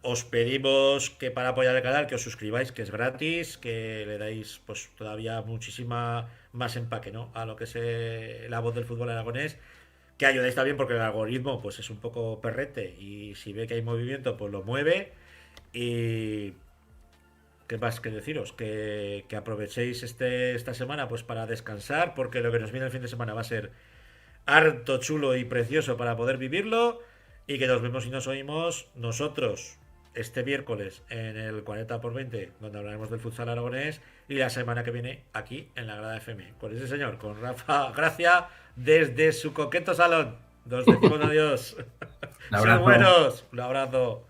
Speaker 1: Os pedimos que para apoyar el canal que os suscribáis, que es gratis, que le dais pues todavía muchísima más empaque, ¿no? A lo que es la voz del fútbol aragonés. Que ayudéis también porque el algoritmo pues es un poco perrete y si ve que hay movimiento pues lo mueve. Y qué más que deciros, que aprovechéis esta semana pues para descansar, porque lo que nos viene el fin de semana va a ser harto chulo y precioso para poder vivirlo, y que nos vemos y nos oímos nosotros este miércoles en el 40x20, donde hablaremos del futsal aragonés, y la semana que viene aquí en la Grada FM con ese señor, con Rafa Gracia desde su coqueto salón. Nos decimos adiós.
Speaker 2: Un abrazo.
Speaker 1: Sean buenos, un abrazo.